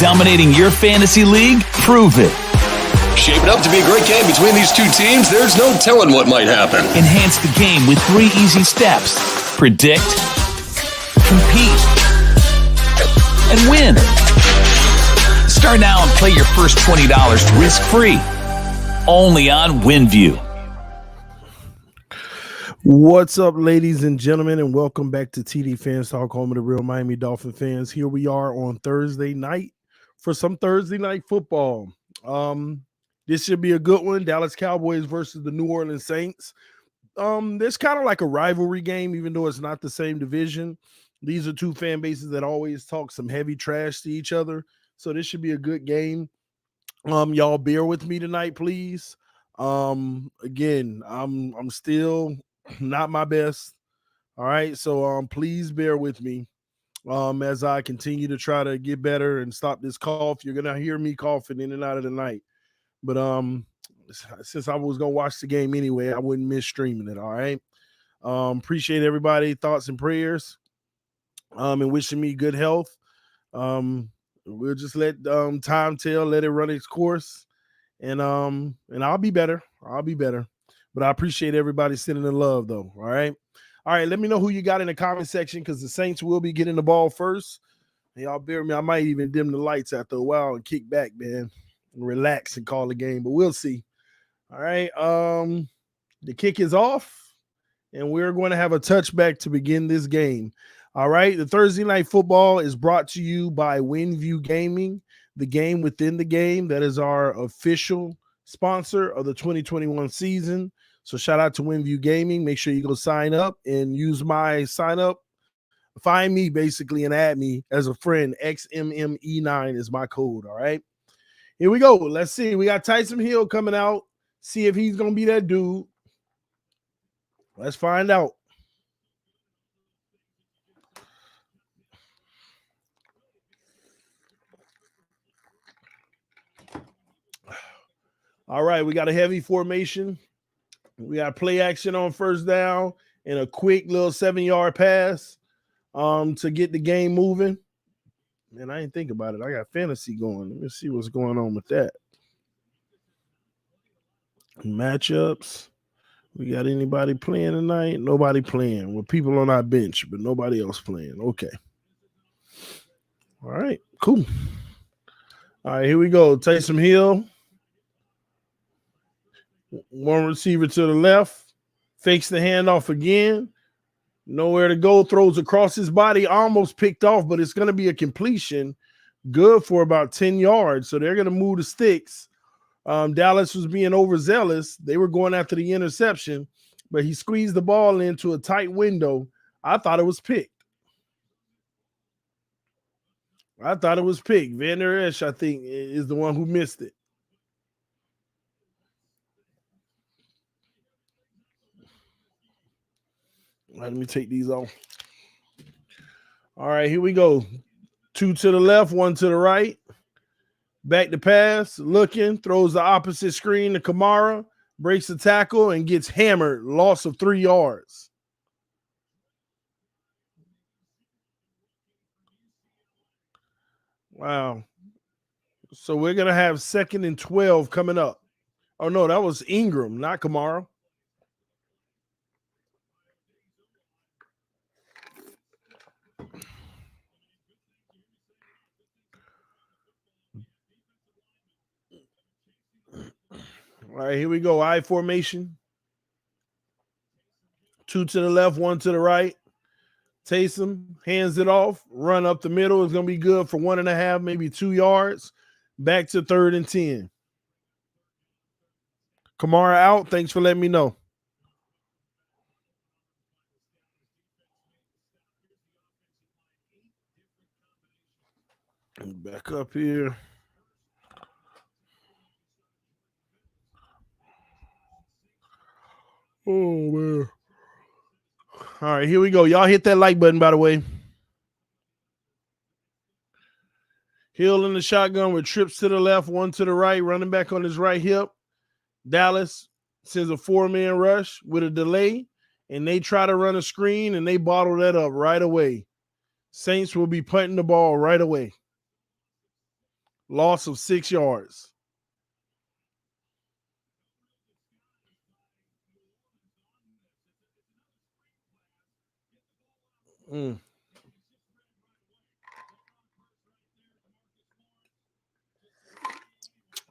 Dominating your fantasy league? Prove it. Shaping up to be a great game between these two teams. There's no telling what might happen. Enhance the game with 3 easy steps. Predict, compete, and win. Start now and play your first $20 risk-free. Only on WINVIEW. What's up, ladies and gentlemen, and welcome back to TDPHINSTAK, home of the real Miami Dolphin fans. Here we are on Thursday night for some Thursday night football. This should be a good one. Dallas Cowboys versus the New Orleans Saints. There's kind of like a rivalry game, even though it's not the same division. These are two fan bases that always talk some heavy trash to each other. So this should be a good game. Y'all bear with me tonight, please. Again, I'm still not my best. All right. So please bear with me as I continue to try to get better and stop this cough. You're gonna hear me coughing in and out of the night. But since I was gonna watch the game anyway, I wouldn't miss streaming it. All right. Appreciate everybody, thoughts and prayers. And wishing me good health. We'll just let time tell, let it run its course. And I'll be better. But I appreciate everybody sending the love, though. All right. Let me know who you got in the comment section, because the Saints will be getting the ball first. And y'all bear with me. I might even dim the lights after a while and kick back, man, and relax and call the game. But we'll see. All right. The kick is off, and we're going to have a touchback to begin this game. All right. The Thursday night football is brought to you by WINVIEW Gaming, the game within the game. That is our official sponsor of the 2021 season. So shout out to WINVIEW Gaming. Make sure you go sign up and use my sign up. Find me basically and add me as a friend. XMME9 is my code. All right. Here we go. Let's see. We got Taysom Hill coming out. See if he's going to be that dude. Let's find out. All right, we got a heavy formation. We got play action on first down and a quick little 7-yard pass to get the game moving. Man, I didn't think about it. I got fantasy going. Let me see what's going on with that. Matchups. We got anybody playing tonight? Nobody playing. Well, people on our bench, but nobody else playing. Okay. All right, cool. All right, here we go. Taysom Hill. One receiver to the left, fakes the handoff again. Nowhere to go, throws across his body, almost picked off, but it's going to be a completion. Good for about 10 yards. So they're going to move the sticks. Dallas was being overzealous. They were going after the interception, but he squeezed the ball into a tight window. I thought it was picked. Van Der Esch, I think, is the one who missed it. Let me take these off. All right, here we go. 2 to the left, 1 to the right. Back to pass, looking, throws the opposite screen to Kamara, breaks the tackle, and gets hammered. Loss of 3 yards. Wow. So we're going to have 2nd and 12 coming up. Oh, no, that was Ingram, not Kamara. All right, here we go. I formation. 2 to the left, 1 to the right. Taysom hands it off. Run up the middle is going to be good for 1.5, maybe 2 yards. Back to 3rd and 10. Kamara out. Thanks for letting me know. Back up here. Oh, man. All right, here we go. Y'all hit that like button, by the way. Hill in the shotgun with trips to the left, 1 to the right, running back on his right hip. Dallas sends a 4-man rush with a delay, and they try to run a screen, and they bottle that up right away. Saints will be punting the ball right away. Loss of 6 yards.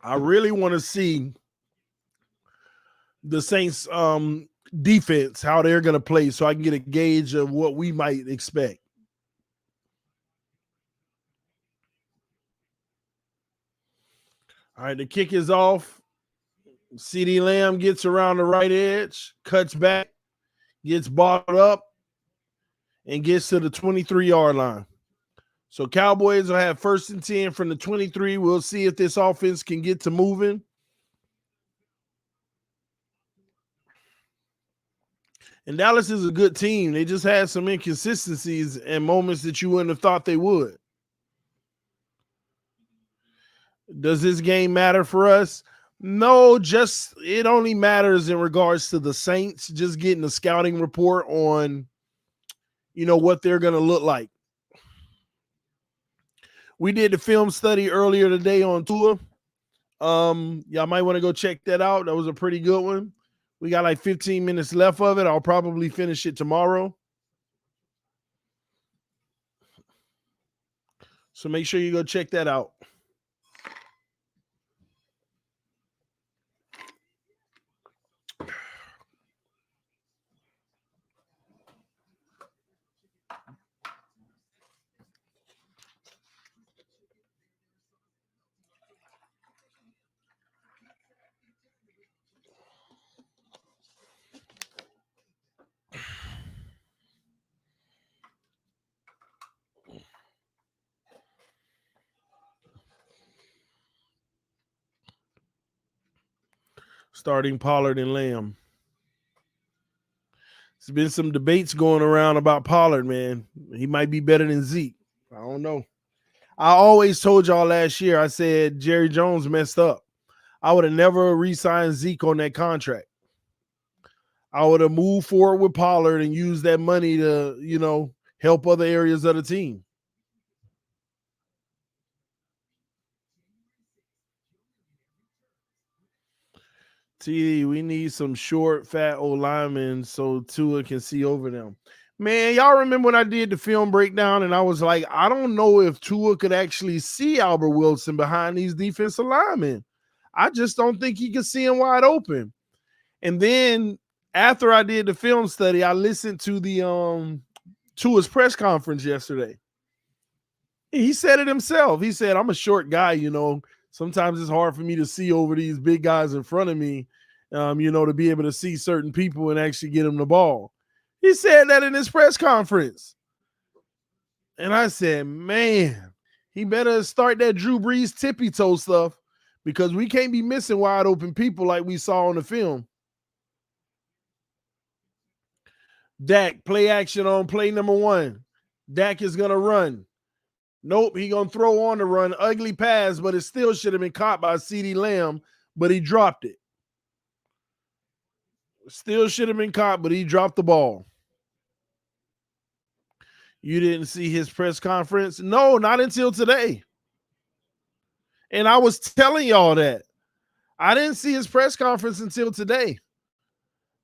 I really want to see the Saints defense, how they're going to play, so I can get a gauge of what we might expect. All right, the kick is off. CeeDee Lamb gets around the right edge, cuts back, gets balled up, and gets to the 23-yard line. So Cowboys will have 1st and 10 from the 23. We'll see if this offense can get to moving. And Dallas is a good team. They just had some inconsistencies and moments that you wouldn't have thought they would. Does this game matter for us? No, just it only matters in regards to the Saints, just getting a scouting report on, what they're going to look like. We did the film study earlier today on Tua. Y'all might want to go check that out. That was a pretty good one. We got like 15 minutes left of it. I'll probably finish it tomorrow. So make sure you go check that out. Starting Pollard and Lamb. There's been some debates going around about Pollard, man. He might be better than Zeke. I don't know. I always told y'all last year, I said Jerry Jones messed up. I would have never re-signed Zeke on that contract. I would have moved forward with Pollard and used that money to, help other areas of the team. TD, we need some short, fat old linemen so Tua can see over them. Man, y'all remember when I did the film breakdown and I was like, I don't know if Tua could actually see Albert Wilson behind these defensive linemen. I just don't think he could see him wide open. And then after I did the film study, I listened to the Tua's press conference yesterday. He said it himself. He said, I'm a short guy, Sometimes it's hard for me to see over these big guys in front of me, to be able to see certain people and actually get them the ball. He said that in his press conference. And I said, man, he better start that Drew Brees tippy toe stuff because we can't be missing wide open people like we saw on the film. Dak, play action on play number 1. Dak is going to run. Nope, he going to throw on the run. Ugly pass, but it still should have been caught by CeeDee Lamb, but he dropped it. Still should have been caught, but he dropped the ball. You didn't see his press conference? No, not until today. And I was telling y'all that. I didn't see his press conference until today.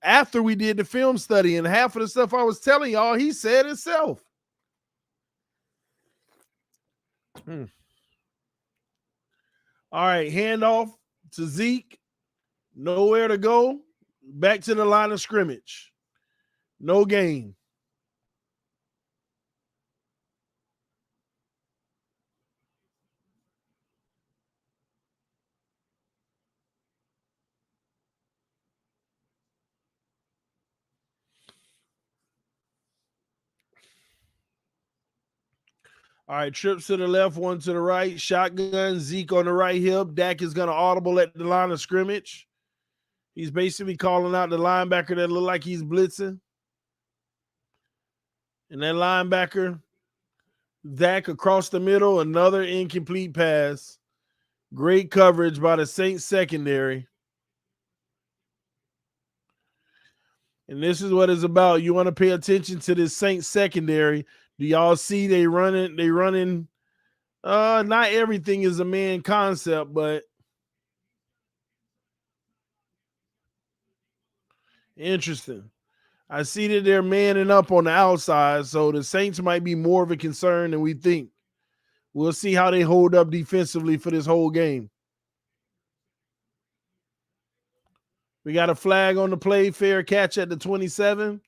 After we did the film study, and half of the stuff I was telling y'all, he said himself. All right, handoff to Zeke. Nowhere to go. Back to the line of scrimmage. No gain. All right, trips to the left, one to the right. Shotgun, Zeke on the right hip. Dak is going to audible at the line of scrimmage. He's basically calling out the linebacker that look like he's blitzing. And that linebacker, Dak across the middle, another incomplete pass. Great coverage by the Saints secondary. And this is what it's about. You want to pay attention to this Saints secondary. Do y'all see they running Not everything is a man concept, but interesting. I see that they're manning up on the outside, so the Saints might be more of a concern than we think. We'll see how they hold up defensively for this whole game. We got a flag on the play, fair catch at the 27.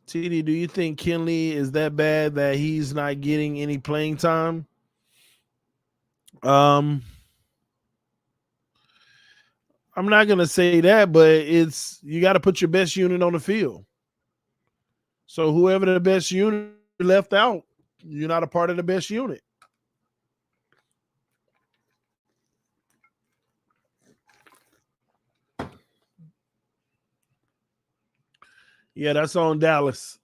TD, do you think Kinley is that bad that he's not getting any playing time? I'm not gonna say that, but it's you got to put your best unit on the field. So whoever the best unit left out, you're not a part of the best unit. Yeah, that's on Dallas.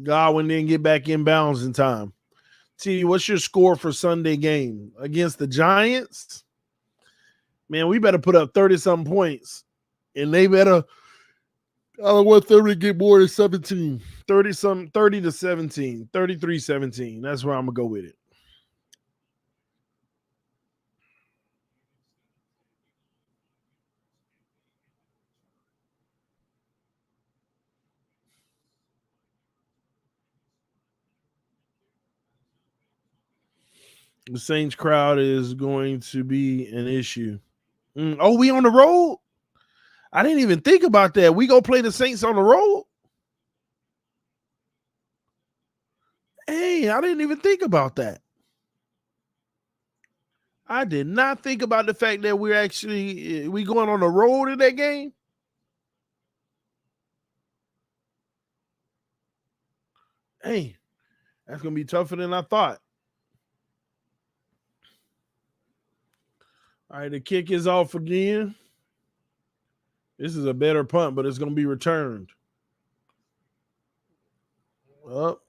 Godwin didn't get back in bounds in time. T, what's your score for Sunday game against the Giants? Man, we better put up 30-something points. And they better, I don't want them to get more than 17. 30 to 17, 33-17. That's where I'm going to go with it. The Saints crowd is going to be an issue. Oh, we on the road? I didn't even think about that. We go play the Saints on the road? Hey, I didn't even think about that. I did not think about the fact that we going on the road in that game. Hey, that's gonna be tougher than I thought. All right, the kick is off again. This is a better punt, but it's gonna be returned. Up.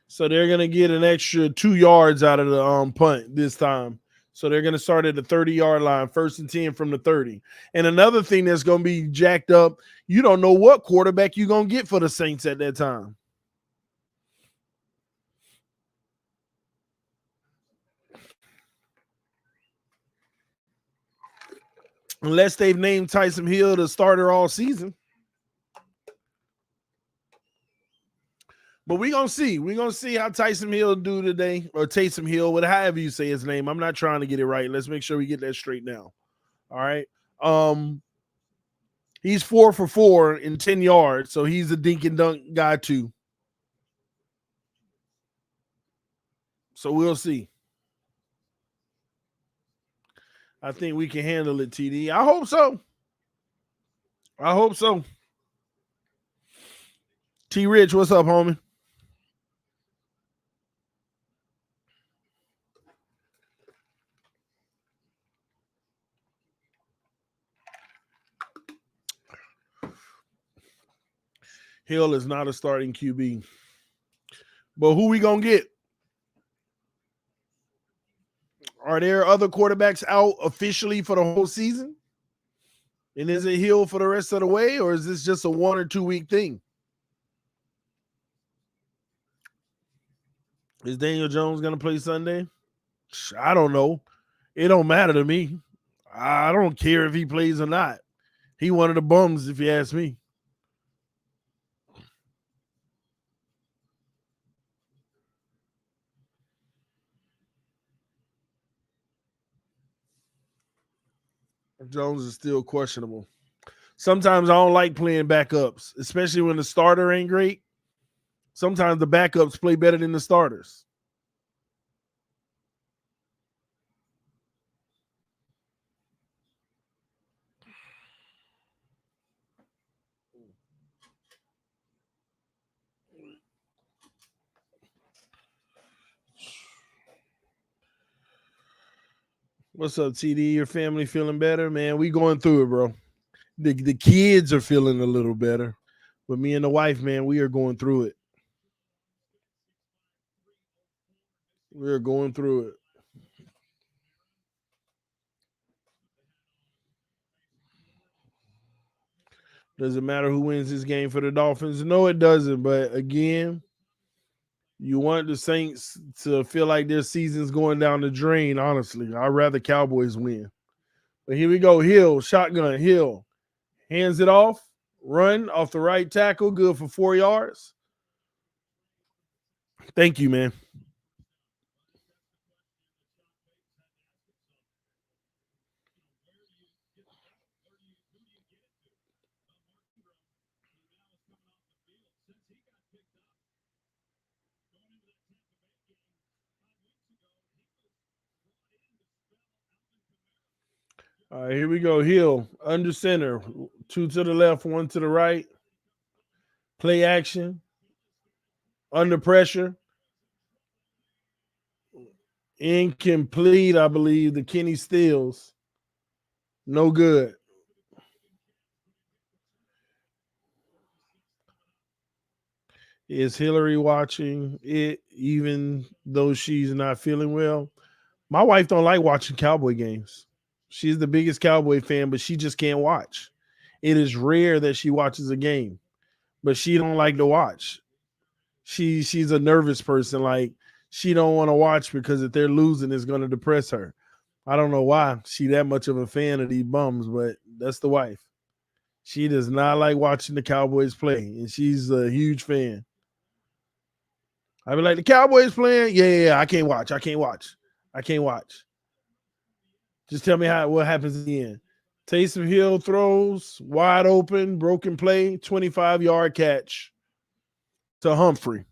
So they're gonna get an extra 2 yards out of the punt this time. So they're gonna start at the 30-yard line, 1st and 10 from the 30. And another thing that's gonna be jacked up, you don't know what quarterback you're gonna get for the Saints at that time. Unless they've named Taysom Hill the starter all season. But we're going to see. We're going to see how Taysom Hill do today, or Taysom Hill, however you say his name. I'm not trying to get it right. Let's make sure we get that straight now. All right. He's 4 for 4 in 10 yards, so he's a dink and dunk guy too. So we'll see. I think we can handle it, TD. I hope so. I hope so. T Rich, what's up, homie? Hill is not a starting QB. But who we going to get? Are there other quarterbacks out officially for the whole season? And is it Hill for the rest of the way, or is this just a 1 or 2 week thing? Is Daniel Jones going to play Sunday? I don't know. It don't matter to me. I don't care if he plays or not. He one of the bums, if you ask me. Jones is still questionable. Sometimes I don't like playing backups, especially when the starter ain't great. Sometimes the backups play better than the starters. What's up, TD? Your family feeling better? Man, we going through it, bro. The kids are feeling a little better. But me and the wife, man, we are going through it. We are going through it. Does it matter who wins this game for the Dolphins? No, it doesn't. But again, you want the Saints to feel like their season's going down the drain, honestly. I'd rather Cowboys win. But here we go. Hill, shotgun, Hill. Hands it off. Run off the right tackle. Good for 4 yards. Thank you, man. All right, here we go. Hill, under center. 2 to the left, 1 to the right. Play action. Under pressure. Incomplete, I believe. The Kenny Stills. No good. Is Hillary watching it even though she's not feeling well? My wife don't like watching Cowboy games. She's the biggest Cowboy fan, but she just can't watch. It is rare that she watches a game, but she don't like to watch. She's a nervous person. Like she don't want to watch because if they're losing, it's going to depress her. I don't know why she that much of a fan of these bums, but that's the wife. She does not like watching the Cowboys play, and she's a huge fan. I'd be like, the Cowboys playing? Yeah, I can't watch. I can't watch. Just tell me what happens at the end. Taysom Hill throws, wide open, broken play, 25-yard catch to Humphrey.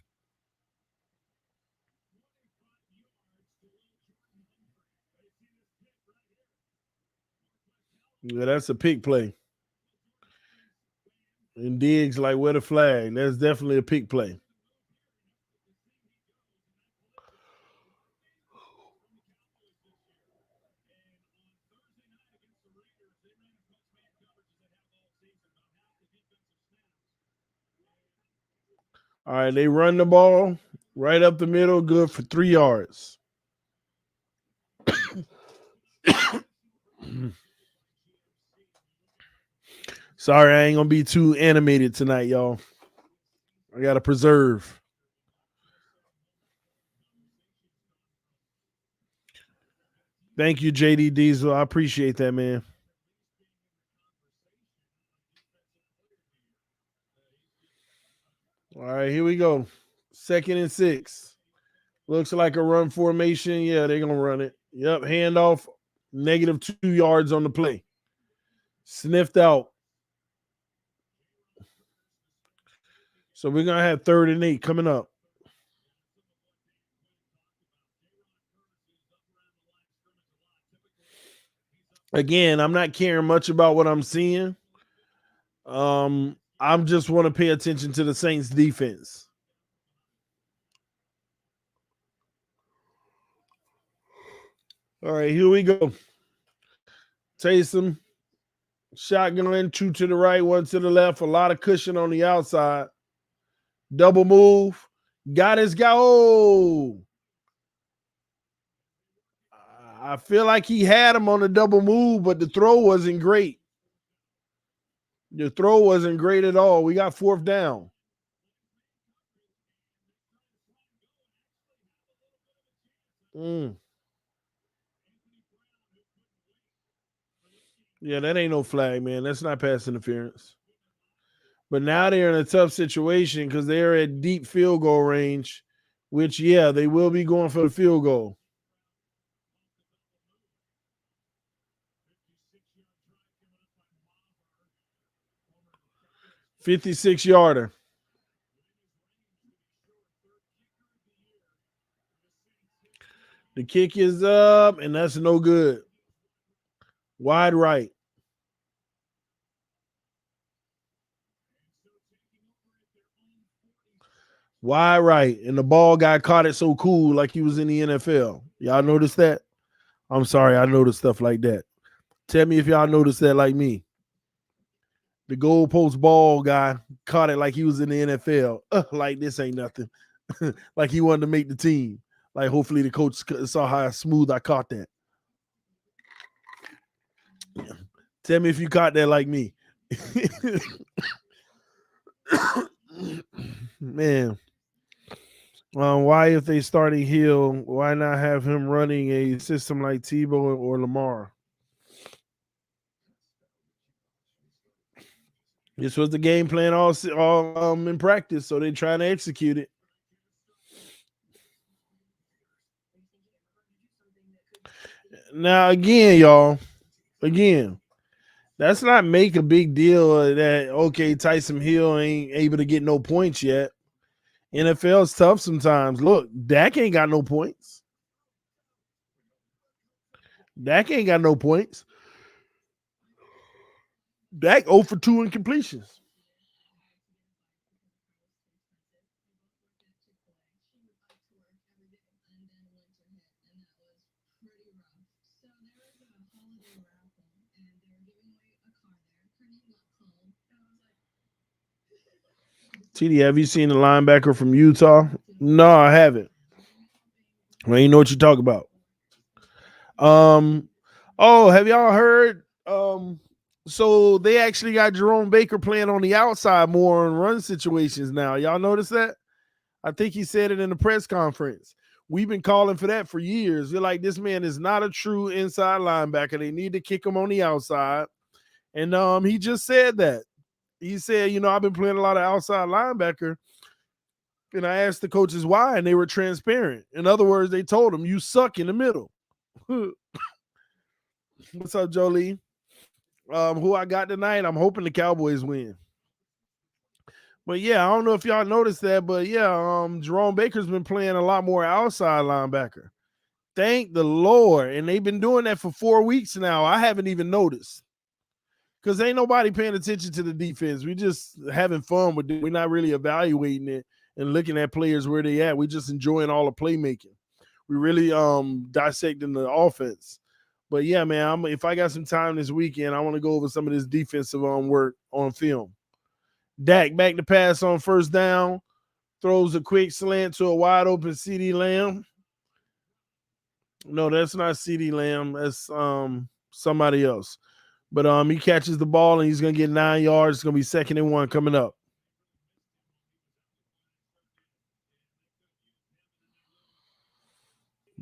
Yeah, that's a pick play. And Diggs like, where the flag? That's definitely a pick play. All right, they run the ball right up the middle, good for 3 yards. Sorry, I ain't gonna be too animated tonight, y'all. I gotta preserve. Thank you, JD Diesel. I appreciate that, man. All right, here we go. 2nd and 6. Looks like a run formation. Yeah, they're gonna run it. Yep, handoff, negative 2 yards on the play. Sniffed out. So we're gonna have 3rd and 8 coming up. Again, I'm not caring much about what I'm seeing. I'm just want to pay attention to the Saints defense. All right, here we go. Taysom, shotgun, 2 to the right, 1 to the left. A lot of cushion on the outside. Double move. Got his guy. Oh, I feel like he had him on the double move, but the throw wasn't great. The throw wasn't great at all. We got 4th down. Yeah, that ain't no flag, man. That's not pass interference. But now they're in a tough situation because they're at deep field goal range, which, yeah, they will be going for the field goal. 56-yarder. The kick is up, and that's no good. Wide right. Wide right. And the ball guy caught it so cool like he was in the NFL. Y'all notice that? I'm sorry, I noticed stuff like that. Tell me if y'all noticed that like me. The goalpost ball guy caught it like he was in the NFL. Like this ain't nothing. Like he wanted to make the team. Like hopefully the coach saw how smooth I caught that. Tell me if you caught that like me. Man, why if they starting Hill, why not have him running a system like Tebow or Lamar? This was the game plan all in practice, so they're trying to execute it. Now again, y'all, that's not make a big deal that okay, Tyson Hill ain't able to get no points yet. NFL's tough sometimes. Look, Dak ain't got no points. Dak ain't got no points. Dak 0 for 2 in completions. TD, have you seen the linebacker from Utah? No, I haven't. I ain't know what you talk about. Oh, have y'all heard? So they actually got Jerome Baker playing on the outside more in run situations now. Y'all notice that? I think he said it in the press conference. We've been calling for that for years. You're like, this man is not a true inside linebacker. They need to kick him on the outside. And he just said that. He said, I've been playing a lot of outside linebacker. And I asked the coaches why, and they were transparent. In other words, they told him, you suck in the middle. What's up, Jolie? Who I got tonight? I'm hoping the Cowboys win. But yeah, I don't know if y'all noticed that, but yeah, Jerome Baker's been playing a lot more outside linebacker. Thank the Lord. And they've been doing that for 4 weeks now. I haven't even noticed. Because ain't nobody paying attention to the defense. We just having fun with it. We're not really evaluating it and looking at players where they at. We just enjoying all the playmaking. We really dissecting the offense. But yeah, man, if I got some time this weekend, I want to go over some of this defensive work on film. Dak back to pass on first down, throws a quick slant to a wide open CeeDee Lamb. No, that's not CeeDee Lamb. That's somebody else. But he catches the ball and he's gonna get 9 yards. It's gonna be 2nd and 1 coming up.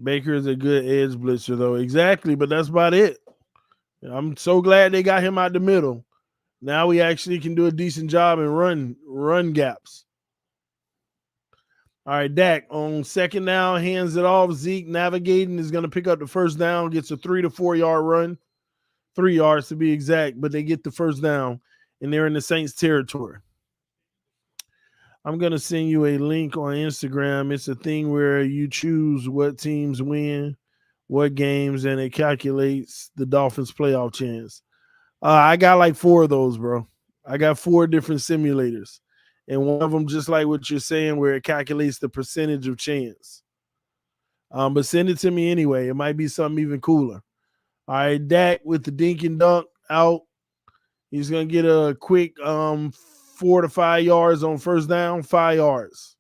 Baker is a good edge blitzer, though. Exactly, but that's about it. I'm so glad they got him out the middle. Now we actually can do a decent job and run gaps. All right, Dak on 2nd down, hands it off. Zeke navigating is going to pick up the first down, gets a 3 to 4 yard run. 3 yards to be exact, but they get the first down, and they're in the Saints territory. I'm going to send you a link on Instagram. It's a thing where you choose what teams win, what games, and it calculates the Dolphins' playoff chance. I got like 4 of those, bro. I got 4 different simulators. And one of them, just like what you're saying, where it calculates the percentage of chance. But send it to me anyway. It might be something even cooler. All right, Dak with the dink and dunk out. He's going to get a quick 4 to 5 yards on first down, 5 yards.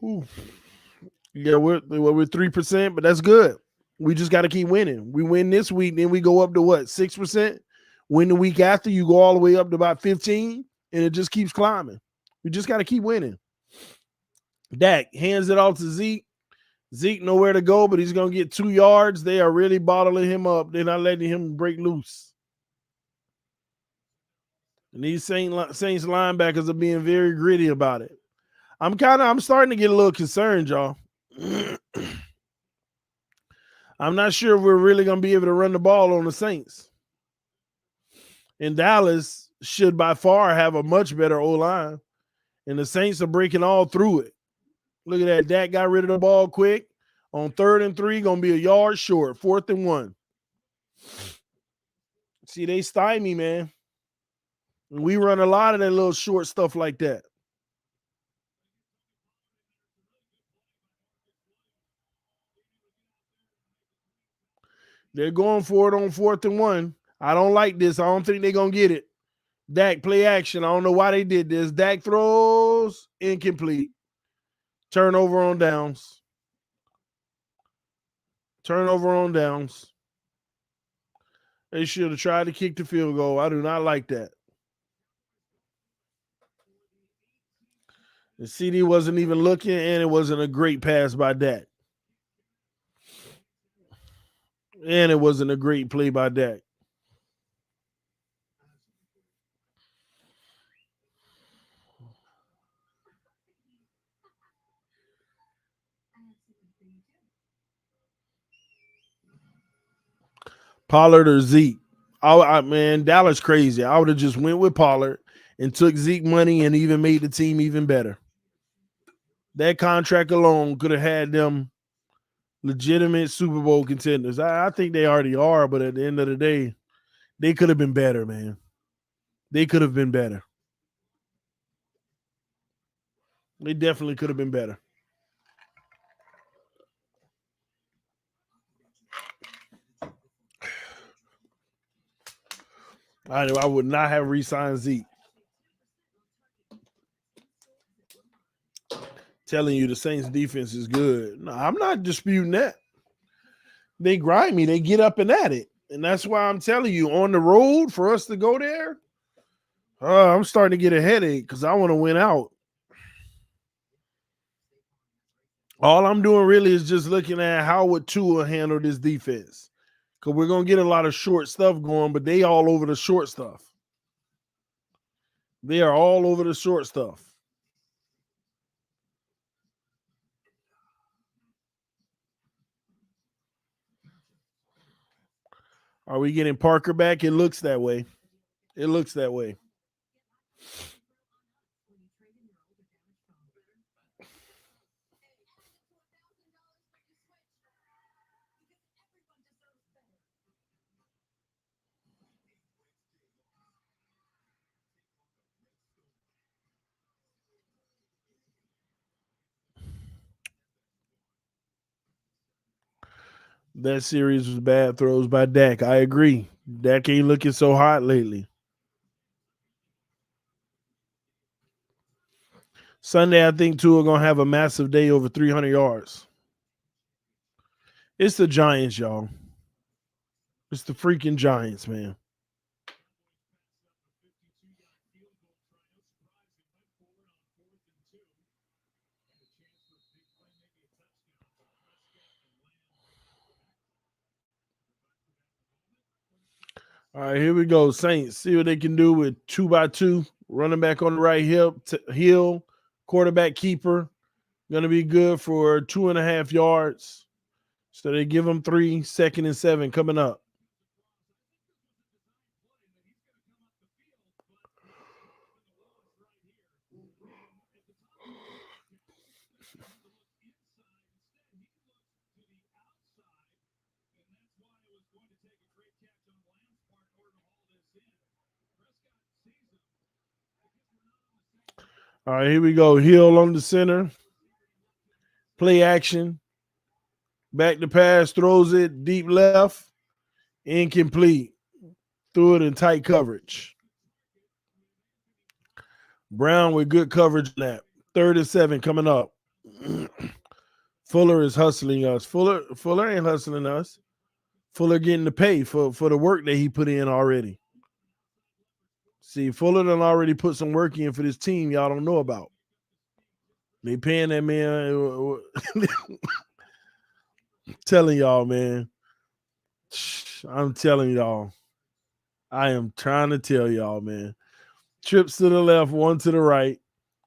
Ooh. Yeah, we're 3%, but that's good. We just got to keep winning. We win this week, then we go up to what, 6%? Win the week after, you go all the way up to about 15, and it just keeps climbing. We just got to keep winning. Dak hands it off to Zeke. Zeke nowhere to go, but he's going to get 2 yards. They are really bottling him up. They're not letting him break loose. And these Saints linebackers are being very gritty about it. I'm starting to get a little concerned, y'all. I'm not sure if we're really going to be able to run the ball on the Saints. And Dallas should by far have a much better O-line. And the Saints are breaking all through it. Look at that. Dak got rid of the ball quick. On 3rd and 3, going to be a yard short. 4th and 1. See, they stymie, man. And we run a lot of that little short stuff like that. They're going for it on 4th and 1. I don't like this. I don't think they're going to get it. Dak, play action. I don't know why they did this. Dak throws, incomplete. Turnover on downs. Turnover on downs. They should have tried to kick the field goal. I do not like that. The CD wasn't even looking, and it wasn't a great pass by Dak. And it wasn't a great play by Dak. Pollard or Zeke? Man, Dallas crazy. I would have just went with Pollard and took Zeke money and even made the team even better. That contract alone could have had them legitimate Super Bowl contenders. I think they already are, but at the end of the day, they could have been better, man. They could have been better. They definitely could have been better. I would not have re-signed Zeke. Telling you the Saints defense is good. No, I'm not disputing that. They grind me. They get up and at it. And that's why I'm telling you, on the road, for us to go there, I'm starting to get a headache because I want to win out. All I'm doing really is just looking at how would Tua handle this defense. Because we're going to get a lot of short stuff going, but they all over the short stuff. They are all over the short stuff. Are we getting Parker back? It looks that way. It looks that way. That series was bad throws by Dak. I agree. Dak ain't looking so hot lately. Sunday, I think Tua going to have a massive day over 300 yards. It's the Giants, y'all. It's the freaking Giants, man. All right, here we go. Saints, see what they can do with 2x2. Running back on the right hip, heel, quarterback keeper. Going to be good for 2.5 yards. So they give them 3, 2nd and 7 coming up. All right, here we go. Hill on the center. Play action. Back to pass, throws it deep left. Incomplete. Threw it in tight coverage. Brown with good coverage on that. 3rd and 7 coming up. Fuller is hustling us. Fuller ain't hustling us. Fuller getting the pay for the work that he put in already. See, Fuller done already put some work in for this team y'all don't know about. They paying that man. Telling y'all, man. I'm telling y'all. I am trying to tell y'all, man. Trips to the left, one to the right.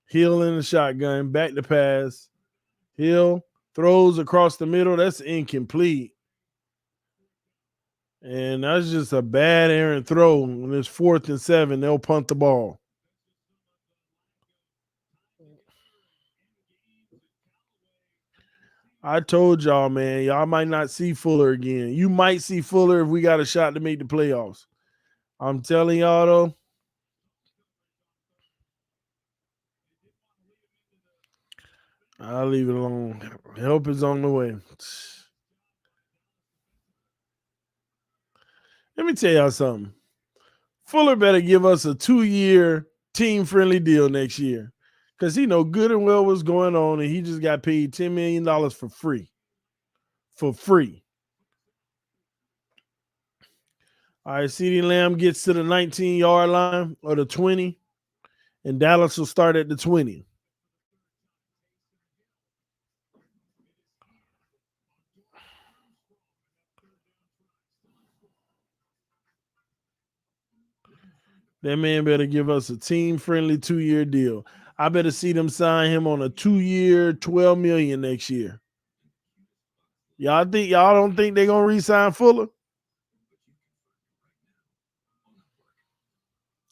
Hill in the shotgun, back to pass. Hill throws across the middle. That's incomplete. And that's just a bad errant throw. When it's 4th and 7, they'll punt the ball. I told y'all, man, y'all might not see Fuller again. You might see Fuller if we got a shot to make the playoffs. I'm telling y'all, though. I'll leave it alone. Help is on the way. Let me tell y'all something. Fuller better give us a 2-year team-friendly deal next year because he know good and well what's going on, and he just got paid $10 million for free. For free. All right, CeeDee Lamb gets to the 19-yard line or the 20, and Dallas will start at the 20. That man better give us a team-friendly 2-year deal. I better see them sign him on a 2-year, $12 million next year. Y'all don't think they're gonna re-sign Fuller?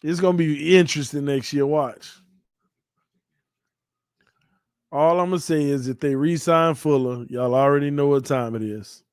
It's gonna be interesting next year. Watch. All I'm gonna say is if they re-sign Fuller, y'all already know what time it is.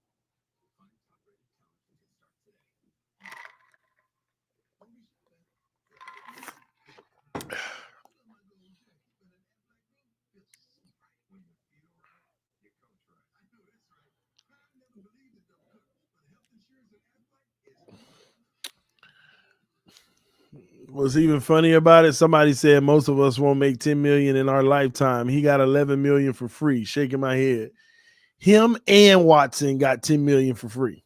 What's even funny about it, somebody said most of us won't make 10 million in our lifetime. He got 11 million for free. Shaking my head. Him and Watson got 10 million for free.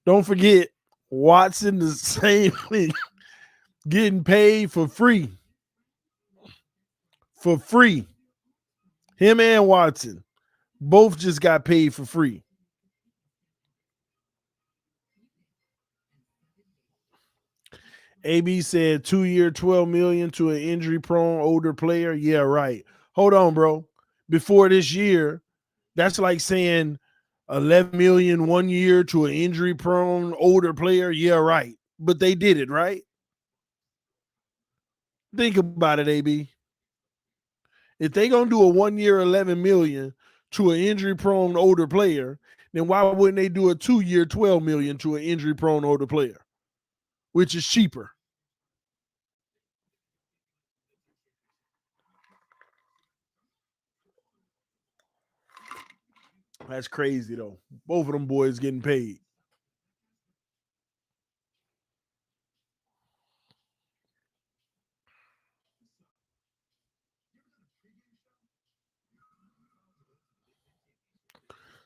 Don't forget, Watson the same thing, getting paid for free. For free. Him and Watson both just got paid for free. AB said 2-year, 12 million to an injury-prone older player. Yeah, right. Hold on, bro. Before this year, that's like saying 11 million 1 year to an injury-prone older player. Yeah, right. But they did it, right? Think about it, AB. If they gonna do a 1 year 11 million to an injury-prone older player, then why wouldn't they do a 2-year 12 million to an injury-prone older player, which is cheaper? That's crazy though. Both of them boys getting paid.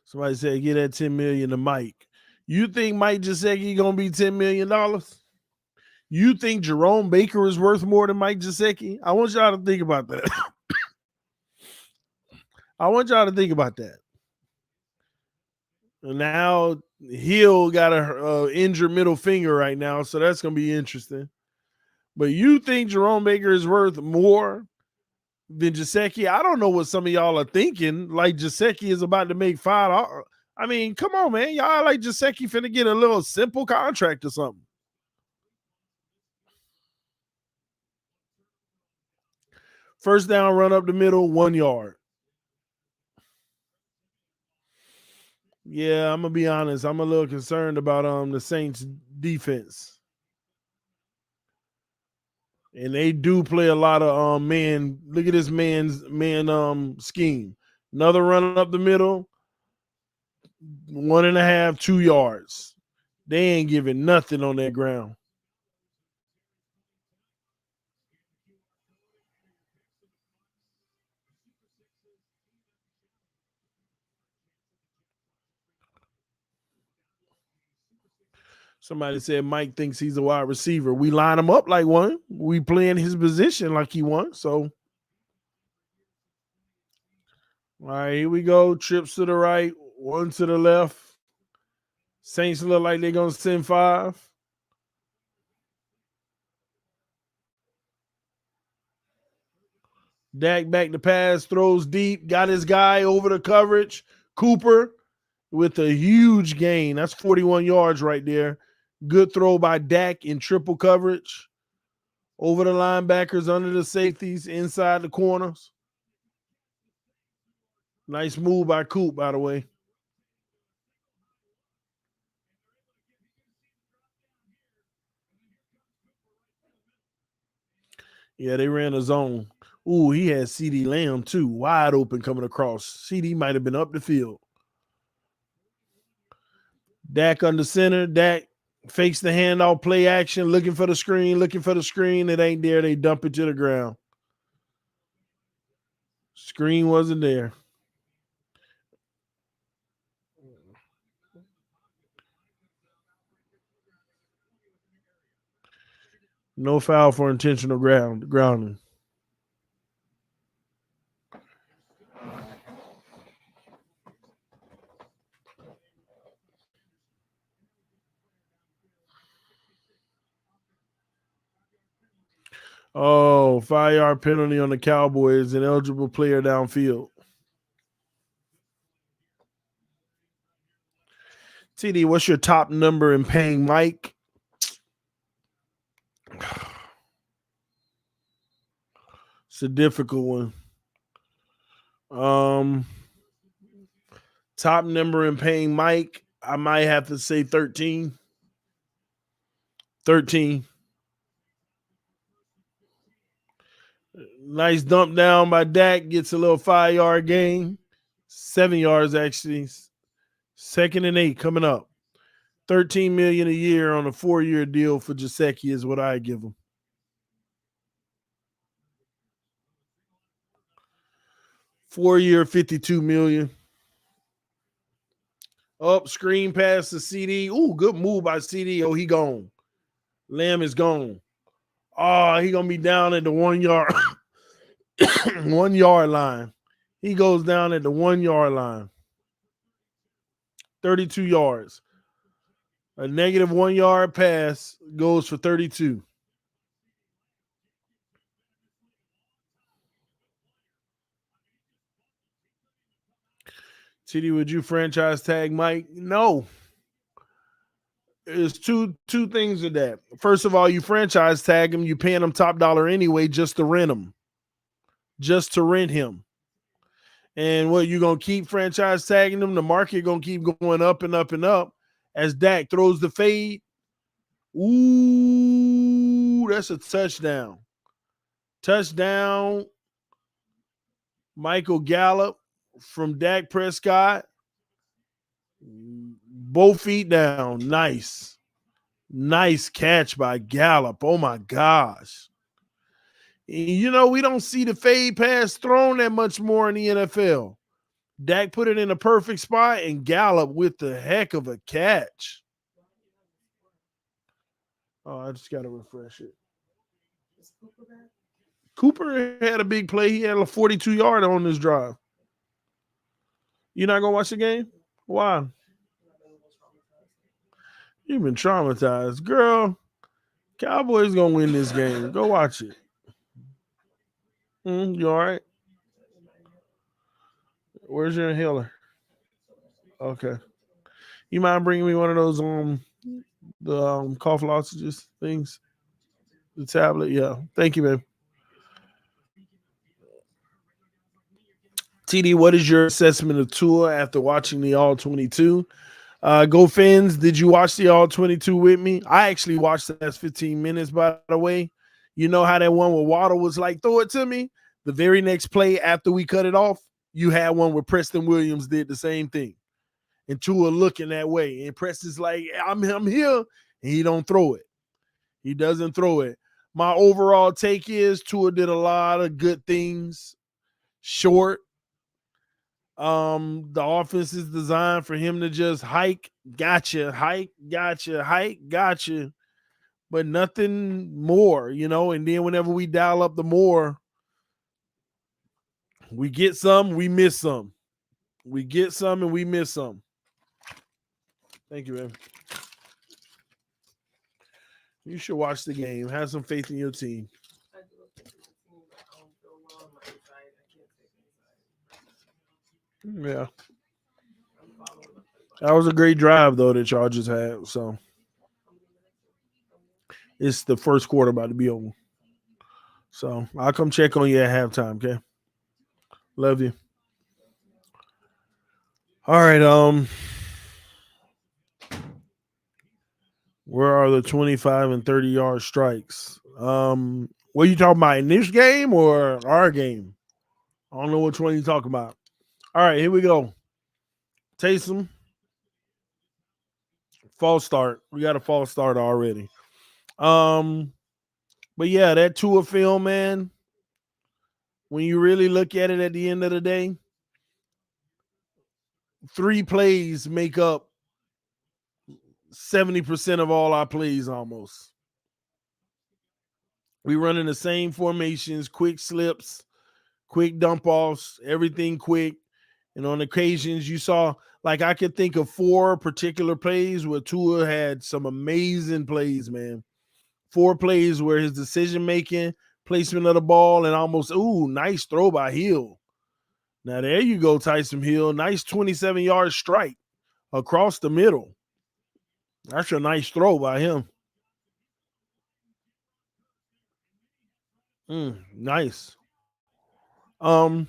Somebody said, get that 10 million to Mike. You think Mike Gesicki gonna be $10 million? You think Jerome Baker is worth more than Mike Gesicki? I want y'all to think about that. I want y'all to think about that. And now Hill got a injured middle finger right now, so that's gonna be interesting. But you think Jerome Baker is worth more than Gesicki? I don't know what some of y'all are thinking. Like Gesicki is about to make $5. I mean, come on, man. Y'all like Gesicki finna get a little simple contract or something. First down, run up the middle, 1 yard. Yeah, I'm gonna be honest. I'm a little concerned about the Saints defense. And they do play a lot of man. Look at this man scheme. Another run up the middle, 1.5, 2 yards. They ain't giving nothing on that ground. Somebody said Mike thinks he's a wide receiver. We line him up like one. We playing his position like he wants. So, all right, here we go. Trips to the right, one to the left. Saints look like they're gonna send 5. Dak back to pass, throws deep, got his guy over the coverage. Cooper with a huge gain. That's 41 yards right there. Good throw by Dak in triple coverage. Over the linebackers, under the safeties, inside the corners. Nice move by Coop, by the way. Yeah, they ran a zone. Ooh, he had CeeDee Lamb too, wide open coming across. CeeDee might have been up the field. Dak under center. Dak fakes the handoff, play action, looking for the screen. It ain't there. They dump it to the ground. Screen wasn't there. No foul for intentional grounding. Oh, 5-yard penalty on the Cowboys, an eligible player downfield. TD, what's your top number in paying Mike? It's a difficult one. Top number in paying Mike, I might have to say 13. 13. Nice dump down by Dak. Gets a little 5-yard gain. 7 yards, actually. 2nd and 8 coming up. $13 million a year on a 4-year deal for Gesicki is what I give him. 4-year, $52 million. Up, screen pass to CD. Ooh, good move by CD. Oh, he gone. Lamb is gone. Oh, he gonna be down at the 1 yard 1 yard line. He goes down at the 1 yard line. 32 yards. A negative 1 yard pass goes for 32. TD, would you franchise tag Mike? No. There's two things with that. First of all, you franchise tag him, you paying him top dollar anyway just to rent him. Just to rent him. And what, you gonna keep franchise tagging him? The market gonna keep going up and up and up as Dak throws the fade. Ooh, that's a touchdown. Touchdown. Michael Gallup from Dak Prescott. Both feet down. Nice. Nice catch by Gallup. Oh my gosh. You know, we don't see the fade pass thrown that much more in the NFL. Dak put it in a perfect spot and Gallup with the heck of a catch. Oh, I just got to refresh it. Cooper had a big play. He had a 42-yard on this drive. You're not going to watch the game? Why? You've been traumatized. Girl, Cowboys going to win this game. Go watch it. You all right? Where's your inhaler? Okay. You mind bringing me one of those the cough lozenges things? The tablet? Yeah. Thank you, babe. TD, what is your assessment of Tua after watching the All-22? Go Fins, did you watch the All-22 with me? I actually watched the last 15 minutes, by the way. You know how that one with Waddle was like, throw it to me? The very next play after we cut it off, you had one where Preston Williams did the same thing. And Tua looking that way. And Preston's like, I'm here. And he don't throw it. He doesn't throw it. My overall take is Tua did a lot of good things. Short. The offense is designed for him to just hike, gotcha, hike, gotcha, hike, gotcha, but nothing more, you know. And then whenever we dial up the more, we get some, we miss some. We get some and we miss some. Thank you, man. You should watch the game. Have some faith in your team. Yeah. That was a great drive, though, that y'all just had. So it's the first quarter about to be over. So I'll come check on you at halftime, okay? Love you. All right. Where are the 25 and 30-yard strikes? What are you talking about, in this game or our game? I don't know which one you're talking about. All right, here we go. Taysom. False start. We got a false start already. But yeah, that Tua film, man, when you really look at it at the end of the day, 3 plays make up 70% of all our plays almost. We running the same formations, quick slips, quick dump offs, everything quick. And on occasions, you saw, like, I could think of 4 particular plays where Tua had some amazing plays, man. 4 plays where his decision making, placement of the ball, and almost, nice throw by Hill. Now, there you go, Tyson Hill. Nice 27-yard strike across the middle. That's a nice throw by him. Nice. But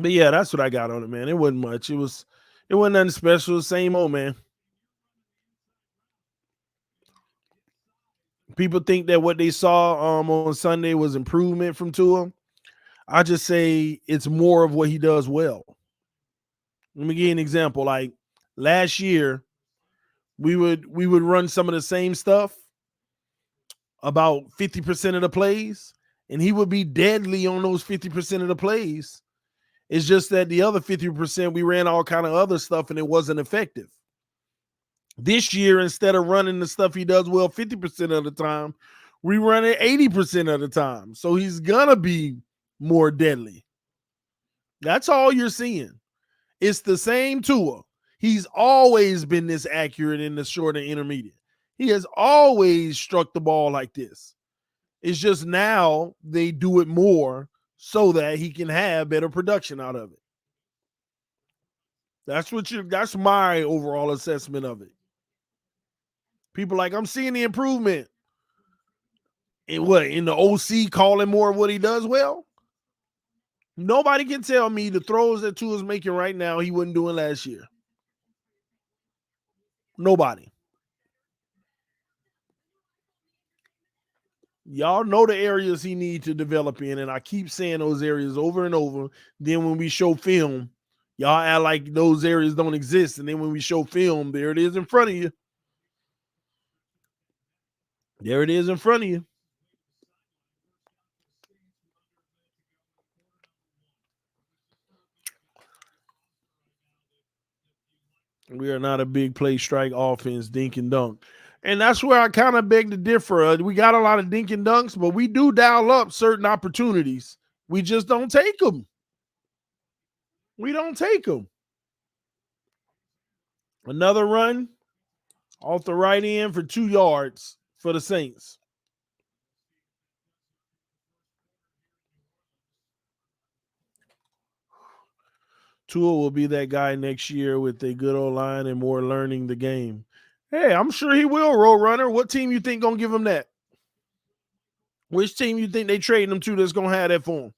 yeah, that's what I got on it, man. It wasn't much. It wasn't nothing special. Same old, man. People think that what they saw on Sunday was improvement from Tua. I just say it's more of what he does well. Let me give you an example. Like last year, we would run some of the same stuff about 50% of the plays, and he would be deadly on those 50% of the plays. It's just that the other 50%, we ran all kind of other stuff and it wasn't effective. This year, instead of running the stuff he does well 50% of the time, we run it 80% of the time. So he's going to be more deadly. That's all you're seeing. It's the same Tua. He's always been this accurate in the short and intermediate. He has always struck the ball like this. It's just now they do it more so that he can have better production out of it. That's my overall assessment of it. People like, I'm seeing the improvement. In the OC calling more of what he does well? Nobody can tell me the throws that Tua's making right now he wasn't doing last year. Nobody. Y'all know the areas he needs to develop in, and I keep saying those areas over and over. Then when we show film, y'all act like those areas don't exist, and then when we show film, there it is in front of you. There it is in front of you. We are not a big play strike offense, dink and dunk. And that's where I kind of beg to differ. We got a lot of dink and dunks, but we do dial up certain opportunities. We just don't take them. We don't take them. Another run off the right end for 2 yards for the Saints. Tua will be that guy next year with a good old line and more learning the game. Hey, I'm sure he will, Roadrunner. What team you think gonna give him that? Which team you think they trading him to that's gonna have that for him?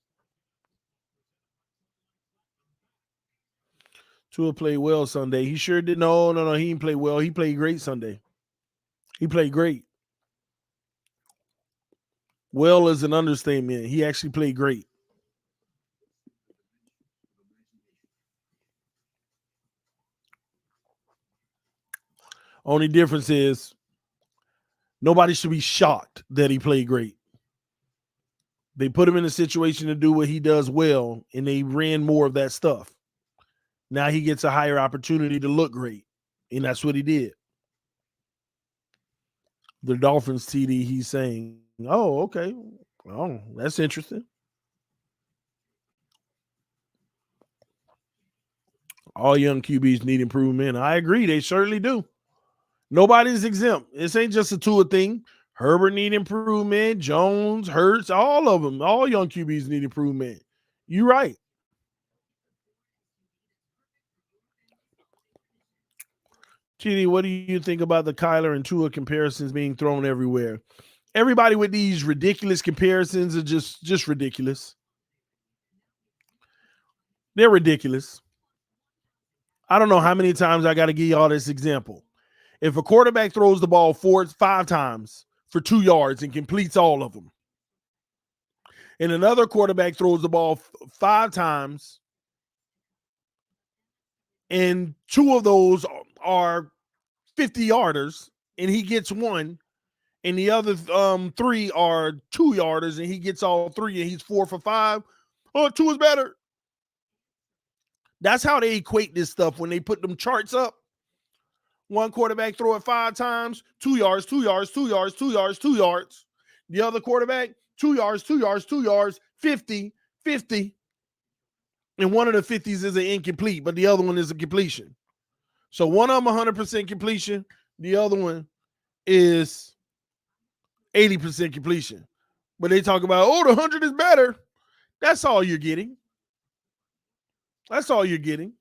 Tua played well Sunday. He sure did. No, he didn't play well. He played great Sunday. He played great. Well is an understatement. He actually played great. Only difference is nobody should be shocked that he played great. They put him in a situation to do what he does well, and they ran more of that stuff. Now he gets a higher opportunity to look great, and that's what he did. The Dolphins TD, he's saying, oh, okay. Oh, that's interesting. All young QBs need improvement. I agree. They certainly do. Nobody's exempt. This ain't just a Tua thing. Herbert need improvement. Jones, Hurts, all of them. All young QBs need improvement. You're right. TD, what do you think about the Kyler and Tua comparisons being thrown everywhere? Everybody with these ridiculous comparisons are just ridiculous. They're ridiculous. I don't know how many times I got to give y'all this example. If a quarterback throws the ball 5 times for 2 yards and completes all of them, and another quarterback throws the ball 5 times and 2 of those are 50-yarders and he gets 1, and the other 3 are 2-yarders and he gets all 3 and he's 4 for 5, 2 is better. That's how they equate this stuff when they put them charts up. One quarterback throw it 5 times, 2 yards, 2 yards, 2 yards, 2 yards, 2 yards. The other quarterback, 2 yards, 2 yards, 2 yards, 50, 50. And one of the 50s is an incomplete, but the other one is a completion. So one of them 100% completion. The other one is 80% completion. But they talk about, the 100 is better. That's all you're getting. That's all you're getting.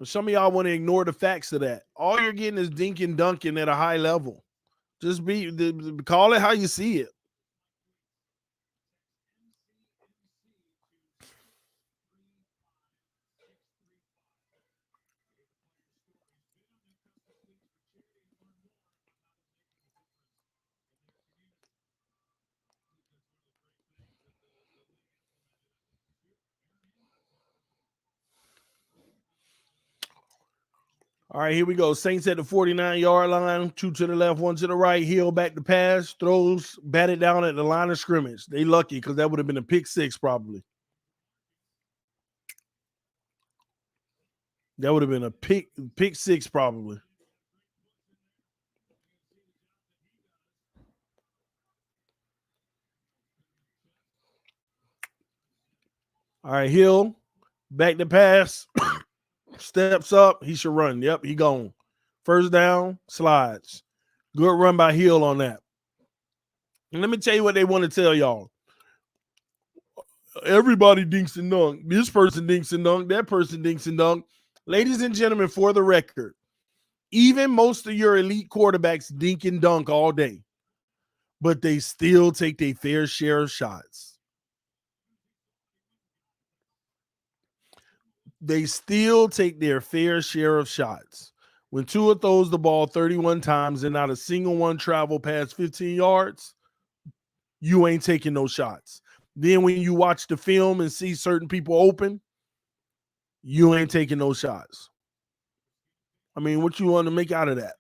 Some of y'all want to ignore the facts of that. All you're getting is dink and dunking at a high level. Just call it how you see it. All right, here we go. Saints at the 49-yard line, 2 to the left, 1 to the right. Hill back to pass, throws, batted down at the line of scrimmage. They lucky because that would have been a pick six probably. That would have been a pick six probably. All right, Hill back to pass, steps up. He should run. Yep, he gone. First down, slides. Good run by Hill on that. And let me tell you what they want to tell y'all. Everybody dinks and dunk. This person dinks and dunk. That person dinks and dunk. Ladies and gentlemen, for the record, even most of your elite quarterbacks dink and dunk all day, but they still take their fair share of shots. They still take their fair share of shots. When Tua throws the ball 31 times and not a single one travel past 15 yards, you ain't taking those shots. Then when you watch the film and see certain people open, you ain't taking those shots. I mean, what you want to make out of that?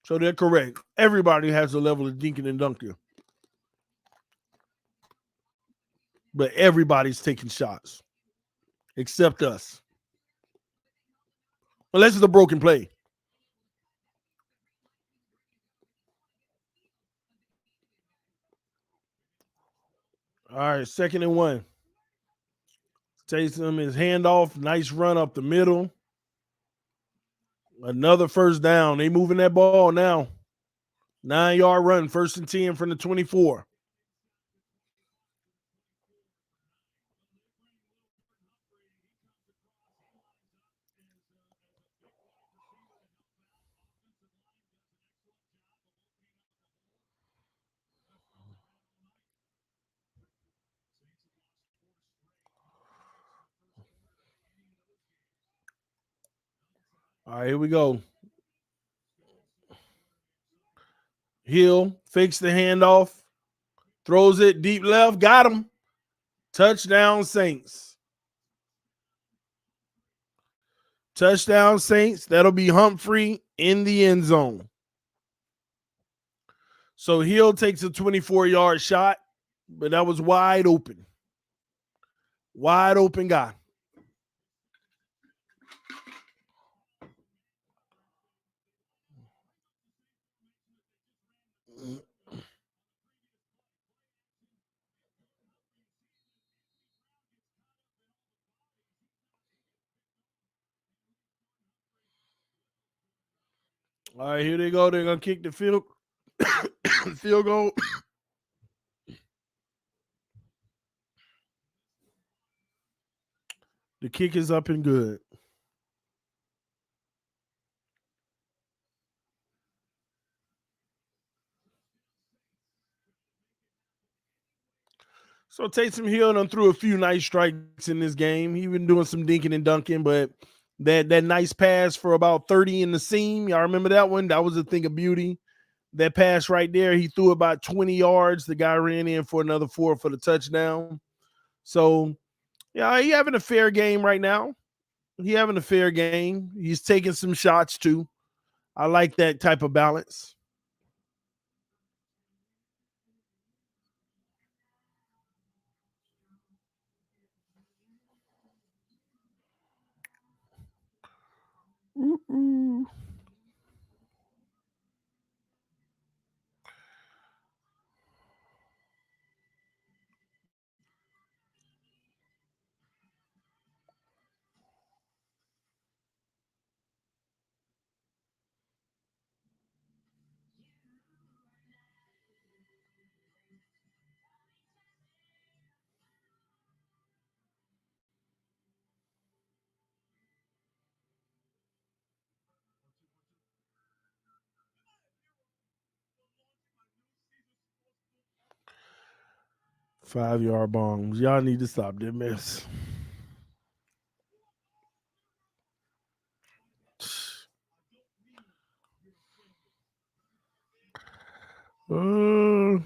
So they're correct. Everybody has a level of dinking and dunking. But everybody's taking shots. Except us. Unless it's a broken play. All right, 2nd and 1. Taysom his handoff. Nice run up the middle. Another first down. They moving that ball now. 9-yard run. 1st and 10 from the 24. All right, here we go. Hill fakes the handoff. Throws it deep left. Got him. Touchdown, Saints. Touchdown, Saints. That'll be Humphrey in the end zone. So Hill takes a 24-yard shot, but that was wide open. Wide open guy. All right, here they go. They're going to kick the field goal. The kick is up and good. So Taysom Hill done threw a few nice strikes in this game. He been doing some dinking and dunking, but that nice pass for about 30 in the seam. Y'all remember that one? That was a thing of beauty. That pass right there, he threw about 20 yards. The guy ran in for another 4 for the touchdown. So, yeah, he having a fair game right now. He having a fair game. He's taking some shots too. I like that type of balance. Mm-mm. Five-yard bombs. Y'all need to stop that mess. When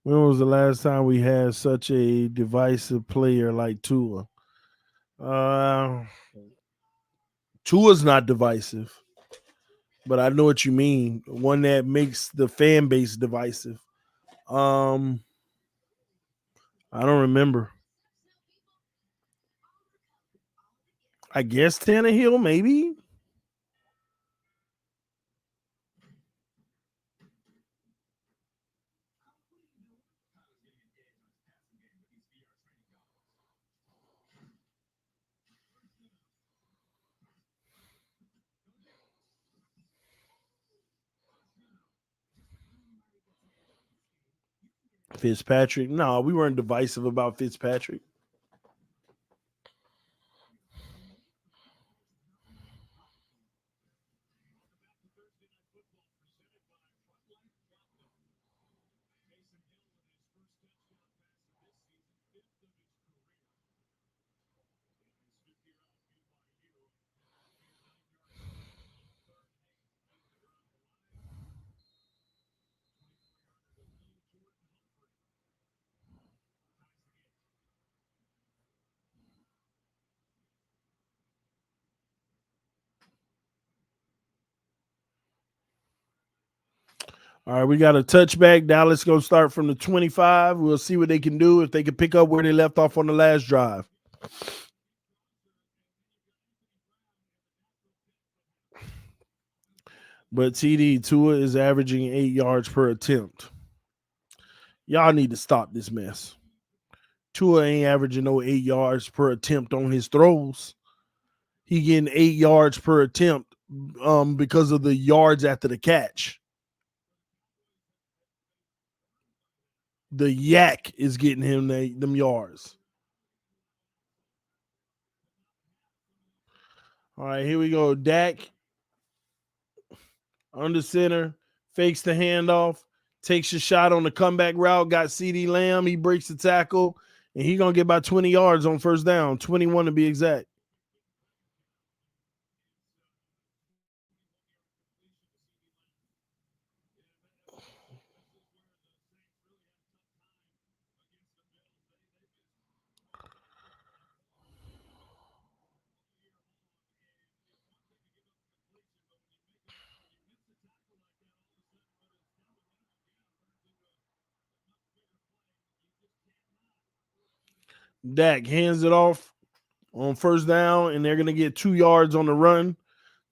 was the last time we had such a divisive player like Tua? Uh, Tua's not divisive, but I know what you mean. One that makes the fan base divisive. Um, I don't remember. I guess Tannehill, maybe. Fitzpatrick. No, we weren't divisive about Fitzpatrick. All right, we got a touchback. Dallas going to start from the 25. We'll see what they can do if they can pick up where they left off on the last drive. But TD Tua is averaging 8 yards per attempt. Y'all need to stop this mess. Tua ain't averaging no 8 yards per attempt on his throws. He getting 8 yards per attempt because of the yards after the catch. The yak is getting him them yards. All right, here we go. Dak under center, fakes the handoff, takes a shot on the comeback route, got CD Lamb. He breaks the tackle, and he's going to get about 20 yards on first down, 21 to be exact. Dak hands it off on first down, and they're going to get 2 yards on the run.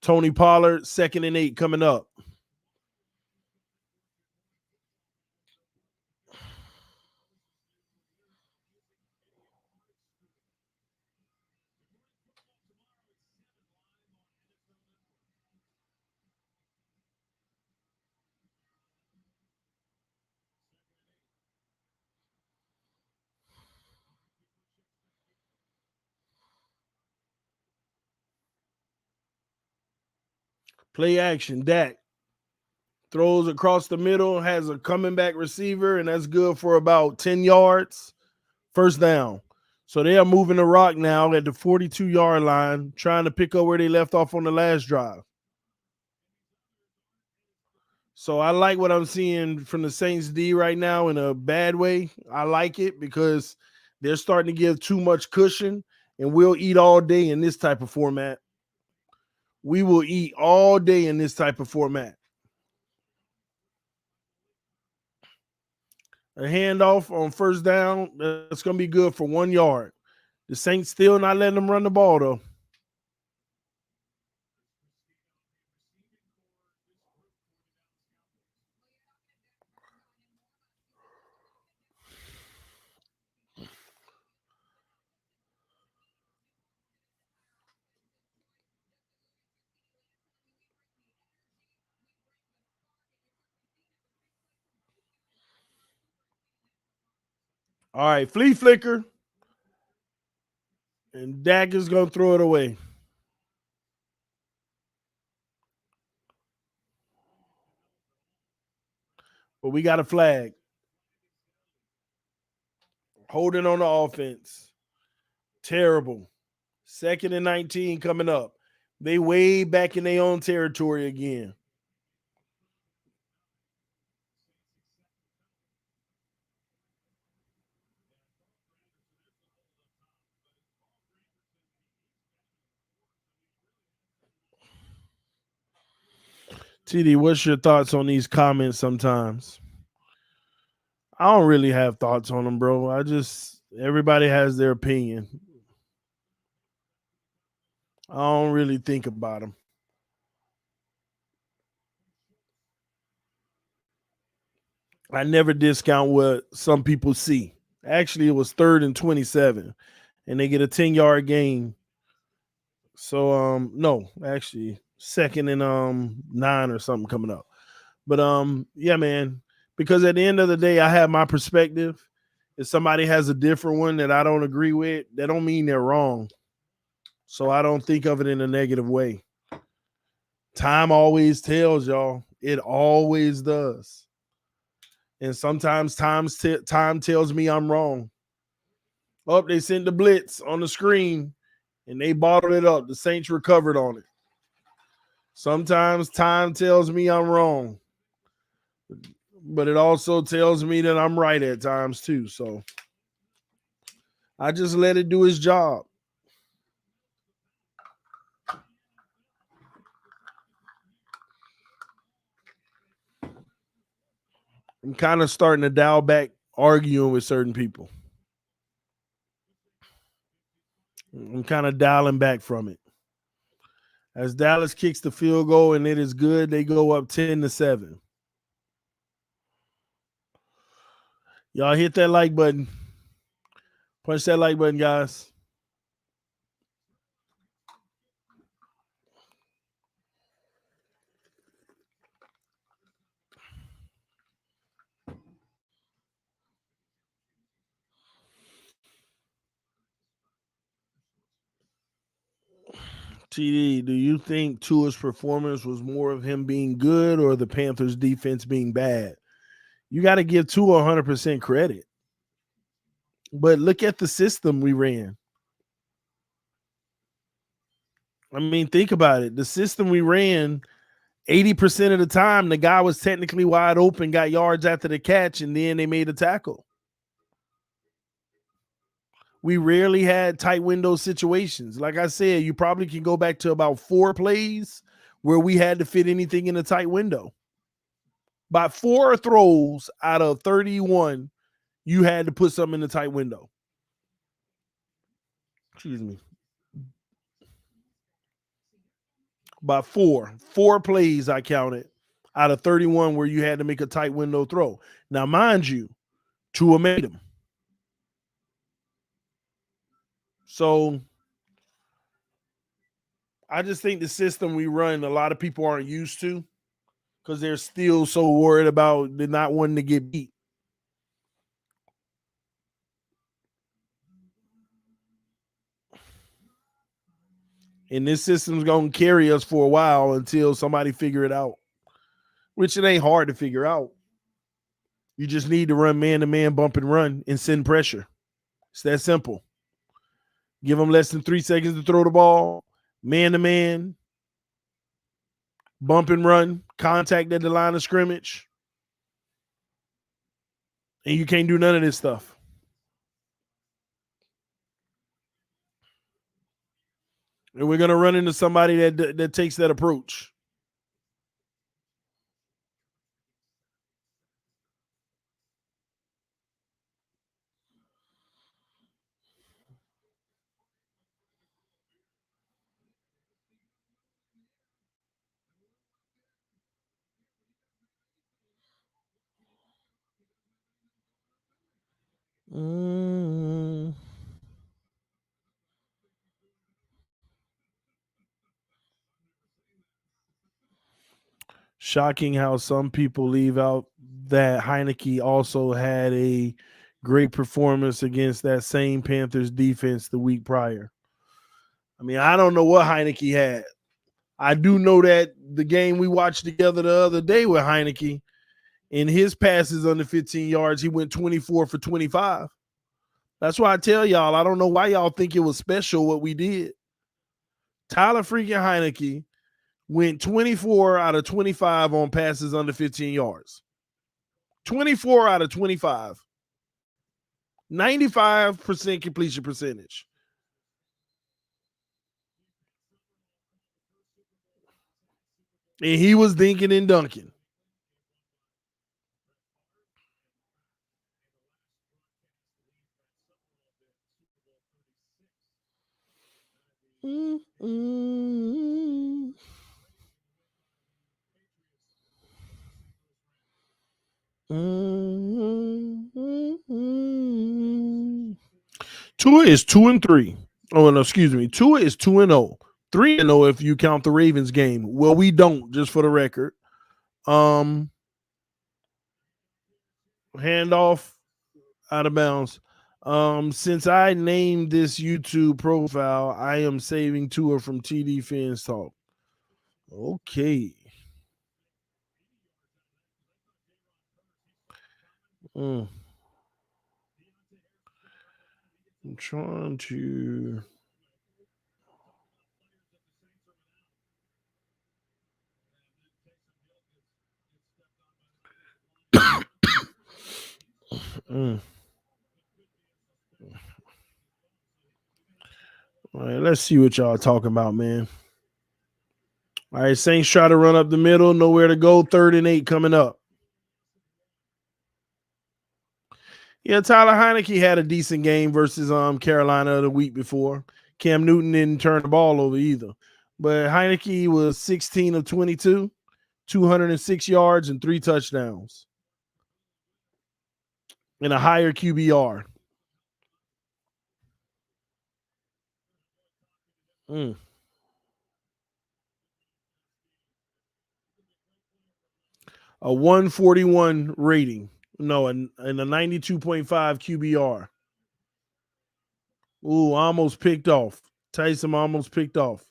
Tony Pollard, 2nd and 8 coming up. Play action. Dak throws across the middle, has a coming back receiver, and that's good for about 10 yards. First down. So they are moving the rock now at the 42-yard line, trying to pick up where they left off on the last drive. So I like what I'm seeing from the Saints D right now in a bad way. I like it because they're starting to give too much cushion, and we'll eat all day in this type of format. We will eat all day in this type of format. A handoff on first down, that's going to be good for 1 yard. The Saints still not letting them run the ball, though. All right, flea flicker. And Dak is going to throw it away. But we got a flag. Holding on the offense. Terrible. 2nd and 19 coming up. They way back in their own territory again. TD, what's your thoughts on these comments sometimes? I don't really have thoughts on them, bro. Everybody has their opinion. I don't really think about them. I never discount what some people see. Actually, it was 3rd and 27, and they get a 10-yard gain. So no, actually 2nd and 9 or something coming up. But yeah, man, because at the end of the day, I have my perspective. If somebody has a different one that I don't agree with, that don't mean they're wrong. So I don't think of it in a negative way. Time always tells, y'all. It always does. And sometimes time tells me I'm wrong. Oh, they sent the blitz on the screen and they bottled it up. The Saints recovered on it. Sometimes time tells me I'm wrong, but it also tells me that I'm right at times too. So I just let it do its job. I'm kind of starting to dial back arguing with certain people. I'm kind of dialing back from it. As Dallas kicks the field goal and it is good, they go up 10-7. Y'all hit that like button. Punch that like button, guys. TD, do you think Tua's performance was more of him being good or the Panthers' defense being bad? You got to give Tua 100% credit. But look at the system we ran. I mean, think about it. The system we ran, 80% of the time, the guy was technically wide open, got yards after the catch, and then they made a tackle. We rarely had tight window situations. Like I said, you probably can go back to about 4 plays where we had to fit anything in a tight window. By 4 throws out of 31, you had to put something in the tight window. Excuse me. By 4 plays I counted out of 31 where you had to make a tight window throw. Now, mind you, Tua made them. So I just think the system we run, a lot of people aren't used to because they're still so worried about they're not wanting to get beat. And this system's going to carry us for a while until somebody figure it out, which it ain't hard to figure out. You just need to run man-to-man, bump and run, and send pressure. It's that simple. Give them less than 3 seconds to throw the ball, man-to-man, bump and run, contact at the line of scrimmage, and you can't do none of this stuff. And we're going to run into somebody that takes that approach. Shocking how some people leave out that Heineke also had a great performance against that same Panthers defense the week prior. I mean, I don't know what Heineke had. I do know that the game we watched together the other day with Heineke, in his passes under 15 yards, he went 24 for 25. That's why I tell y'all, I don't know why y'all think it was special what we did. Tyler freaking Heineke went 24 out of 25 on passes under 15 yards. 24 out of 25. 95% completion percentage. And he was dinking and dunking. Mm-hmm. Mm-hmm. Tua is 2-3. Oh, no, excuse me. Tua is 2-0. 3-0 if you count the Ravens game. Well, we don't, just for the record. Handoff out of bounds. Since I named this YouTube profile, I am saving Tua from TDPHINSTALK. Okay. I'm trying to. All right, let's see what y'all talking about, man. All right, Saints try to run up the middle, nowhere to go. 3rd and 8 coming up. Yeah, Tyler Heineke had a decent game versus Carolina the week before. Cam Newton didn't turn the ball over either. But Heineke was 16 of 22, 206 yards, and 3 touchdowns. And a higher QBR. A 141 rating. No, and a 92.5 QBR. Ooh, almost picked off. Tyson almost picked off.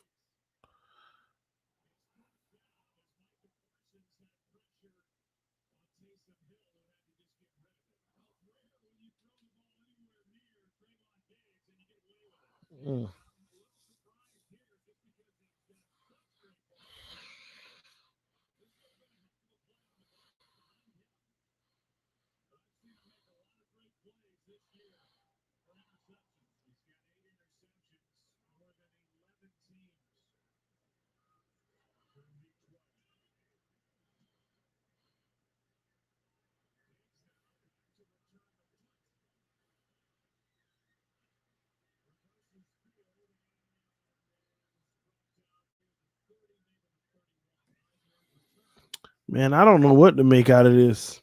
Man, I don't know what to make out of this.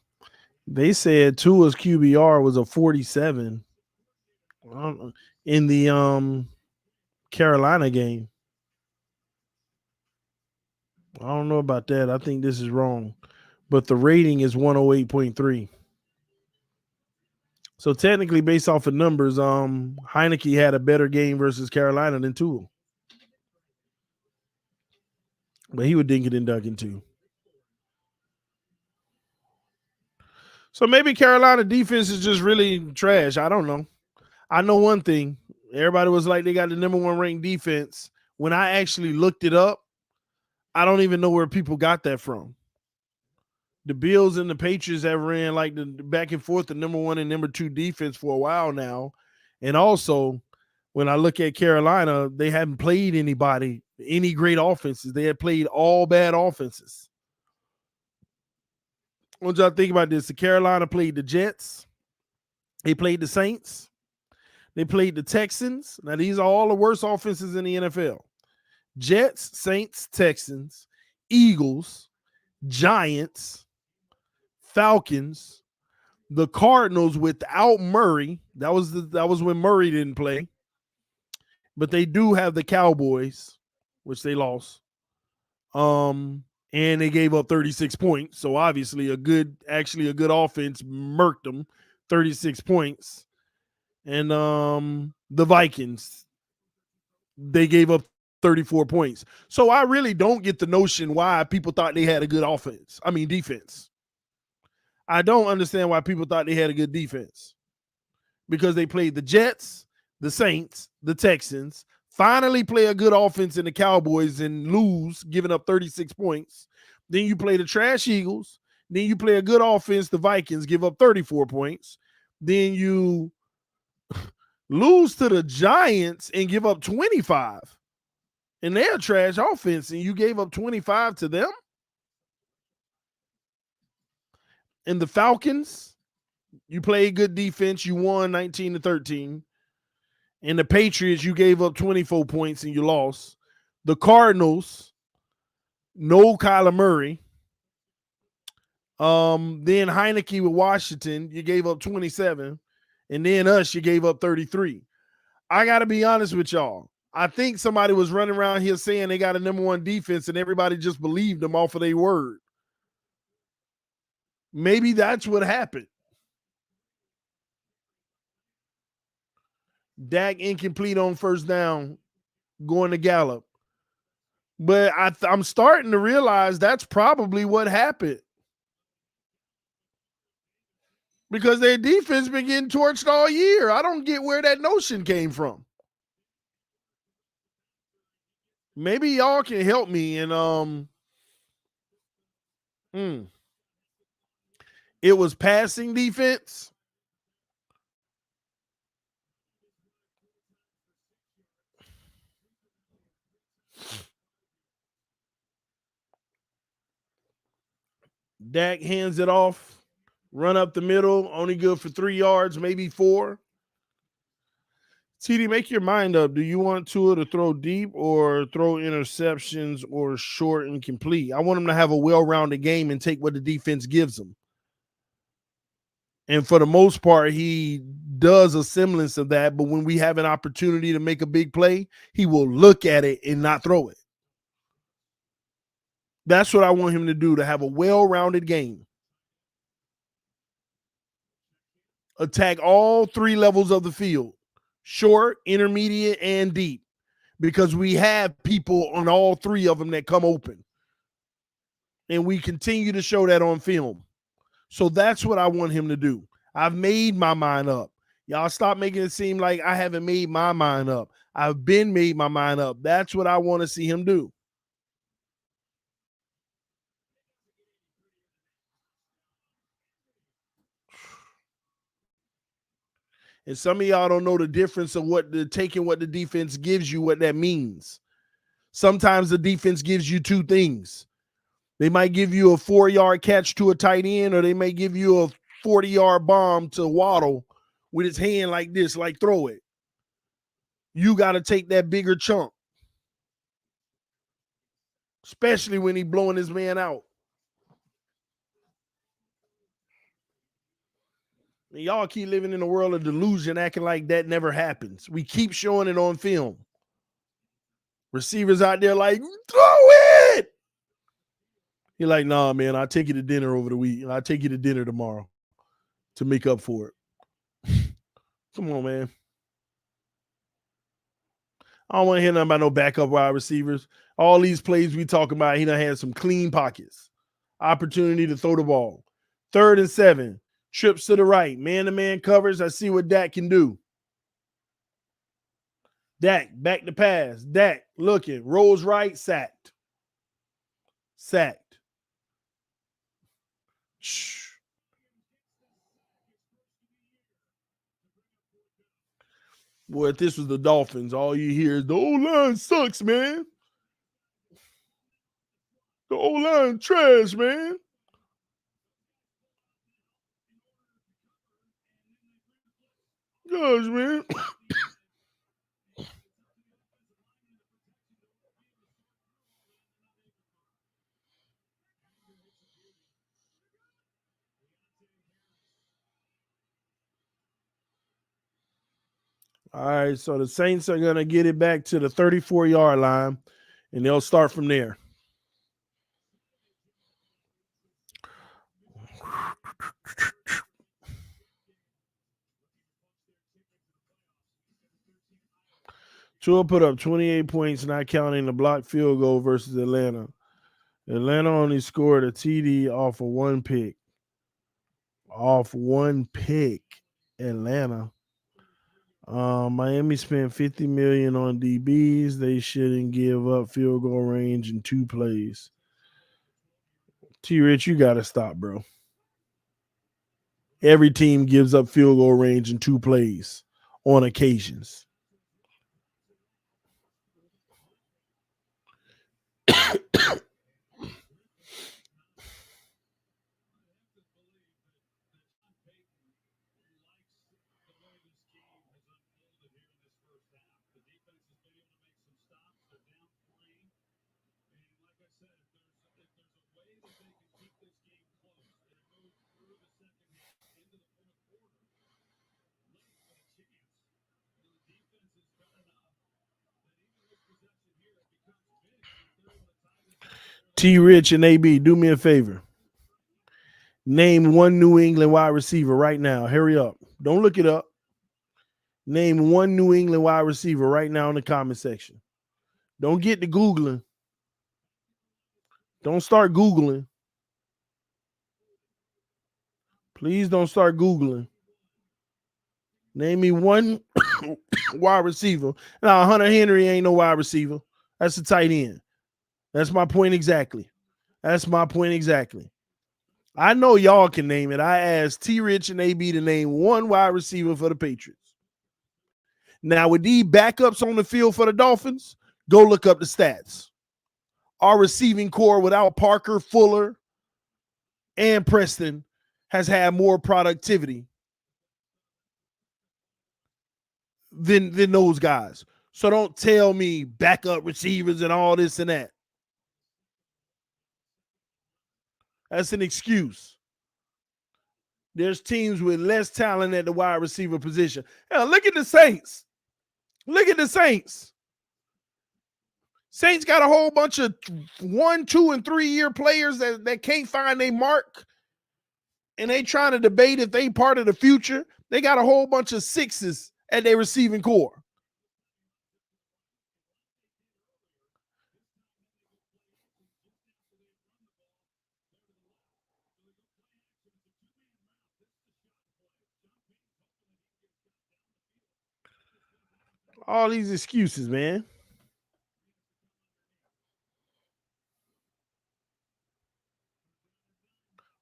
They said Tua's QBR was a 47 in the Carolina game. I don't know about that. I think this is wrong. But the rating is 108.3. So technically, based off of numbers, Heineke had a better game versus Carolina than Tua. But he was dinking and dunking too. So maybe Carolina defense is just really trash. I don't know. I know one thing. Everybody was like they got the number 1 ranked defense. When I actually looked it up, I don't even know where people got that from. The Bills and the Patriots have ran like the back and forth, the number 1 and number 2 defense for a while now. And also, when I look at Carolina, they haven't played anybody, any great offenses. They had played all bad offenses. What y'all think about this? The Carolina played the Jets. They played the Saints. They played the Texans. Now, these are all the worst offenses in the NFL. Jets, Saints, Texans, Eagles, Giants, Falcons, the Cardinals without Murray. That was when Murray didn't play. But they do have the Cowboys, which they lost. And they gave up 36 points. So obviously a good offense murked them 36 points. And the Vikings, they gave up 34 points. So I really don't get the notion why people thought they had a good defense. I don't understand why people thought they had a good defense. Because they played the Jets, the Saints, the Texans, finally play a good offense in the Cowboys and lose, giving up 36 points. Then you play the trash Eagles. Then you play a good offense, the Vikings, give up 34 points. Then you lose to the Giants and give up 25. And they're a trash offense, and you gave up 25 to them? And the Falcons, you played good defense. You won 19-13. And the Patriots, you gave up 24 points and you lost. The Cardinals, no Kyler Murray. Then Heineke with Washington, you gave up 27. And then us, you gave up 33. I got to be honest with y'all. I think somebody was running around here saying they got a number one defense and everybody just believed them off of their word. Maybe that's what happened. Dak incomplete on first down, going to Gallup. But I'm starting to realize that's probably what happened. Because their defense been getting torched all year. I don't get where that notion came from. Maybe y'all can help me. And it was passing defense. Dak hands it off, run up the middle, only good for 3 yards, maybe 4. TD, make your mind up. Do you want Tua to throw deep or throw interceptions or short and complete? I want him to have a well-rounded game and take what the defense gives him. And for the most part, he does a semblance of that. But when we have an opportunity to make a big play, he will look at it and not throw it. That's what I want him to do, to have a well-rounded game. Attack all 3 levels of the field. Short, intermediate, and deep, because we have people on all 3 of them that come open. And we continue to show that on film. So that's what I want him to do. I've made my mind up. Y'all stop making it seem like I haven't made my mind up. I've been made my mind up. That's what I want to see him do. And some of y'all don't know the difference of taking what the defense gives you, what that means. Sometimes the defense gives you 2 things. They might give you a 4-yard catch to a tight end, or they may give you a 40-yard bomb to Waddle with his hand like this, like throw it. You got to take that bigger chunk, especially when he's blowing his man out. And y'all keep living in a world of delusion, acting like that never happens. We keep showing it on film. Receivers out there like, throw it. You're like, nah, man, I'll take you to dinner over the week. I'll take you to dinner tomorrow to make up for it. Come on, man. I don't want to hear nothing about no backup wide receivers. All these plays we talking about, he done had some clean pockets. Opportunity to throw the ball. 3rd and 7. Trips to the right. Man-to-man covers. I see what Dak can do. Dak, back to pass. Dak, looking. Rolls right, sacked. Sacked. Shh. Boy, if this was the Dolphins, all you hear is the O-line sucks, man. The O-line trash, man. Gosh, man. All right, so the Saints are going to get it back to the 34-yard line, and they'll start from there. Tua put up 28 points, not counting the blocked field goal versus Atlanta. Atlanta only scored a TD off of one pick. Off one pick, Atlanta. Miami spent $50 million on DBs. They shouldn't give up field goal range in 2 plays. T-Rich, you got to stop, bro. Every team gives up field goal range in 2 plays on occasions. T-Rich and AB, do me a favor. Name one New England wide receiver right now. Hurry up. Don't look it up. Name one New England wide receiver right now in the comment section. Don't get to Googling. Don't start Googling. Please don't start Googling. Name me one wide receiver. Now, Hunter Henry ain't no wide receiver. That's a tight end. That's my point exactly. That's my point exactly. I know y'all can name it. I asked T-Rich and AB to name one wide receiver for the Patriots. Now, with these backups on the field for the Dolphins, go look up the stats. Our receiving core without Parker, Fuller, and Preston has had more productivity than those guys. So don't tell me backup receivers and all this and that. That's an excuse. There's teams with less talent at the wide receiver position. Hell, look at the Saints. Look at the Saints. Saints got a whole bunch of 1, 2, and 3 year players that can't find their mark, and they trying to debate if they part of the future. They got a whole bunch of 6s at their receiving core. All these excuses, man.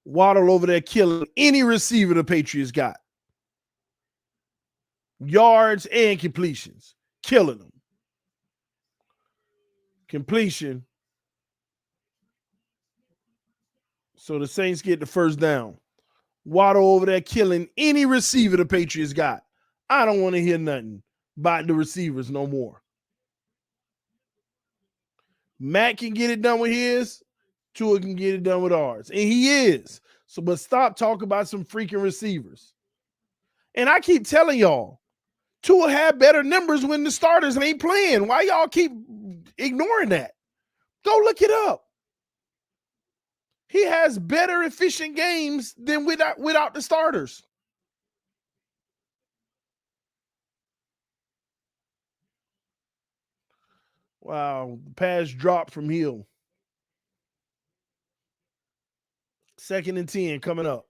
Waddle over there killing any receiver the Patriots got. Yards and completions. Killing them. Completion. So the Saints get the first down. Waddle over there killing any receiver the Patriots got. I don't want to hear nothing about the receivers no more. Matt can get it done with his. Tua can get it done with ours. And he is. So, but stop talking about some freaking receivers. And I keep telling y'all, Tua had better numbers when the starters ain't playing. Why y'all keep ignoring that? Go look it up. He has better efficient games than without the starters. Wow, pass dropped from Hill. 2nd and 10 coming up.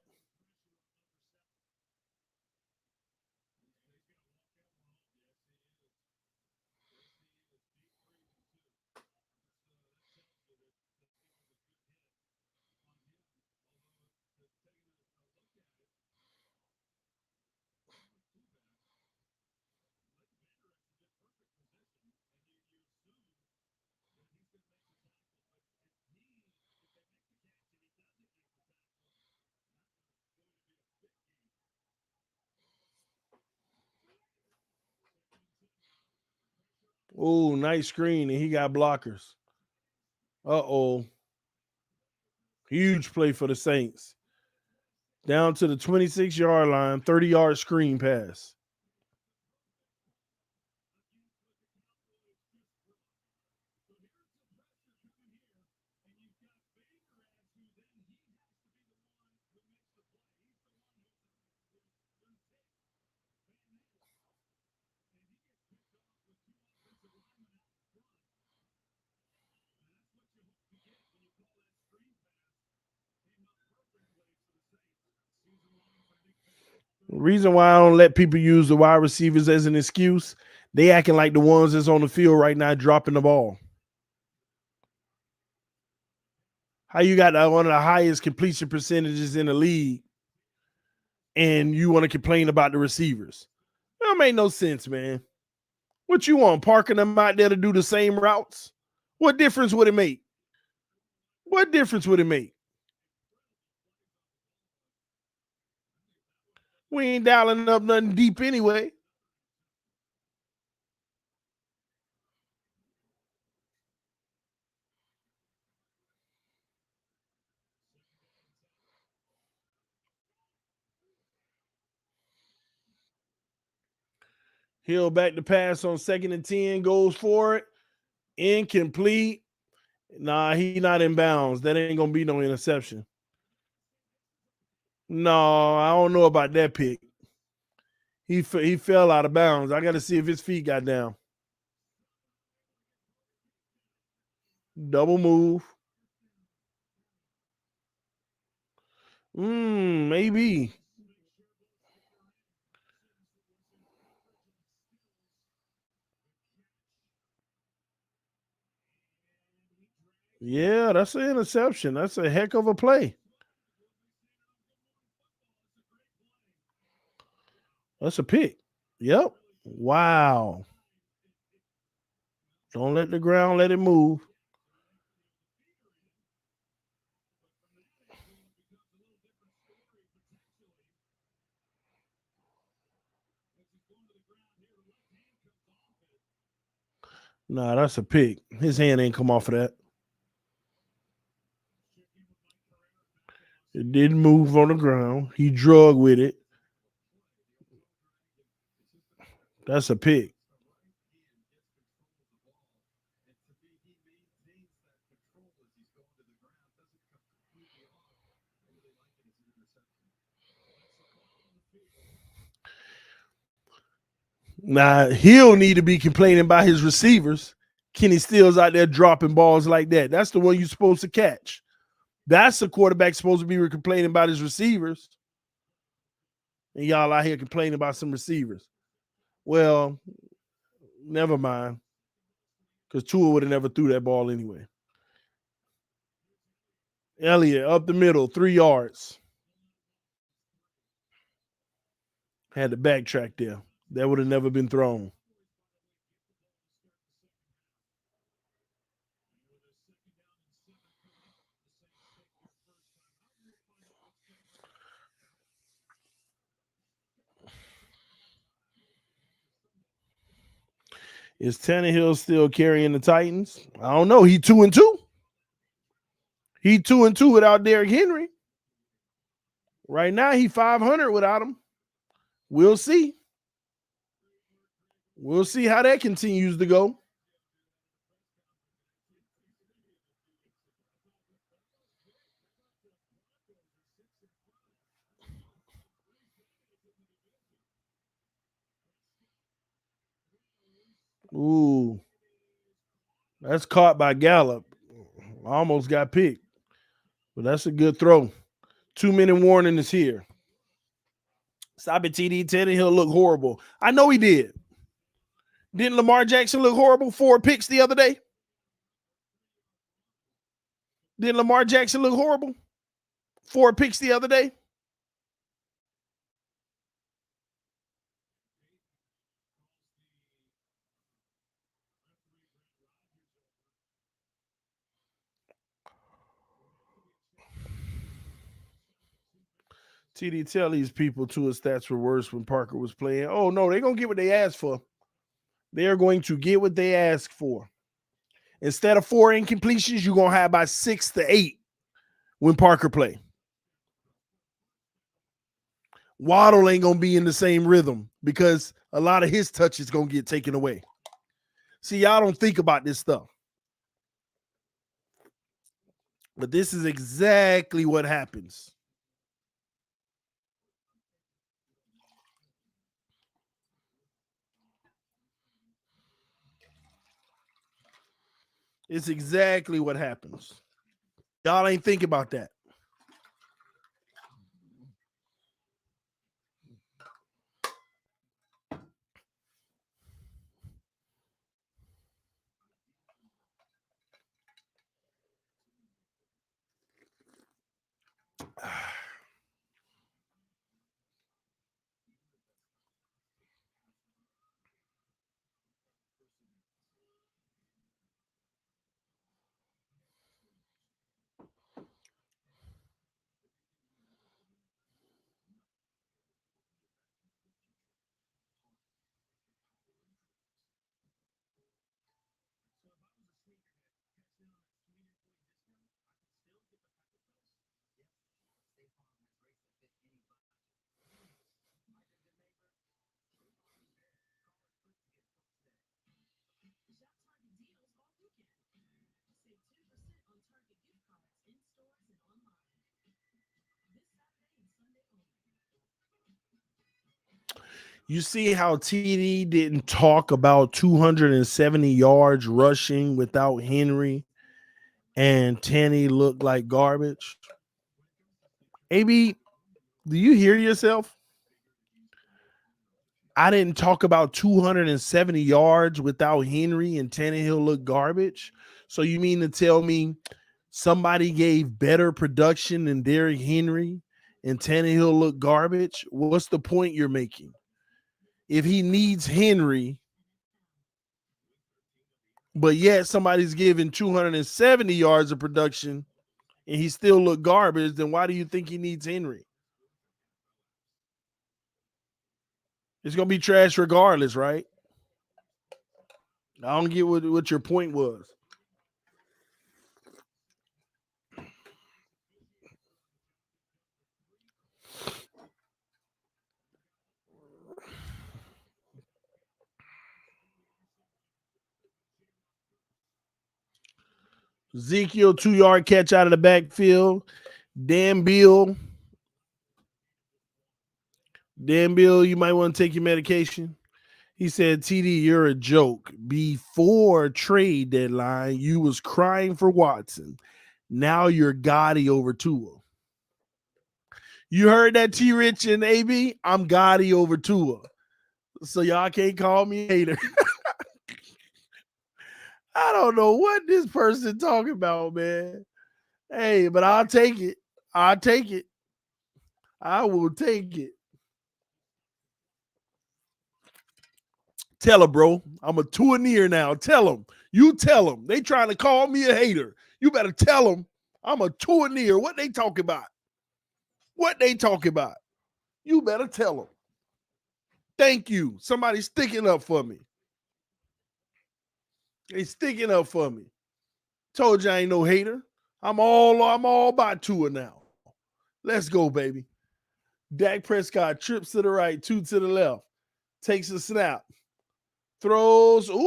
Oh, nice screen, and he got blockers. Uh-oh. Huge play for the Saints. Down to the 26-yard line, 30-yard screen pass. Reason why I don't let people use the wide receivers as an excuse, they acting like the ones that's on the field right now dropping the ball. How you got one of the highest completion percentages in the league and you want to complain about the receivers? That make no sense, man. What you want, parking them out there to do the same routes? What difference would it make? What difference would it make? We ain't dialing up nothing deep anyway. Hill back to pass on 2nd and 10, goes for it. Incomplete. Nah, he not in bounds. That ain't gonna be no interception. No, I don't know about that pick. He fell out of bounds. I got to see if his feet got down. Double move. Maybe. Yeah, that's an interception. That's a heck of a play. That's a pick. Yep. Wow. Don't let the ground let it move. Nah, that's a pick. His hand ain't come off of that. It didn't move on the ground. He drug with it. That's a pick. Now, he'll need to be complaining about his receivers. Kenny Stills out there dropping balls like that. That's the one you're supposed to catch. That's the quarterback supposed to be complaining about his receivers. And y'all out here complaining about some receivers. Well, never mind. Because Tua would have never threw that ball anyway. Elliott up the middle, 3 yards. Had to backtrack there. That would have never been thrown. Is Tannehill still carrying the Titans? I don't know. He 2-2. He 2-2 without Derrick Henry. Right now, he 500 without him. We'll see. We'll see how that continues to go. Ooh. That's caught by Gallup. Almost got picked. But that's a good throw. 2-minute warning is here. Stop it, TD. Tannehill look horrible. I know he did. Didn't Lamar Jackson look horrible? 4 picks the other day. Didn't Lamar Jackson look horrible? 4 picks the other day. TD, tell these people Tua's stats were worse when Parker was playing. Oh, no, they're going to get what they asked for. They're going to get what they asked for. Instead of 4 incompletions, you're going to have about 6 to 8 when Parker play. Waddle ain't going to be in the same rhythm because a lot of his touch is going to get taken away. See, y'all don't think about this stuff. But this is exactly what happens. It's exactly what happens. Y'all ain't think about that. You see how TD didn't talk about 270 yards rushing without Henry and Tanny looked like garbage? AB, do you hear yourself? I didn't talk about 270 yards without Henry and Tannehill look garbage. So you mean to tell me somebody gave better production than Derrick Henry and Tannehill look garbage? What's the point you're making? If he needs Henry, but yet somebody's giving 270 yards of production and he still look garbage, then why do you think he needs Henry? It's going to be trash regardless, right? I don't get what your point was. Ezekiel 2-yard catch out of the backfield. Dan Bill, you might want to take your medication. He said, TD, you're a joke. Before trade deadline, you was crying for Watson. Now you're Gotti over Tua. You heard that, T Rich and AB? I'm Gotti over Tua. So y'all can't call me a hater. I don't know what this person talking about, man. Hey, but I'll take it. I'll take it. I will take it. Tell her, bro. I'm a Tua-neer now. Tell them. You tell them. They trying to call me a hater. You better tell them I'm a Tua-neer. What they talking about? What they talking about? You better tell them. Thank you. Somebody's sticking up for me. They sticking up for me. Told you I ain't no hater. I'm all about Tua now. Let's go, baby. Dak Prescott trips to the right, 2 to the left. Takes a snap. Throws. Ooh.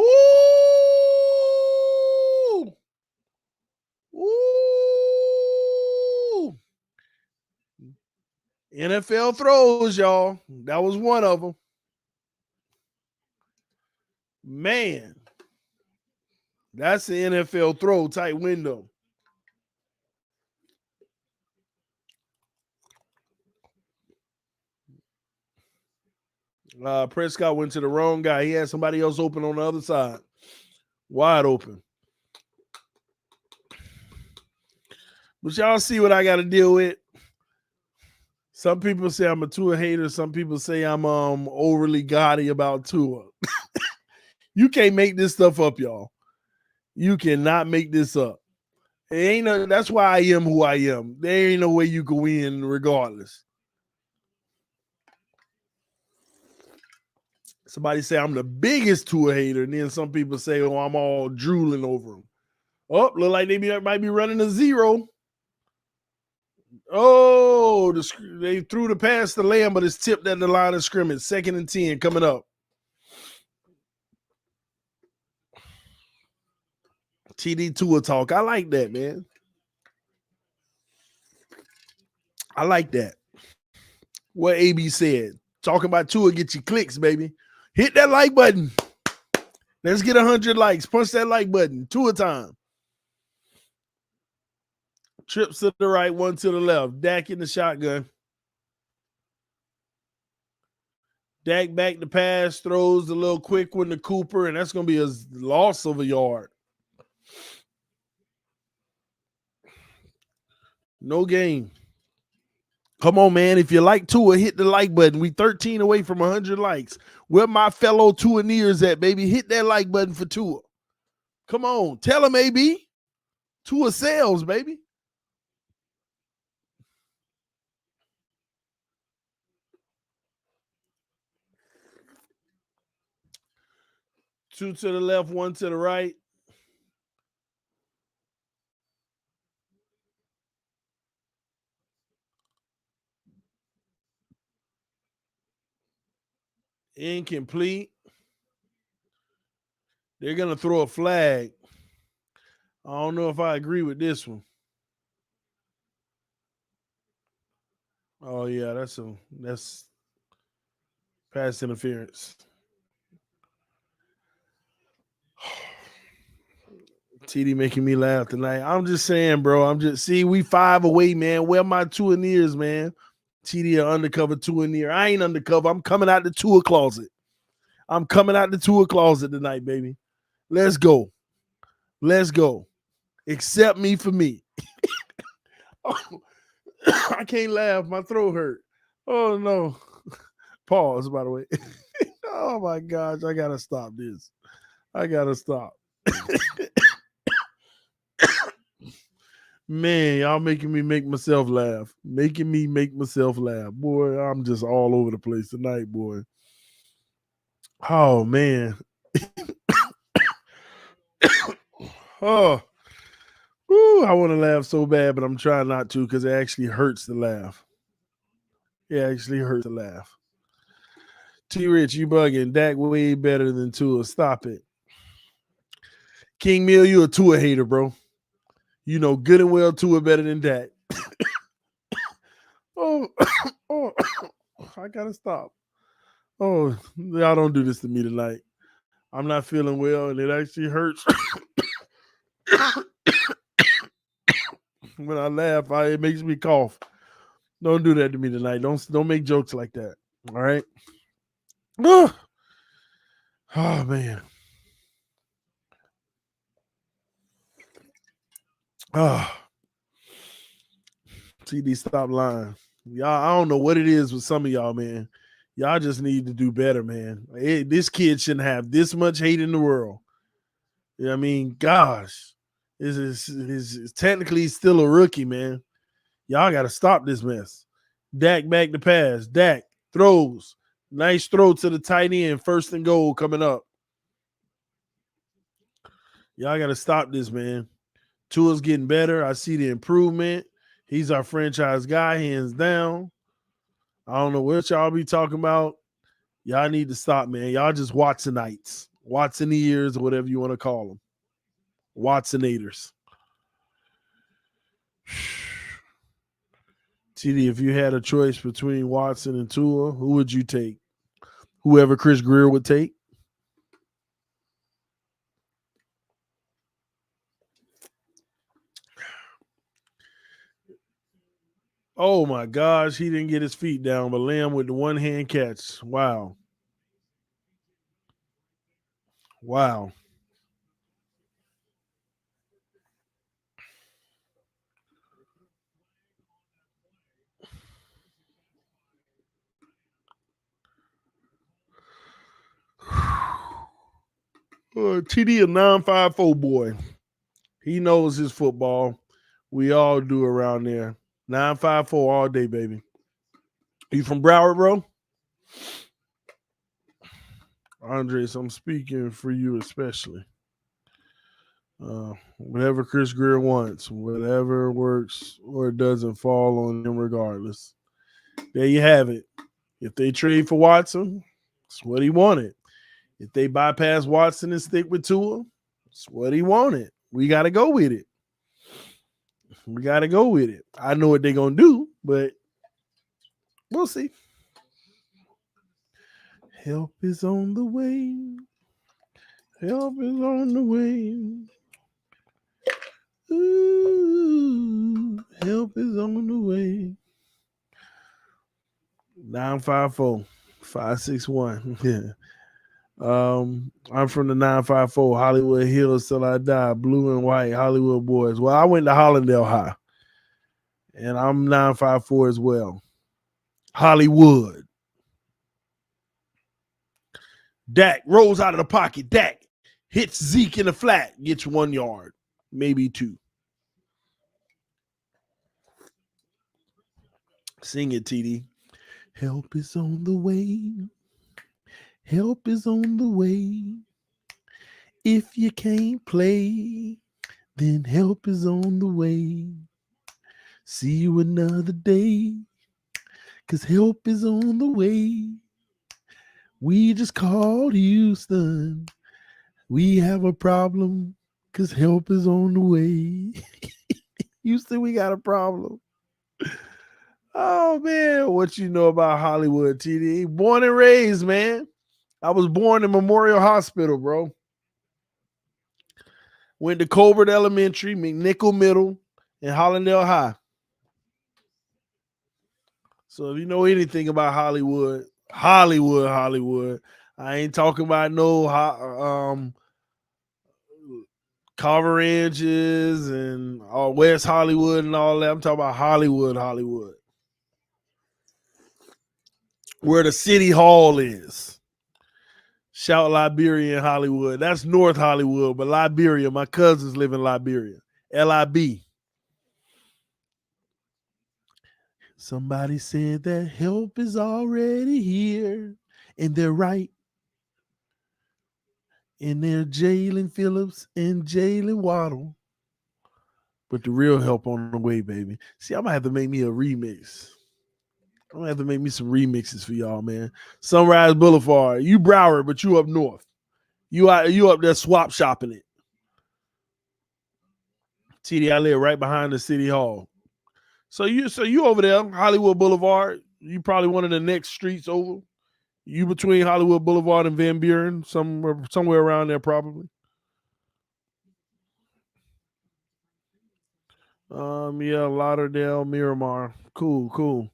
Ooh. NFL throws, y'all. That was one of them. Man. That's the NFL throw, tight window. Prescott went to the wrong guy. He had somebody else open on the other side. Wide open. But y'all see what I got to deal with. Some people say I'm a Tua hater. Some people say I'm overly gaudy about Tua. You can't make this stuff up, y'all. You cannot make this up. That's why I am who I am. There ain't no way you can win regardless. Somebody say I'm the biggest Tua hater, and then some people say, oh, I'm all drooling over him. Oh, look like they might be running a 0. Oh, they threw the pass to Lamb, but it's tipped at the line of scrimmage. 2nd and 10 coming up. TD Tua talk. I like that, man. I like that. What AB said. Talking about Tua get you clicks, baby. Hit that like button. Let's get 100 likes. Punch that like button. Tua time. Trips to the right, 1 to the left. Dak in the shotgun. Dak back to pass, throws a little quick one to Cooper, and that's going to be a loss of a yard. No game. Come on, man. If you like Tua, hit the like button. We 13 away from 100 likes. Where my fellow Tua-neers at, baby? Hit that like button for Tua. Come on. Tell them, AB. Tua sales, baby. Two to the left, 1 to the right. Incomplete. They're going to throw a flag. I don't know if I agree with this one. Oh, yeah, that's Pass interference. TD making me laugh tonight. I'm just saying, bro. We 5 away, man. Where my two-and-ears, man? TD are undercover two-and-ear. I ain't undercover. I'm coming out the tour closet. I'm coming out the tour closet tonight, baby. Let's go. Let's go. Accept me for me. Oh, I can't laugh. My throat hurt. Oh, no. Pause, by the way. Oh, my gosh. I got to stop this. I got to stop. Man, y'all making me make myself laugh. Making me make myself laugh. Boy, I'm just all over the place tonight, boy. Oh, man. Oh. Woo, I want to laugh so bad, but I'm trying not to because it actually hurts to laugh. It actually hurts to laugh. T-Rich, you bugging. Dak way better than Tua. Stop it. King Mill, you a Tua hater, bro. You know good and well Tua better than Dak. Oh, I got to stop. Oh, y'all don't do this to me tonight. I'm not feeling well, and it actually hurts. When I laugh, it makes me cough. Don't do that to me tonight. Don't make jokes like that. All right. Oh, man. Oh. TD, stop lying. Y'all, I don't know what it is with some of y'all, man. Y'all just need to do better, man. This kid shouldn't have this much hate in the world. You know what I mean? Gosh. This is technically still a rookie, man. Y'all got to stop this mess. Dak back to pass. Dak throws. Nice throw to the tight end. 1st and goal coming up. Y'all got to stop this, man. Tua's getting better. I see the improvement. He's our franchise guy, hands down. I don't know what y'all be talking about. Y'all need to stop, man. Y'all just Watsonites. Watsoneers, or whatever you want to call them. Watsonators. TD, if you had a choice between Watson and Tua, who would you take? Whoever Chris Greer would take? Oh, my gosh. He didn't get his feet down, but Lamb with the one-hand catch. Wow. Wow. TD, a 954 boy. He knows his football. We all do around there. 954 all day, baby. You from Broward, bro? Andres, I'm speaking for you especially. Whatever Chris Greer wants, whatever works or doesn't fall on him regardless. There you have it. If they trade for Watson, that's what he wanted. If they bypass Watson and stick with Tua, that's what he wanted. We got to go with it. We got to go with it. I know what they're going to do, but we'll see. Help is on the way. Help is on the way. Ooh, help is on the way. 954 561. Yeah. I'm from the 954 Hollywood Hills till I die. Blue and white Hollywood boys. Well, I went to Hollandale High, and I'm 954 as well. Hollywood. Dak rolls out of the pocket. Dak hits Zeke in the flat. Gets 1 yard, maybe 2. Sing it, TD. Help is on the way. Help is on the way. If you can't play, then help is on the way. See you another day, 'cause help is on the way. We just called Houston. We have a problem, 'cause help is on the way. Houston, we got a problem. Oh man, what you know about Hollywood, TD? Born and raised, man. I was born in Memorial Hospital, bro. Went to Colbert Elementary, McNichol Middle, and Hollandale High. So if you know anything about Hollywood, Hollywood, I ain't talking about no Carver Ranches and West Hollywood and all that. I'm talking about Hollywood. Where the city hall is. Shout Liberia and Hollywood. That's North Hollywood, but Liberia, my cousins live in Liberia. LIB. Somebody said that help is already here, and they're right. And they're Jalen Phillips and Jalen Waddle. But the real help on the way, baby. See, I'm going to have to make me a remix. I'm going to have to make me some remixes for y'all, man. Sunrise Boulevard. You Broward, but you up north. You up there swap shopping it. TD, I live right behind the city hall. So you over there, Hollywood Boulevard. You probably one of the next streets over. You between Hollywood Boulevard and Van Buren, somewhere around there, probably. Yeah, Lauderdale, Miramar. Cool.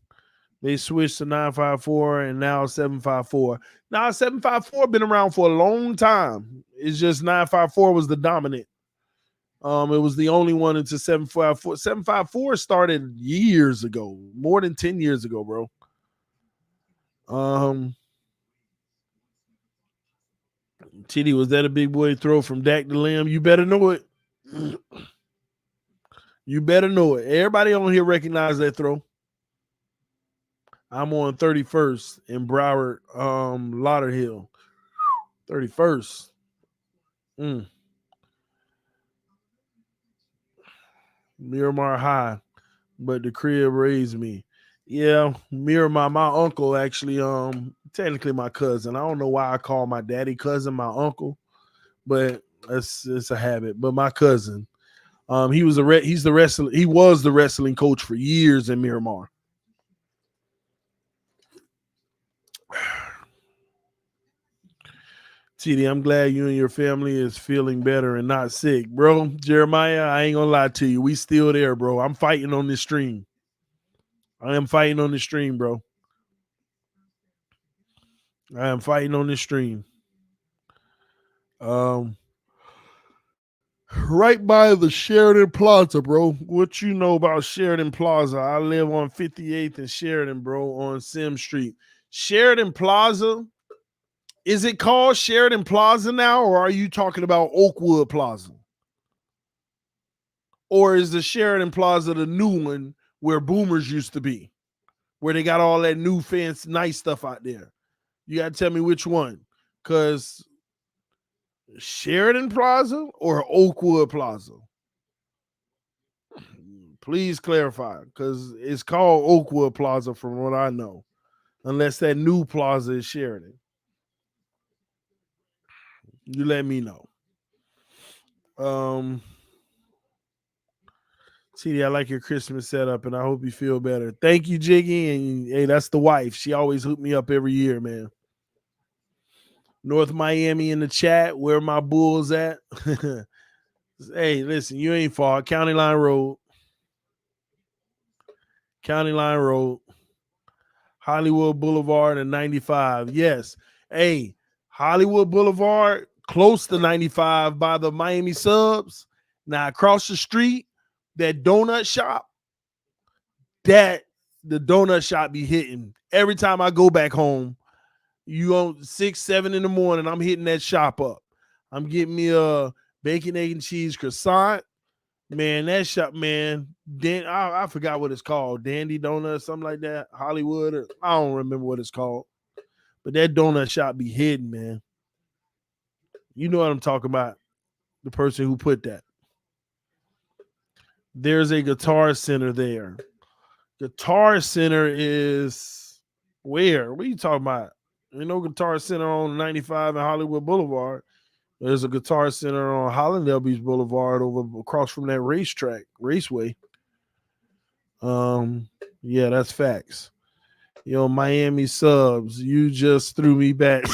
They switched to 954 and now 754. Now 754 been around for a long time. It's just 954 was the dominant. It was the only one into 754. 754 started years ago, more than 10 years ago, bro. TD, was that a big boy throw from Dak to Limb? You better know it. You better know it. Everybody on here recognize that throw. I'm on 31st in Broward, Lauderhill. 31st. Miramar High, but the crib raised me. Yeah, Miramar, my uncle actually, technically my cousin. I don't know why I call my daddy cousin my uncle, but it's a habit. But my cousin, he was the wrestling coach for years in Miramar. TD, I'm glad you and your family is feeling better and not sick. Bro, Jeremiah, I ain't gonna lie to you. We still there, bro. I'm fighting on this stream. I am fighting on this stream, bro. I am fighting on this stream. Right by the Sheridan Plaza, bro. What you know about Sheridan Plaza? I live on 58th and Sheridan, bro, on Sim Street. Sheridan Plaza, is it called Sheridan Plaza now, or are you talking about Oakwood Plaza? Or is the Sheridan Plaza the new one where Boomers used to be, where they got all that new fancy, nice stuff out there? You got to tell me which one, because Sheridan Plaza or Oakwood Plaza? Please clarify, because it's called Oakwood Plaza from what I know, unless that new plaza is Sheridan. You let me know. CD, I like your Christmas setup, and I hope you feel better. Thank you, Jiggy. And hey, that's the wife. She always hook me up every year, man. North Miami in the chat. Where my Bulls at? Hey, listen, you ain't far. County Line Road. Hollywood Boulevard and 95. Yes. Hey, Hollywood Boulevard, close to 95 by the Miami Subs. Now, across the street, that donut shop, the donut shop be hitting. Every time I go back home, you on 6, 7 in the morning, I'm hitting that shop up. I'm getting me a bacon, egg, and cheese croissant. Man, that shop, man, I forgot what it's called. Dandy Donut, something like that. Hollywood, I don't remember what it's called. But that donut shop be hidden, man. You know what I'm talking about. The person who put that. There's a Guitar Center there. Guitar Center is where? What are you talking about? Ain't no Guitar Center on 95 and Hollywood Boulevard. There's a Guitar Center on Hollandale Beach Boulevard over across from that raceway. Yeah, that's facts. Yo, Miami subs, you just threw me back.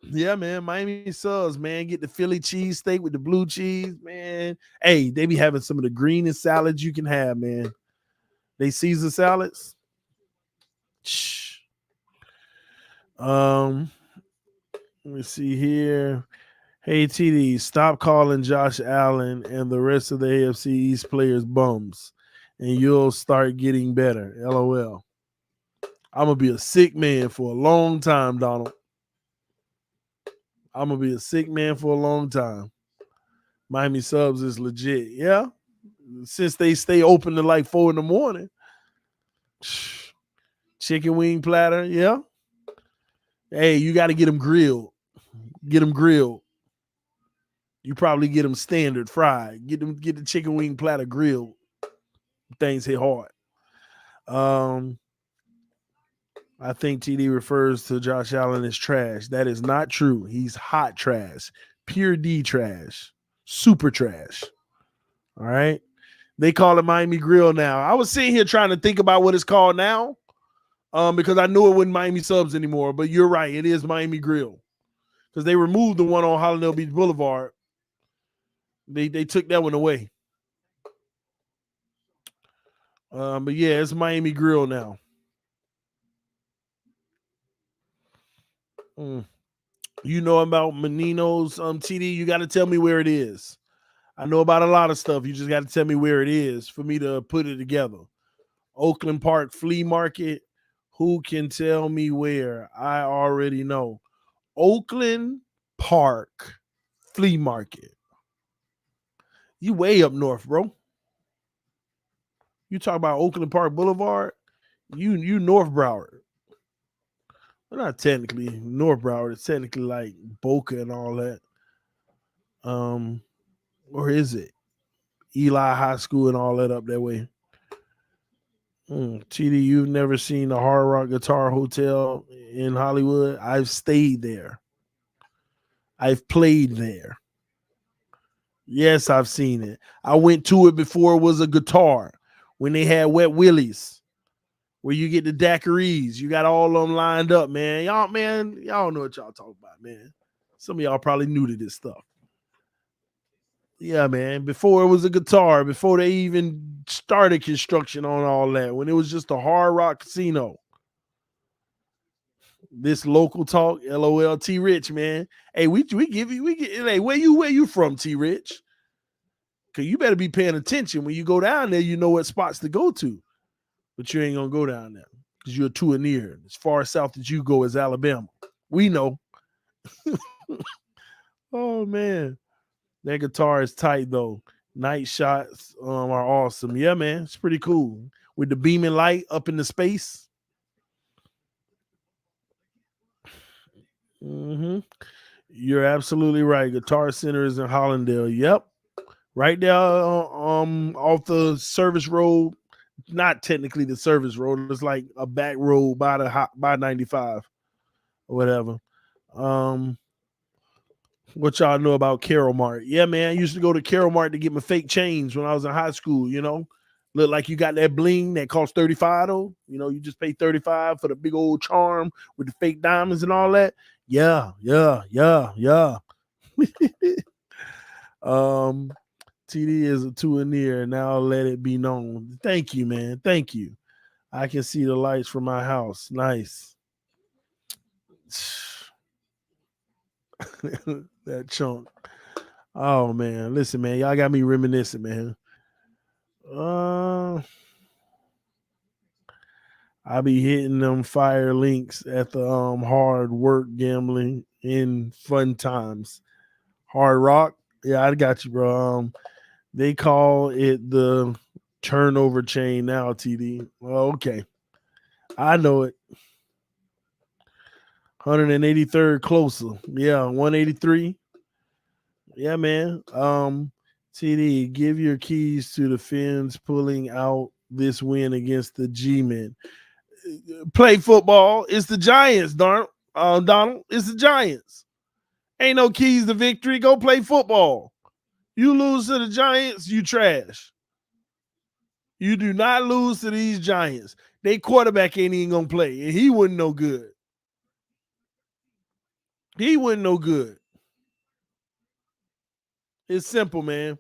Yeah, man, Miami subs, man. Get the Philly cheesesteak with the blue cheese, man. Hey, they be having some of the greenest salads you can have, man. They Caesar salads. Shh. Um, let me see here. Hey TD, stop calling Josh Allen and the rest of the AFC East players bums, and you'll start getting better. LOL. I'm gonna be a sick man for a long time, Donald. I'm gonna be a sick man for a long time. Miami subs is legit, yeah. Since they stay open to like 4 in the morning. Chicken wing platter, yeah. Hey, you got to get them grilled. Get them grilled. You probably get them standard fried. Get the chicken wing platter grilled. Things hit hard. I think TD refers to Josh Allen as trash. That is not true. He's hot trash. Pure D trash. Super trash. All right. They call it Miami Grill now. I was sitting here trying to think about what it's called now. Because I knew it wasn't Miami Subs anymore. But you're right. It is Miami Grill. Because they removed the one on Hollandale Beach Boulevard. They took that one away. But yeah, it's Miami Grill now. You know about Menino's TD? You got to tell me where it is. I know about a lot of stuff. You just got to tell me where it is for me to put it together. Oakland Park Flea Market. Who can tell me where? I already know. Oakland Park Flea Market. You way up north, bro. You talk about Oakland Park Boulevard. You North Broward. Well, not technically North Broward. It's technically like Boca and all that. Or is it Eli High School and all that up that way? TD, you've never seen the Hard Rock Guitar Hotel in Hollywood? I've stayed there. I've played there. Yes, I've seen it. I went to it before it was a guitar when they had Wet Willies, where you get the daiquiris. You got all of them lined up, man. Y'all know what y'all talking about, man. Some of y'all probably new to this stuff. Yeah, man. Before it was a guitar, before they even started construction on all that, when it was just a Hard Rock Casino. This local talk, LOL, T Rich, man. Hey, we give you, hey, where you from, T Rich? Cause you better be paying attention when you go down there. You know what spots to go to, but you ain't gonna go down there because you're too near. As far south as you go is Alabama. We know. Oh man, that guitar is tight though. Night shots are awesome. Yeah, man, it's pretty cool with the beaming light up in the space. You're absolutely right. Guitar Center is in Hollandale. Yep, right there off the service road. Not technically the service road. It's like a back road by 95 or whatever. What y'all know about Carol Mart? Yeah, man. I used to go to Carol Mart to get my fake chains when I was in high school, you know. Look like you got that bling that costs 35 though. You know, you just pay 35 for the big old charm with the fake diamonds and all that. Yeah. TD is a souvenir. Now let it be known. Thank you, man. Thank you. I can see the lights from my house. Nice. That chunk. Oh man, listen, man. Y'all got me reminiscing, man. I be hitting them fire links at the hard work gambling in fun times. Hard Rock. Yeah, I got you, bro. They call it the turnover chain now, TD. Well, okay. I know it. 183rd closer. Yeah, 183. Yeah, man. TD, give your keys to the Fins pulling out this win against the G-Men. Play football. It's the Giants, Donald. It's the Giants. Ain't no keys to victory. Go play football. You lose to the Giants, you trash. You do not lose to these Giants. They quarterback ain't even gonna play, and he wasn't no good. He wasn't no good. It's simple, man.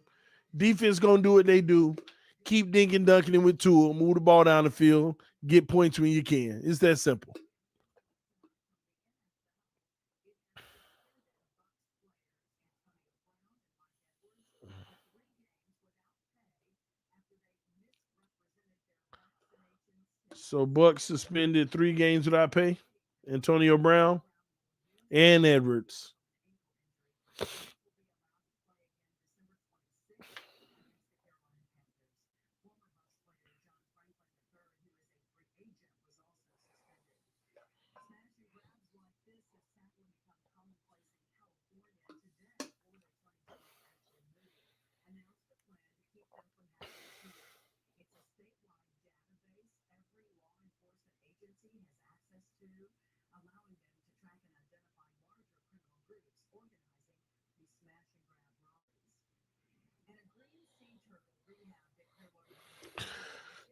Defense gonna do what they do. Keep dinking dunking with Tua. Move the ball down the field. Get points when you can. It's that simple. So Bucks suspended 3 games without pay. Antonio Brown and Edwards.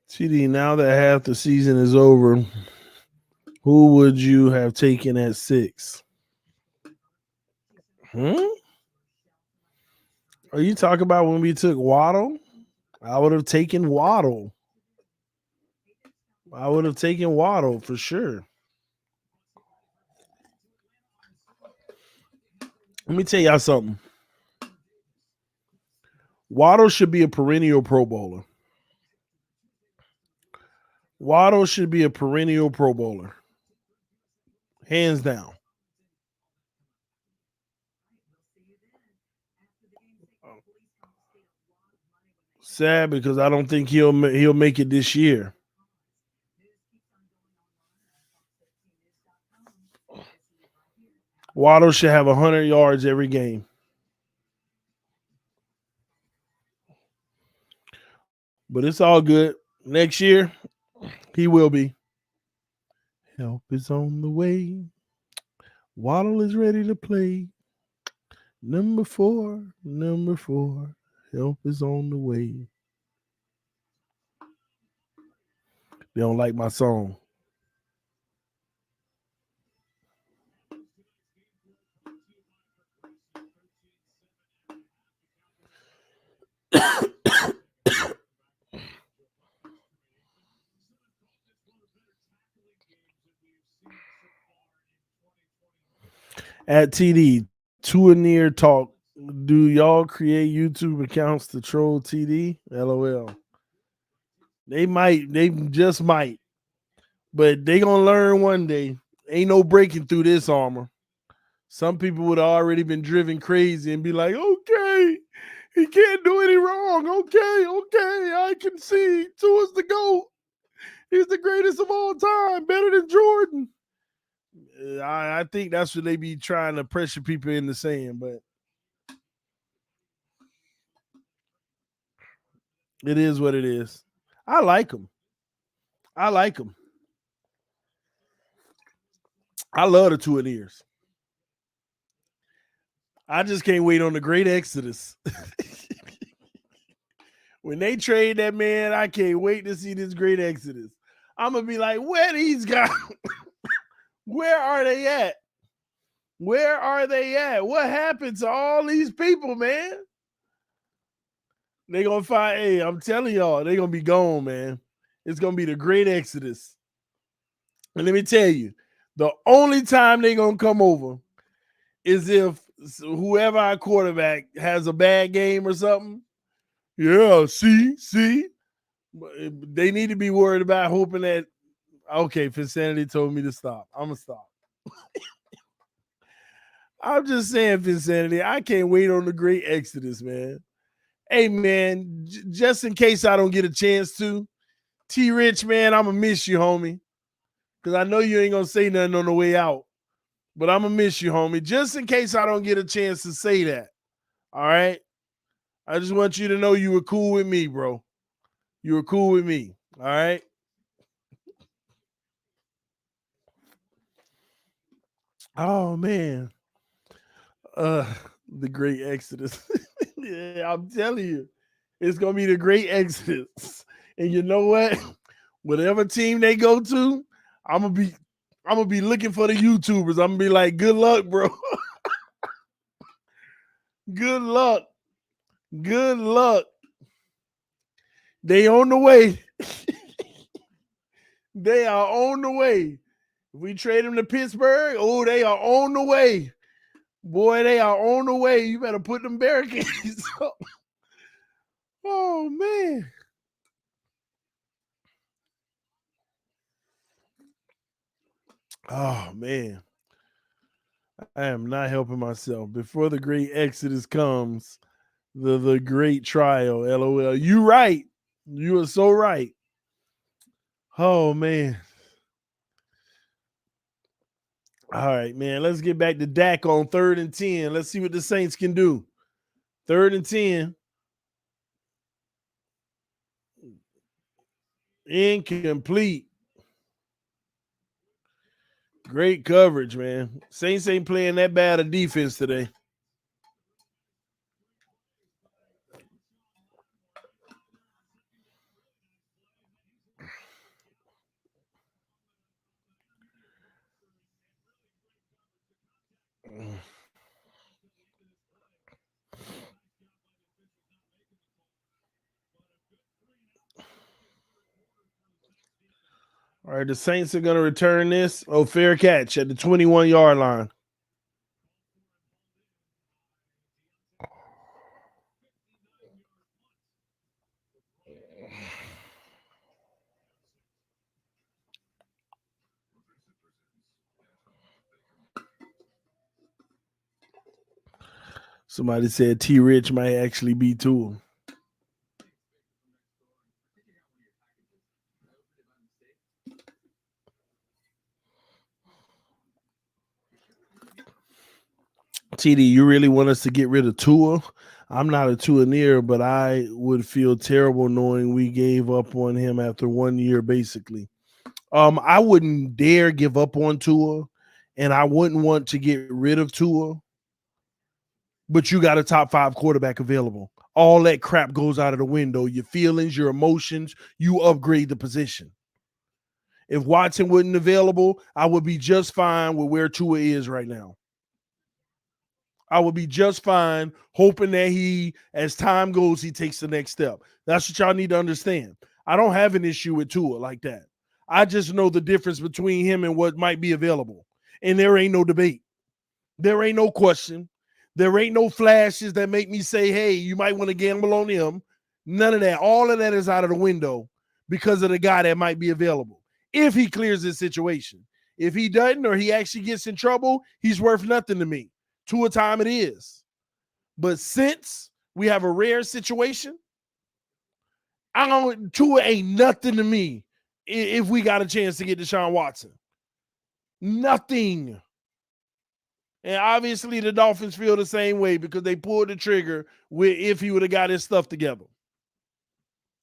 TD, now that half the season is over, who would you have taken at 6? Are you talking about when we took Waddle? I would have taken Waddle. I would have taken Waddle for sure. Let me tell y'all something. Waddle should be a perennial Pro Bowler. Waddle should be a perennial Pro Bowler. Hands down. Sad because I don't think he'll make it this year. Waddle should have 100 yards every game. But it's all good. Next year, he will be. Help is on the way. Waddle is ready to play. Number 4. Help is on the way. They don't like my song. At TD, Tua near talk. Do y'all create YouTube accounts to troll TD? LOL. They might. They just might. But they gonna learn one day. Ain't no breaking through this armor. Some people would have already been driven crazy and be like, okay, he can't do any wrong. Okay, I can see. Tua's the GOAT. He's the greatest of all time, better than Jordan. I think that's what they be trying to pressure people into saying, but it is what it is. I like him. I love the Tua ears. I just can't wait on the great exodus. When they trade that man, I can't wait to see this great exodus. I'm gonna be like, where these guys? Where are they at? Where are they at? What happened to all these people, man? They gonna find. Hey, I'm telling y'all, they gonna be gone, man. It's gonna be the great exodus. And let me tell you, the only time they gonna come over is if whoever our quarterback has a bad game or something. Yeah, see. They need to be worried about hoping that. Okay, Finsanity told me to stop. I'm gonna stop. I'm just saying, Finsanity. I can't wait on the great exodus, man. Hey, man, just in case I don't get a chance to, T Rich, man, I'm gonna miss you, homie. Because I know you ain't gonna say nothing on the way out. But I'm gonna miss you, homie. Just in case I don't get a chance to say that. All right. I just want you to know you were cool with me, bro. You were cool with me. All right. Oh man. The great exodus. Yeah, I'm telling you, it's gonna be the great exodus. And you know what? Whatever team they go to, I'm gonna be looking for the YouTubers. I'm gonna be like, good luck, bro. Good luck. Good luck. They on the way. They are on the way. If we trade them to Pittsburgh, oh, they are on the way. Boy, they are on the way. You better put them barricades up. Oh, man. Oh, man. I am not helping myself. Before the great exodus comes, the great trial, LOL. You right. You are so right. Oh, man. All right, man. Let's get back to Dak on 3rd and 10. Let's see what the Saints can do. 3rd and 10. Incomplete. Great coverage, man. Saints ain't playing that bad of defense today. All right, the Saints are going to return this. Oh, fair catch at the 21-yard line. Somebody said T. Rich might actually be Tua. TD, you really want us to get rid of Tua? I'm not a Tua-neer, but I would feel terrible knowing we gave up on him after 1 year, basically. I wouldn't dare give up on Tua, and I wouldn't want to get rid of Tua, but you got a top 5 quarterback available. All that crap goes out of the window. Your feelings, your emotions, you upgrade the position. If Watson wasn't available, I would be just fine with where Tua is right now. I would be just fine, hoping that he, as time goes, he takes the next step. That's what y'all need to understand. I don't have an issue with Tua like that. I just know the difference between him and what might be available. And there ain't no debate. There ain't no question. There ain't no flashes that make me say, hey, you might want to gamble on him. None of that. All of that is out of the window because of the guy that might be available. If he clears this situation. If he doesn't or he actually gets in trouble, he's worth nothing to me. To a time it is. But since we have a rare situation, Tua ain't nothing to me if we got a chance to get Deshaun Watson. Nothing. And obviously the Dolphins feel the same way because they pulled the trigger if he would have got his stuff together.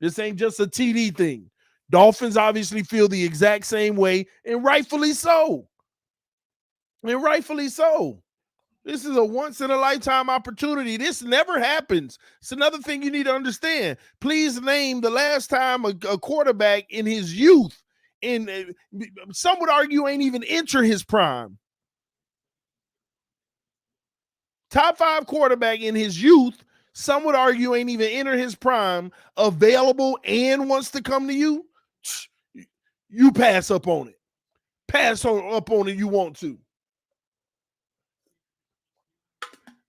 This ain't just a TD thing. Dolphins obviously feel the exact same way, and rightfully so. And rightfully so. This is a once-in-a-lifetime opportunity. This never happens. It's another thing you need to understand. Please name the last time a quarterback in his youth, and some would argue ain't even enter his prime. Top 5 quarterback in his youth, some would argue ain't even enter his prime, available and wants to come to you. You pass up on it. Pass up on it you want to.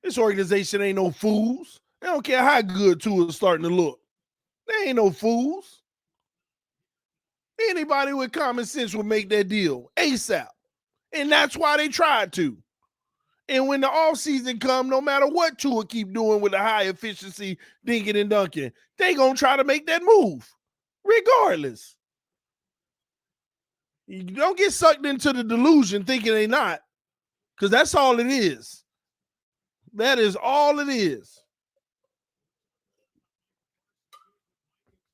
This organization ain't no fools. They don't care how good Tua is starting to look. They ain't no fools. Anybody with common sense would make that deal ASAP. And that's why they tried to. And when the offseason come, no matter what Tua keep doing with the high efficiency, dinking and dunking, they going to try to make that move regardless. You don't get sucked into the delusion thinking they not, because that's all it is. That is all it is.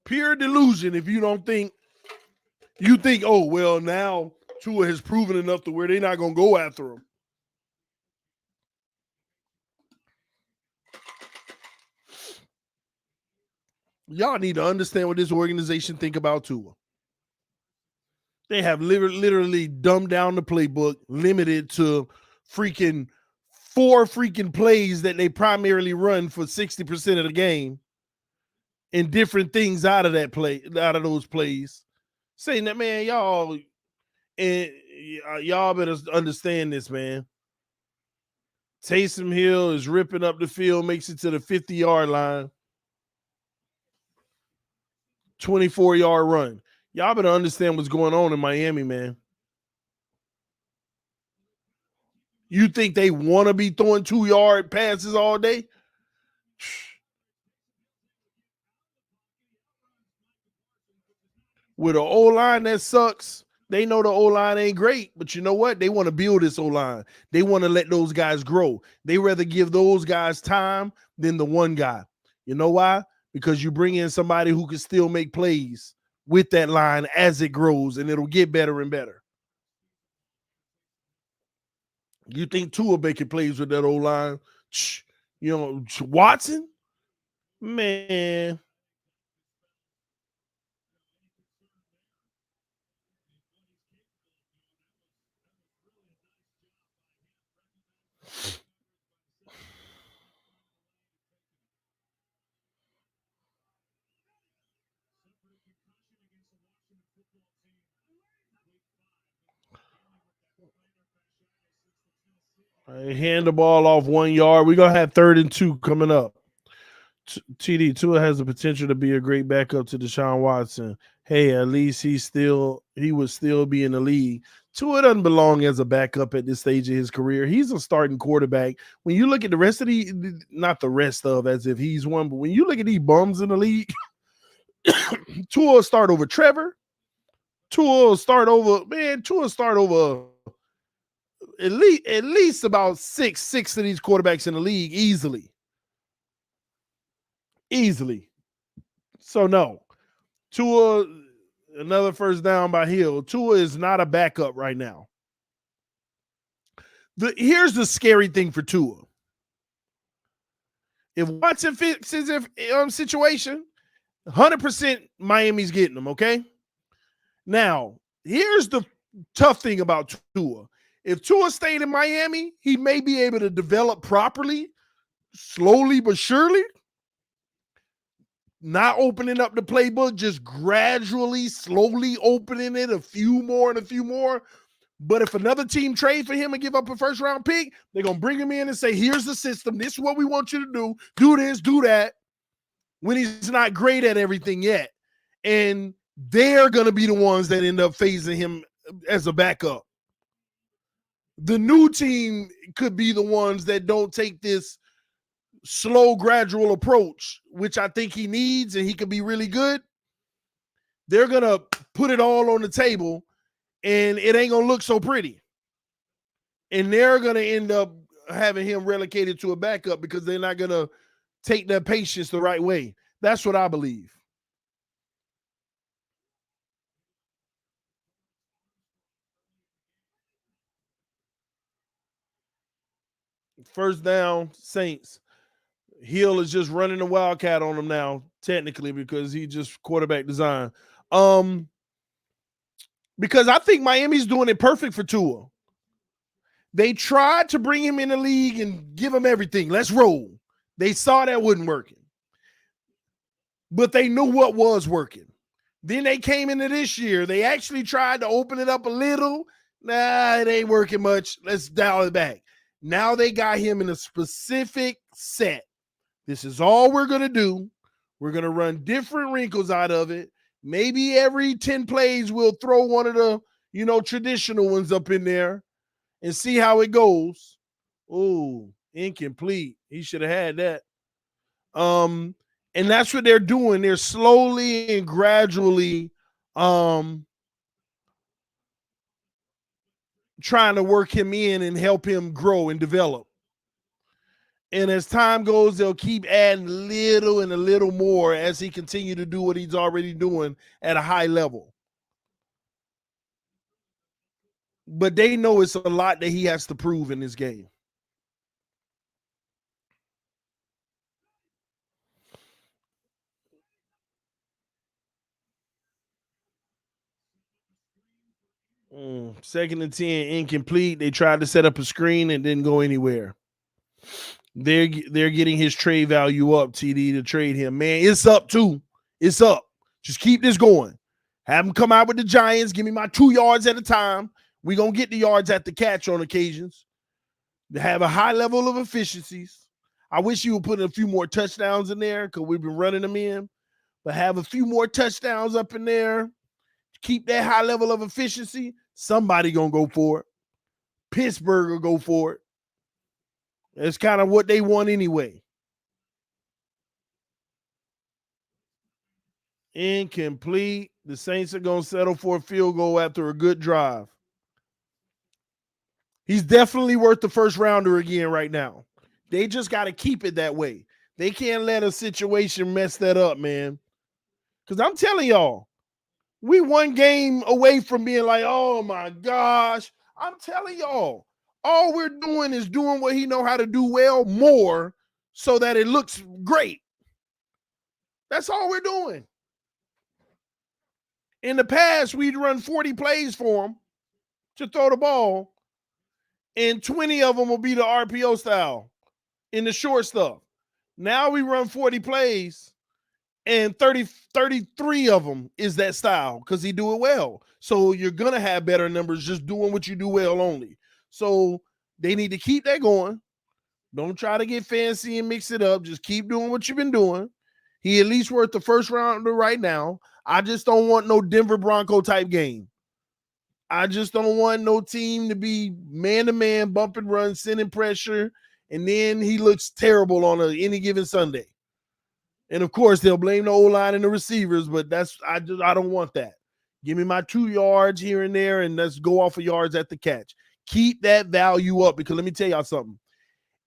Pure delusion if you don't think, oh, well, now Tua has proven enough to where they're not going to go after him. Y'all need to understand what this organization think about Tua. They have literally dumbed down the playbook, limited to freaking 4 freaking plays that they primarily run for 60% of the game, and different things out of those plays. Saying that, man, y'all better understand this, man. Taysom Hill is ripping up the field, makes it to the 50-yard line. 24-yard run. Y'all better understand what's going on in Miami, man. You think they want to be throwing 2-yard passes all day? With an O-line that sucks, they know the O-line ain't great, but you know what? They want to build this O-line. They want to let those guys grow. They rather give those guys time than the one guy. You know why? Because you bring in somebody who can still make plays with that line as it grows, and it'll get better and better. You think Tua making plays with that O-line? You know, Watson? Man. Hand the ball off 1 yard. We're going to have 3rd and 2 coming up. TD, Tua has the potential to be a great backup to Deshaun Watson. Hey, at least he would still be in the league. Tua doesn't belong as a backup at this stage of his career. He's a starting quarterback. When you look at the rest of not the rest of as if he's one, but when you look at these bums in the league, Tua will start over Trevor. Tua will start over at least about six of these quarterbacks in the league easily. So no, Tua, another first down by Hill. Tua is not a backup right now. Here's the scary thing for Tua. If Watson fixes his situation, 100% Miami's getting him, okay? Now, here's the tough thing about Tua. If Tua stayed in Miami, he may be able to develop properly, slowly but surely. Not opening up the playbook, just gradually, slowly opening it a few more. But if another team trade for him and give up a first-round pick, they're going to bring him in and say, here's the system. This is what we want you to do. Do this, do that, when he's not great at everything yet. And they're going to be the ones that end up phasing him as a backup. The new team could be the ones that don't take this slow, gradual approach, which I think he needs, and he could be really good. They're going to put it all on the table, and it ain't going to look so pretty. And they're going to end up having him relegated to a backup because they're not going to take their patience the right way. That's what I believe. First down, Saints. Hill is just running the Wildcat on them now, technically, because he just quarterback design. Because I think Miami's doing it perfect for Tua. They tried to bring him in the league and give him everything. Let's roll. They saw that wasn't working. But they knew what was working. Then they came into this year. They actually tried to open it up a little. Nah, it ain't working much. Let's dial it back. Now they got him in a specific set. This is all we're going to do. We're going to run different wrinkles out of it. Maybe every 10 plays we'll throw one of the, traditional ones up in there and see how it goes. Oh, incomplete. He should have had that. And that's what they're doing. They're slowly and gradually trying to work him in and help him grow and develop. And as time goes, they'll keep adding little and a little more as he continue to do what he's already doing at a high level. But they know it's a lot that he has to prove in this game. Second and 10, incomplete. They tried to set up a screen and didn't go anywhere. They're getting his trade value up, TD, to trade him. Man, it's up too. It's up. Just keep this going. Have him come out with the Giants. Give me my 2 yards at a time. We're going to get the yards at the catch on occasions. They have a high level of efficiencies. I wish you would put a few more touchdowns in there because we've been running them in. But have a few more touchdowns up in there. Keep that high level of efficiency. Somebody going to go for it. Pittsburgh will go for it. It's kind of what they want anyway. Incomplete. The Saints are going to settle for a field goal after a good drive. He's definitely worth the first rounder again right now. They just got to keep it that way. They can't let a situation mess that up, man. Because I'm telling y'all, we one game away from being like, oh my gosh. I'm telling y'all, all we're doing is doing what he know how to do well more so that it looks great. That's all we're doing. In the past, we'd run 40 plays for him to throw the ball, and 20 of them will be the RPO style in the short stuff. Now we run 40 plays, and 33 of them is that style because he do it well. So you're going to have better numbers just doing what you do well only. So they need to keep that going. Don't try to get fancy and mix it up. Just keep doing what you've been doing. He at least worth the first rounder right now. I just don't want no Denver Bronco type game. I just don't want no team to be man-to-man, bump and run, sending pressure, and then he looks terrible on any given Sunday. And, of course, they'll blame the O-line and the receivers, but I don't want that. Give me my 2 yards here and there, and let's go off of yards at the catch. Keep that value up because let me tell y'all something.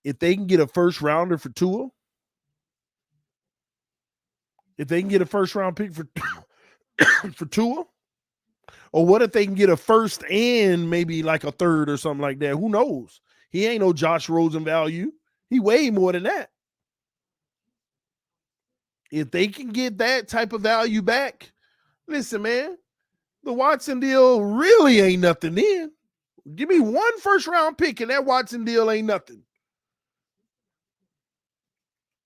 If they can get a first rounder for Tua, if they can get a first-round pick for Tua, or what if they can get a first and maybe like a third or something like that? Who knows? He ain't no Josh Rosen value. He way more than that. If they can get that type of value back, listen, man, the Watson deal really ain't nothing then. Give me one first-round pick, and that Watson deal ain't nothing.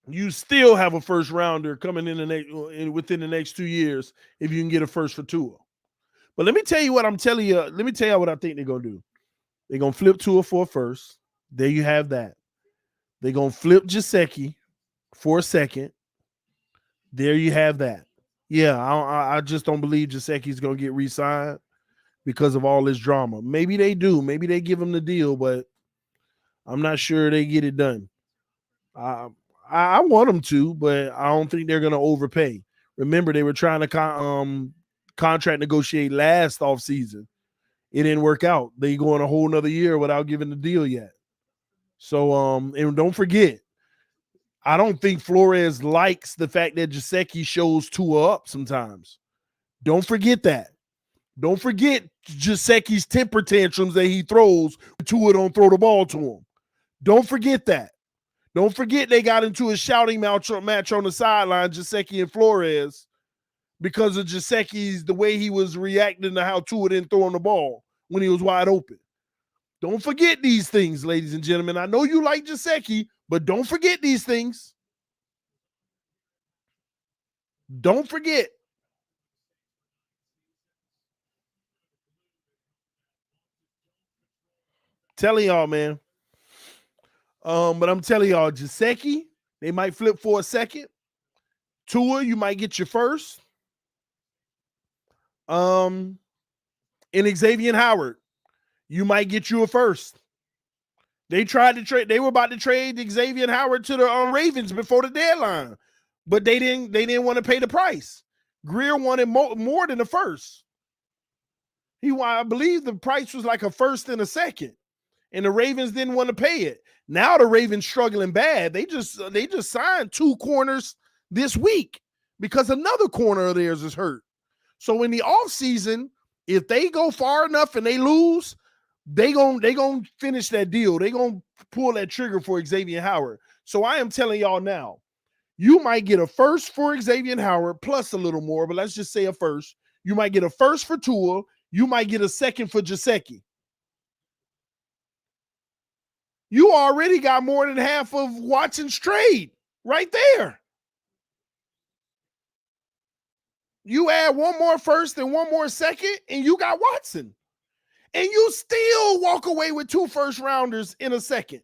You still have a first-rounder coming within the next 2 years if you can get a first for Tua. But let me tell you what I'm telling you. Let me tell you what I think they're going to do. They're going to flip Tua for a first. There you have that. They're going to flip Gesicki for a second. There you have that. Yeah, I just don't believe Gesicki's going to get re-signed because of all this drama. Maybe they do. Maybe they give him the deal, but I'm not sure they get it done. I want them to, but I don't think they're going to overpay. Remember, they were trying to contract negotiate last offseason. It didn't work out. They go on a whole nother year without giving the deal yet. So, and don't forget, I don't think Flores likes the fact that Gesicki shows Tua up sometimes. Don't forget that. Don't forget Gesicki's temper tantrums that he throws when Tua don't throw the ball to him. Don't forget that. Don't forget they got into a shouting match on the sideline, Gesicki and Flores, because of Gesicki's the way he was reacting to how Tua didn't throw him the ball when he was wide open. Don't forget these things, ladies and gentlemen. I know you like Gesicki, but don't forget these things. Don't forget. Telling y'all, man. But I'm telling y'all, Gesicki, they might flip for a second. Tua, you might get your first. And Xavier Howard, you might get you a first. They tried to trade. They were about to trade Xavier Howard to the Ravens before the deadline, but they didn't want to pay the price. Greer wanted more than a first. I believe the price was like a first and a second, and the Ravens didn't want to pay it. Now the Ravens struggling bad. They just signed 2 corners this week because another corner of theirs is hurt. So in the offseason, if they go far enough and they lose, they gonna finish that deal. They gonna pull that trigger for Xavier Howard. So I am telling y'all now, you might get a first for Xavier Howard plus a little more, but let's just say a first. You might get a first for Tua. you might get a second for Gesicki. You already got more than half of Watson's trade right there. You add one more first and one more second, and you got Watson. And you still walk away with 2 first rounders in a second.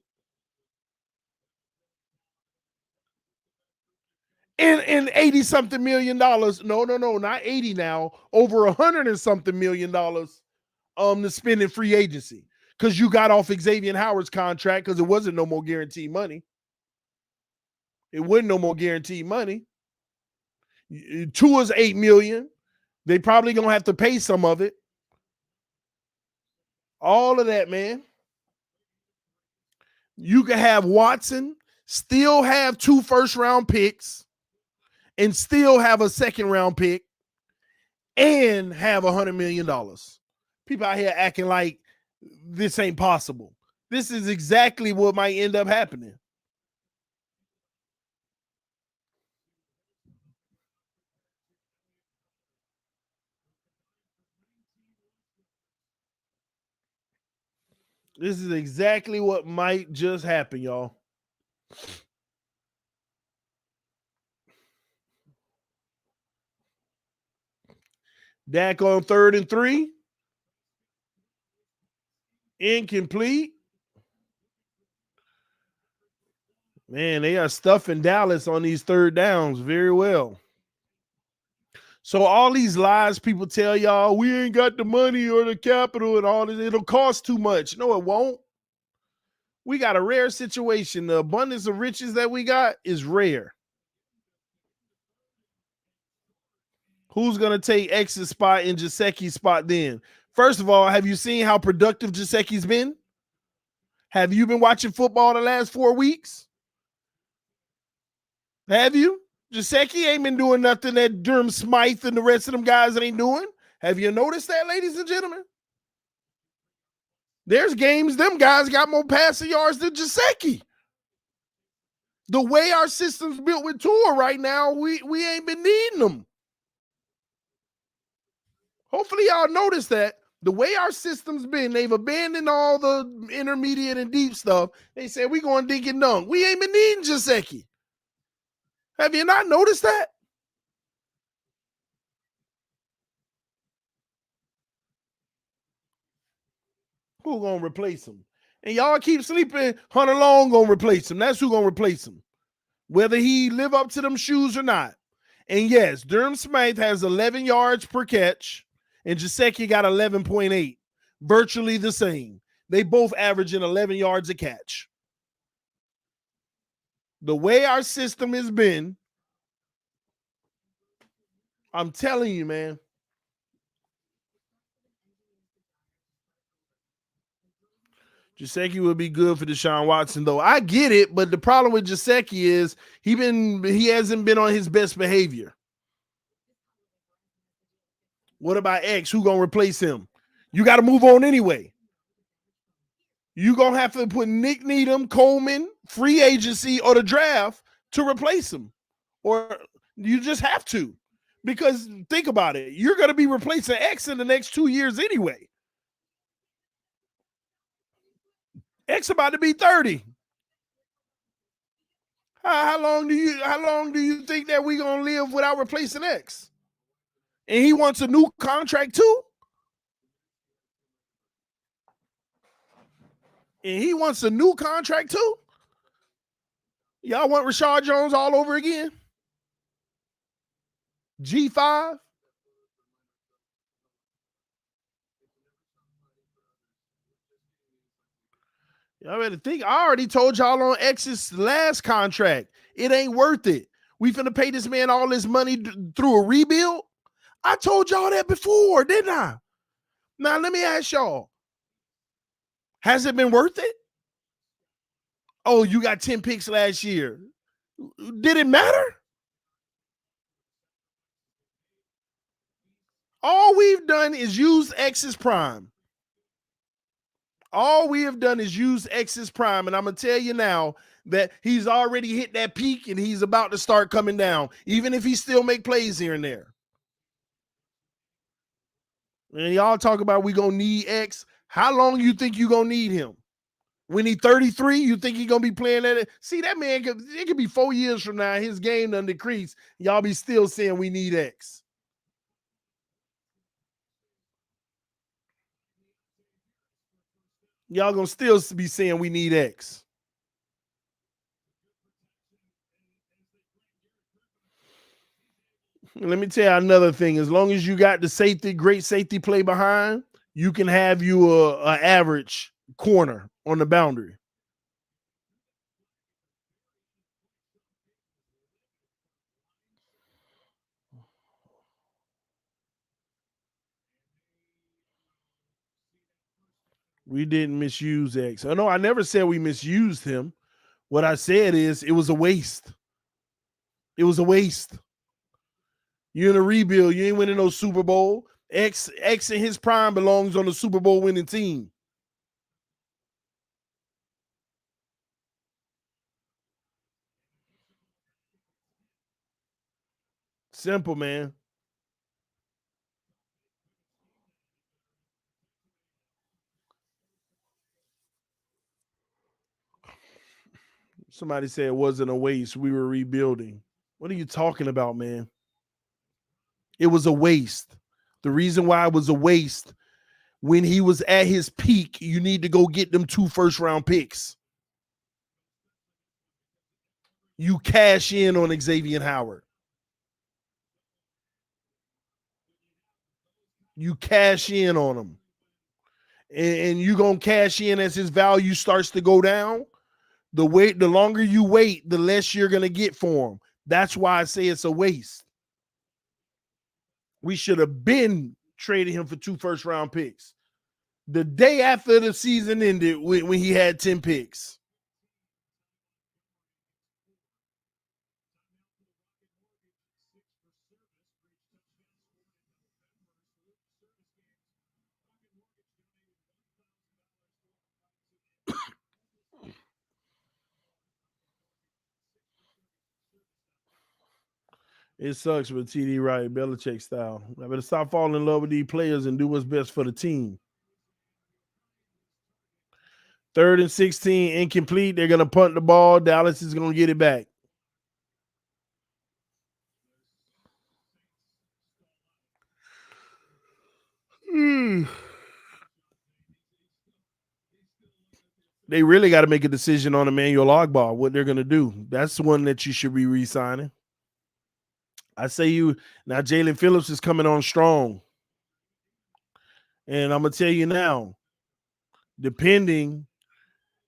And $80-something million. No, not 80 now. Over $100 and something million to spend in free agency. Because you got off Xavier Howard's contract because it wasn't no more guaranteed money. It wasn't no more guaranteed money. Tua's $8 million. They probably gonna have to pay some of it. All of that, man. You can have Watson, still have 2 first-round picks, and still have a second-round pick, and have $100 million. People out here acting like this ain't possible. This is exactly what might end up happening. This is exactly what might just happen, y'all. Dak on 3rd and 3. Incomplete. Man, they are stuffing Dallas on these 3rd downs very well. So all these lies people tell y'all, we ain't got the money or the capital and all this, it'll cost too much. No, it won't. We got a rare situation. The abundance of riches that we got is rare. Who's going to take X's spot and Gesicki's spot then? First of all, have you seen how productive Gesicki's been? Have you been watching football the last 4 weeks? Have you? Gesicki ain't been doing nothing that Durham Smythe and the rest of them guys ain't doing. Have you noticed that, ladies and gentlemen? There's games them guys got more passing yards than Gesicki. The way our system's built with Tua right now, we ain't been needing them. Hopefully y'all notice that. The way our system's been, they've abandoned all the intermediate and deep stuff. They said, we going dink and dunk. We ain't been needing Gesicki. Have you not noticed that? Who gonna replace him? And y'all keep sleeping, Hunter Long gonna replace him. That's who gonna replace him. Whether he live up to them shoes or not. And yes, Durham Smythe has 11 yards per catch, and Gesicki got 11.8. Virtually the same. They both averaging 11 yards a catch. The way our system has been, I'm telling you, man. Gesicki would be good for Deshaun Watson, though. I get it, but the problem with Gesicki is he hasn't been on his best behavior. What about X? Who gonna replace him? You got to move on anyway. You gonna have to put Nick Needham, Coleman, free agency, or the draft to replace him, or you just have to. Because think about it, you're gonna be replacing X in the next 2 years anyway. X about to be 30. How long do you think that we gonna live without replacing X? And he wants a new contract too. And he wants a new contract too. Y'all want Rashad Jones all over again? G5. Y'all better think. I already told y'all on X's last contract, it ain't worth it. We finna pay this man all this money through a rebuild. I told y'all that before, didn't I? Now let me ask y'all. Has it been worth it? Oh, you got 10 picks last year. Did it matter? All we've done is use X's prime. All we have done is use X's prime. And I'm going to tell you now that he's already hit that peak and he's about to start coming down, even if he still make plays here and there. And y'all talk about we gonna need X. How long you think you gonna need him? When he 33, you think he gonna be playing at it? See, that man it could be 4 years from now. His game done decrease. Y'all be still saying we need X. Y'all gonna still be saying we need X. Let me tell you another thing. As long as you got the safety, great safety play behind, you can have you a average corner on the boundary. We didn't misuse X. Oh, no, I never said we misused him. What I said is it was a waste. It was a waste. You're in a rebuild. You ain't winning no Super Bowl. X in his prime belongs on the Super Bowl winning team. Simple, man. Somebody said it wasn't a waste. We were rebuilding. What are you talking about, man? It was a waste. The reason why it was a waste, when he was at his peak, you need to go get them 2 first-round picks. You cash in on Xavier Howard. You cash in on him. And you're going to cash in as his value starts to go down. The longer you wait, the less you're going to get for him. That's why I say it's a waste. We should have been trading him for 2 first-round picks the day after the season ended when he had 10 picks. It sucks with TD right, Belichick style. I better stop falling in love with these players and do what's best for the team. 3rd and 16, incomplete. They're going to punt the ball. Dallas is going to get it back. They really got to make a decision on Emmanuel Ogbah, what they're going to do. That's one that you should be re-signing. I say you now. Jalen Phillips is coming on strong, and I'm gonna tell you now. Depending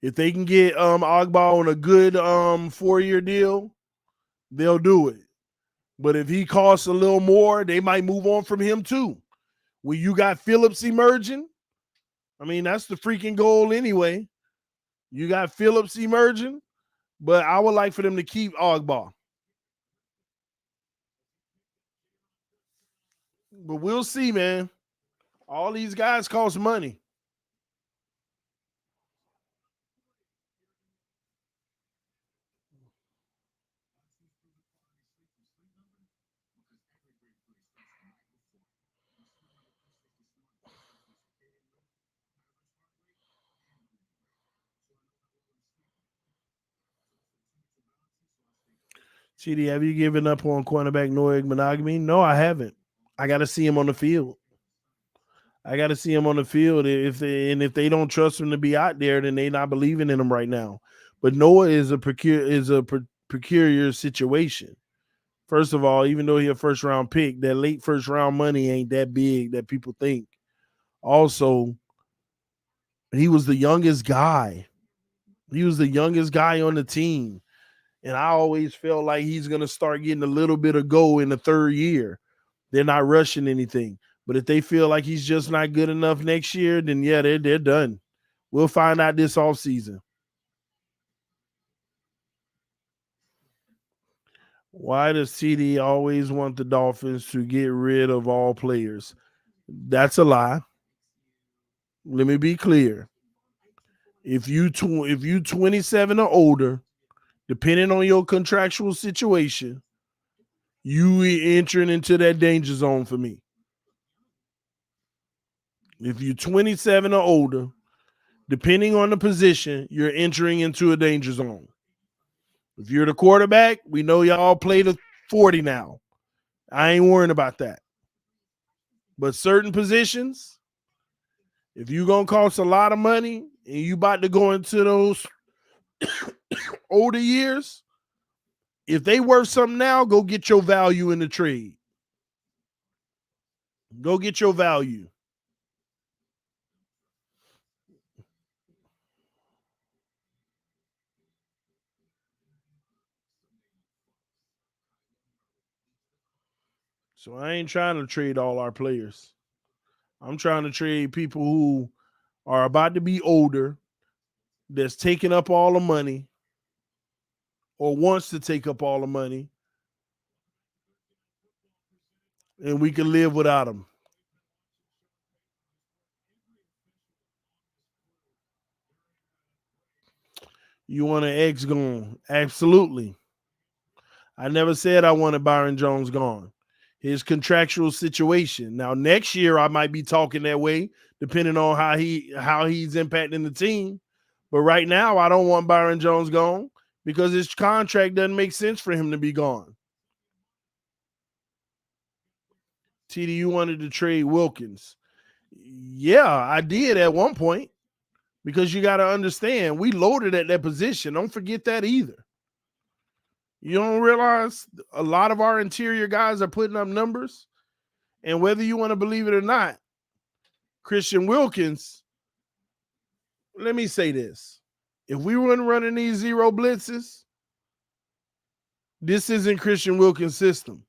if they can get Ogbah on a good 4-year deal, they'll do it. But if he costs a little more, they might move on from him too. When you got Phillips emerging, I mean that's the freaking goal anyway. You got Phillips emerging, but I would like for them to keep Ogbah. But we'll see, man. All these guys cost money. TD, have you given up on cornerback Noah Monogamy? No, I haven't. I got to see him on the field. If they don't trust him to be out there, then they not believing in him right now. But Noah is a peculiar situation. First of all, even though he's a first round pick, that late first round money ain't that big that people think. Also, he was the youngest guy. He was the youngest guy on the team. And I always felt like he's going to start getting a little bit of go in the 3rd year. They're not rushing anything. But if they feel like he's just not good enough next year, then yeah, they're done. We'll find out this offseason. Why does TD always want the Dolphins to get rid of all players? That's a lie. Let me be clear. If you 27 or older, depending on your contractual situation, you entering into that danger zone for me. If you're 27 or older, depending on the position, you're entering into a danger zone. If you're the quarterback, we know y'all play to 40 now. I ain't worrying about that. But certain positions, if you're going to cost a lot of money and you about to go into those older years, if they worth something now, go get your value in the trade. Go get your value. So I ain't trying to trade all our players. I'm trying to trade people who are about to be older, that's taking up all the money or wants to take up all the money, and we can live without them. You want an X gone? Absolutely. I never said I wanted Byron Jones gone. His contractual situation. Now, next year I might be talking that way, depending on how he's impacting the team. But right now, I don't want Byron Jones gone because his contract doesn't make sense for him to be gone. TD, you wanted to trade Wilkins. Yeah, I did at one point because you got to understand we loaded at that position. Don't forget that either. You don't realize a lot of our interior guys are putting up numbers, and whether you want to believe it or not, Christian Wilkins, let me say this. If we weren't running these zero blitzes, this isn't Christian Wilkins' system.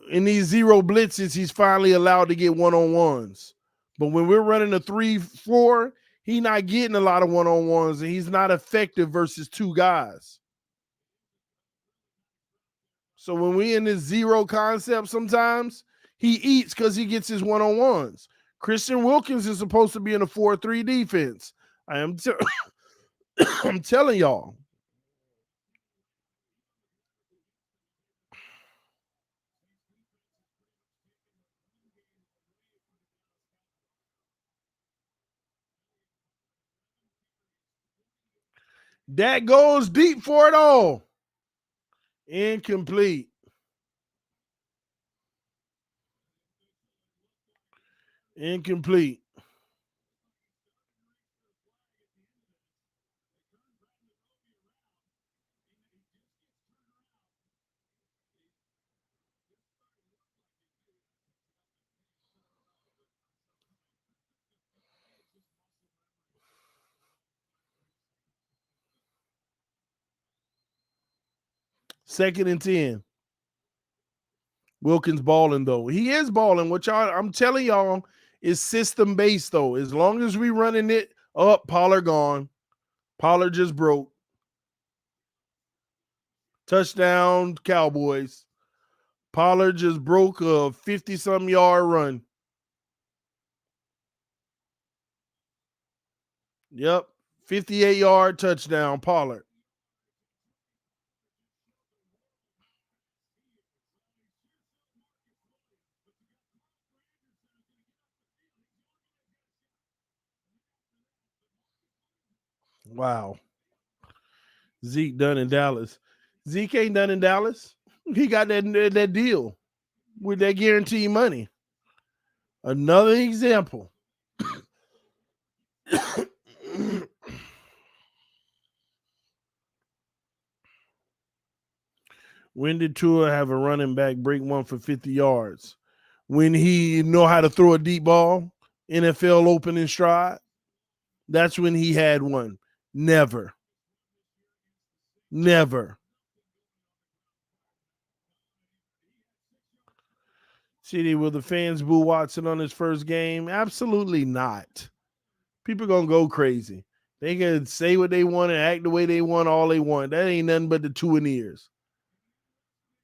In these zero blitzes, he's finally allowed to get one-on-ones. But when we're running a 3-4, he's not getting a lot of one-on-ones, and he's not effective versus two guys. So when we in this zero concept, sometimes he eats because he gets his one-on-ones. Christian Wilkins is supposed to be in a 4-3 defense. I'm telling y'all. That goes deep for it all. Incomplete. Incomplete. Second and 10. Wilkins balling, though. He is balling, which I'm telling y'all is system-based, though. As long as we running it up, Pollard gone. Pollard just broke. Touchdown, Cowboys. Pollard just broke a 50-something yard run. Yep, 58-yard touchdown, Pollard. Wow. Zeke done in Dallas. Zeke ain't done in Dallas. He got that deal with that guaranteed money. Another example. When did Tua have a running back break one for 50 yards? When he know how to throw a deep ball, NFL opening stride, that's when he had one. Never. Never. CD, will the fans boo Watson on his first game? Absolutely not. People going to go crazy. They can say what they want and act the way they want all they want. That ain't nothing but the two in ears.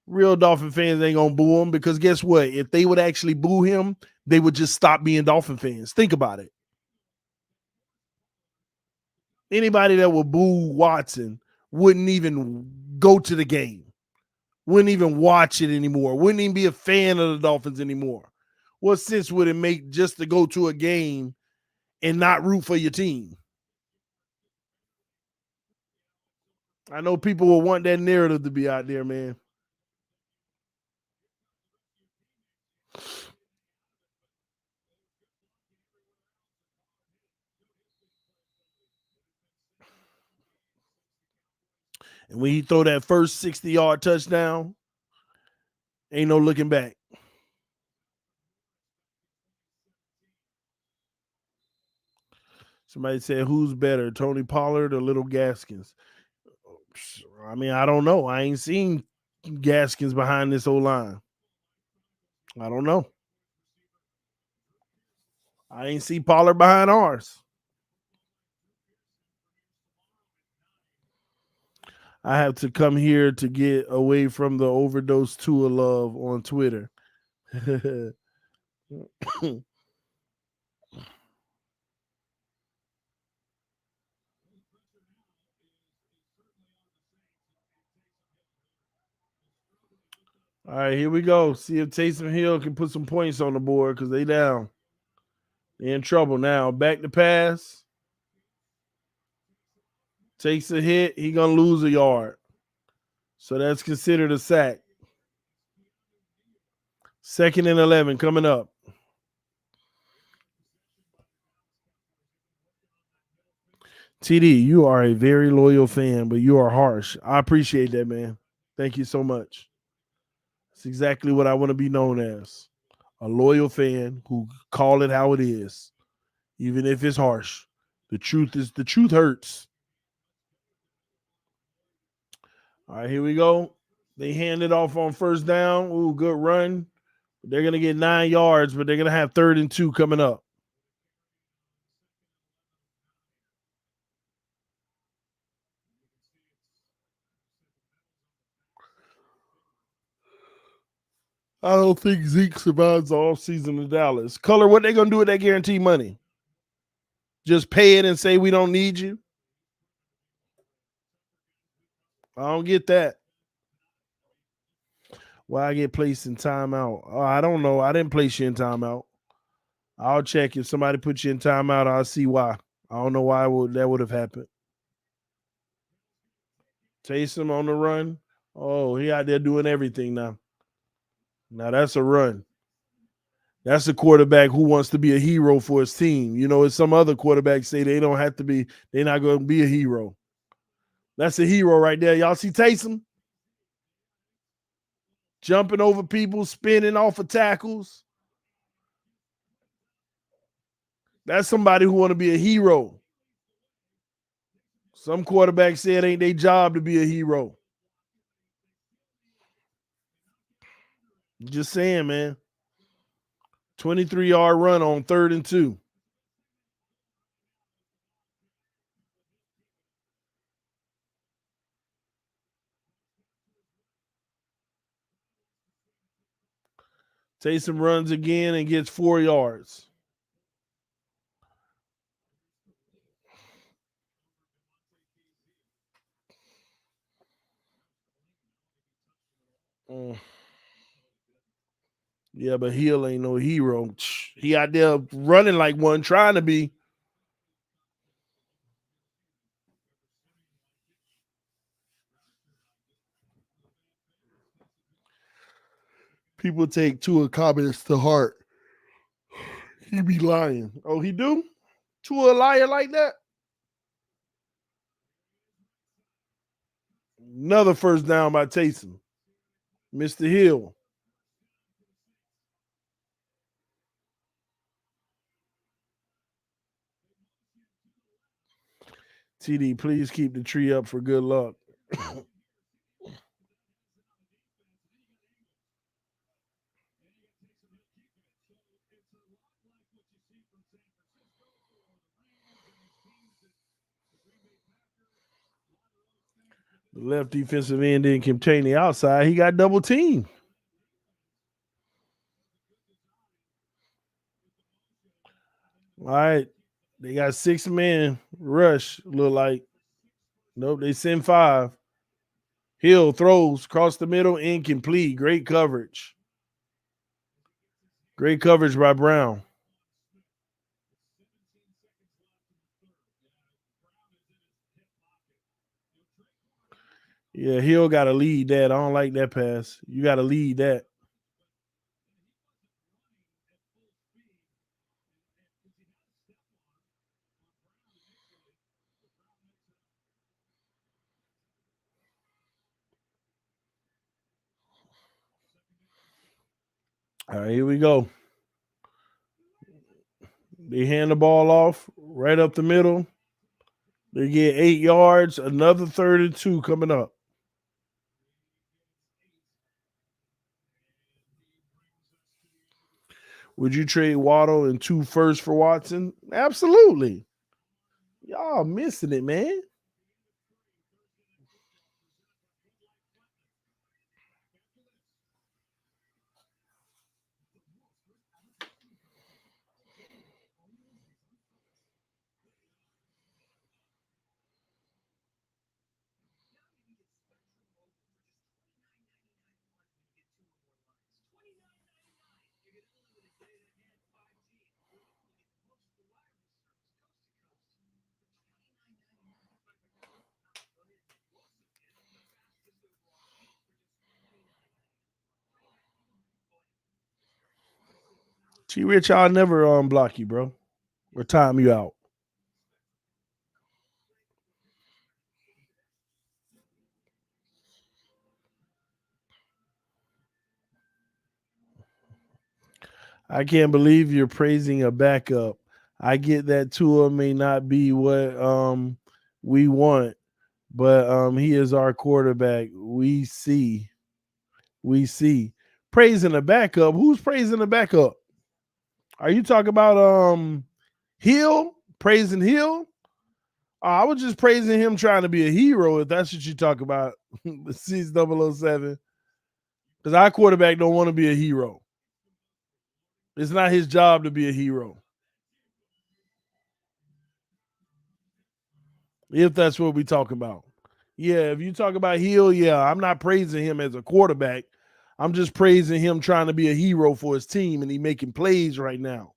Real Dolphin fans ain't going to boo him because guess what? If they would actually boo him, they would just stop being Dolphin fans. Think about it. Anybody that would boo Watson wouldn't even go to the game, wouldn't even watch it anymore, wouldn't even be a fan of the Dolphins anymore. What sense would it make just to go to a game and not root for your team? I know people will want that narrative to be out there, man. And when he throw that first 60-yard touchdown, ain't no looking back. Somebody said, who's better, Tony Pollard or Little Gaskins? I mean, I don't know. I ain't seen Gaskins behind this O-line. I don't know. I ain't see Pollard behind ours. I have to come here to get away from the overdose Tua love on Twitter. All right, here we go. See if Taysom Hill can put some points on the board because they down. They're in trouble now. Back to pass. Takes a hit. He going to lose a yard. So that's considered a sack. 2nd and 11 coming up. TD, you are a very loyal fan, but you are harsh. I appreciate that, man. Thank you so much. It's exactly what I want to be known as. A loyal fan who call it how it is, even if it's harsh. The truth hurts. All right, here we go. They hand it off on first down. Ooh, good run. They're going to get 9 yards, but they're going to have 3rd and 2 coming up. I don't think Zeke survives the offseason in Dallas. Color, what they going to do with that guaranteed money? Just pay it and say we don't need you? I don't get that. Why I get placed in timeout? Oh, I don't know. I didn't place you in timeout. I'll check. If somebody put you in timeout, I'll see why. I don't know why that would have happened. Taysom on the run. Oh, he out there doing everything now. Now that's a run. That's a quarterback who wants to be a hero for his team. You know, as some other quarterbacks say they don't have to be, they're not going to be a hero. That's a hero right there. Y'all see Taysom? Jumping over people, spinning off of tackles. That's somebody who want to be a hero. Some quarterbacks say it ain't their job to be a hero. Just saying, man. 23-yard run on 3rd and 2. Taysom runs again and gets 4 yards. Yeah, but Hill ain't no hero. He out there running like one, trying to be. People take Tua comments to heart. He be lying. Oh, he do? Tua a liar like that? Another first down by Taysom. Mr. Hill. TD, please keep the tree up for good luck. The left defensive end didn't contain the outside. He got double teamed. All right. They got 6 men rush, look like. Nope, they send 5. Hill throws across the middle, incomplete. Great coverage. Great coverage by Brown. Yeah, Hill got to lead that. I don't like that pass. You got to lead that. All right, here we go. They hand the ball off right up the middle. They get 8 yards. Another 3rd and 2 coming up. Would you trade Waddle and 2 firsts for Watson? Absolutely. Y'all missing it, man. T Rich, I'll never block you, bro. Or time you out. I can't believe you're praising a backup. I get that Tua may not be what we want, but he is our quarterback. We see. Praising a backup. Who's praising the backup? Are you talking about Hill? Praising Hill? I was just praising him trying to be a hero, if that's what you talk about. Seas 007. Because our quarterback don't want to be a hero. It's not his job to be a hero. If that's what we talk about. Yeah, if you talk about Hill, yeah, I'm not praising him as a quarterback. I'm just praising him trying to be a hero for his team, and he making plays right now.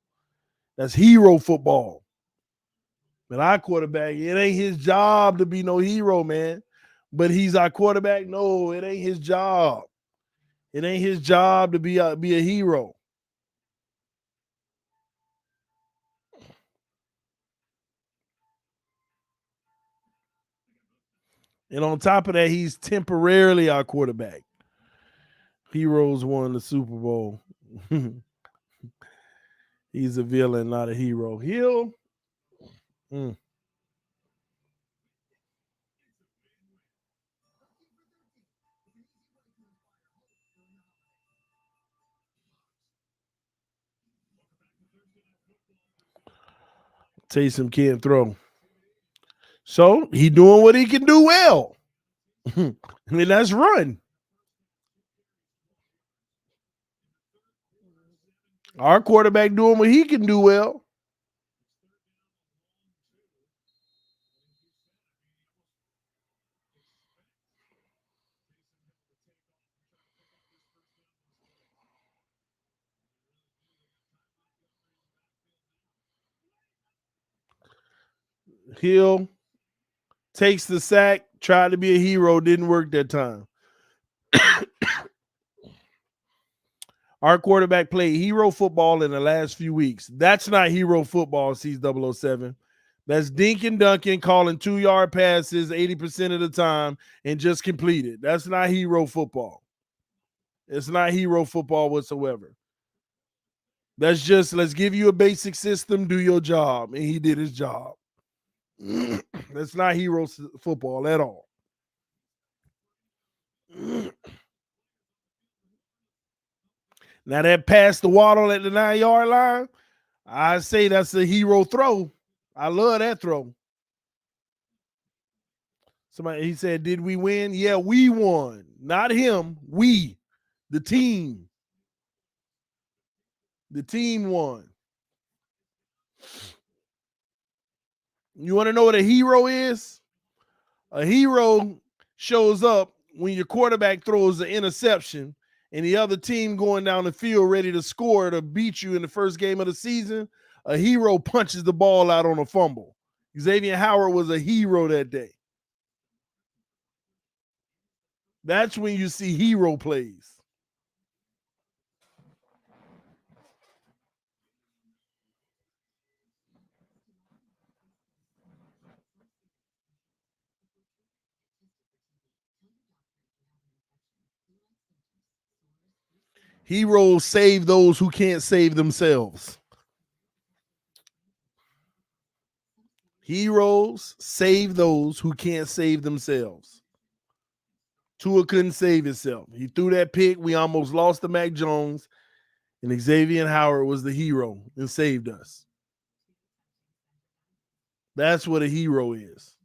That's hero football. But our quarterback, it ain't his job to be no hero, man. But he's our quarterback. No, it ain't his job. It ain't his job to be a hero. And on top of that, he's temporarily our quarterback. Heroes won the Super Bowl. He's a villain, not a hero. Hill. Taysom can't throw. So he doing what he can do well. I mean, that's run. Our quarterback doing what he can do well. Hill takes the sack, tried to be a hero, didn't work that time. Our quarterback played hero football in the last few weeks. That's not hero football, C007. That's dink and dunking, calling 2-yard passes 80% of the time and just complete it. That's not hero football. It's not hero football whatsoever. That's just, let's give you a basic system, do your job. And he did his job. That's not hero football at all. Now that pass the Waddle at the 9-yard line, I say that's a hero throw. I love that throw. Somebody, he said, did we win? Yeah, we won. Not him. We, the team. The team won. You want to know what a hero is? A hero shows up when your quarterback throws the interception and the other team going down the field ready to score to beat you in the first game of the season, a hero punches the ball out on a fumble. Xavier Howard was a hero that day. That's when you see hero plays. Heroes save those who can't save themselves. Heroes save those who can't save themselves. Tua couldn't save himself. He threw that pick. We almost lost to Mac Jones, and Xavier Howard was the hero and saved us. That's what a hero is.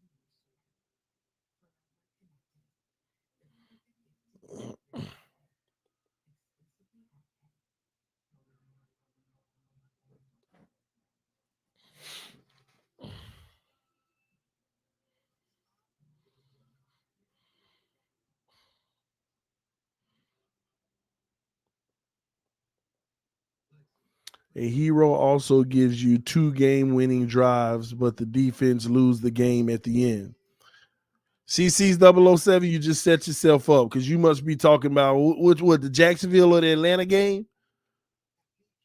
A hero also gives you 2 game-winning drives, but the defense lose the game at the end. CC's 007, you just set yourself up because you must be talking about what the Jacksonville or the Atlanta game?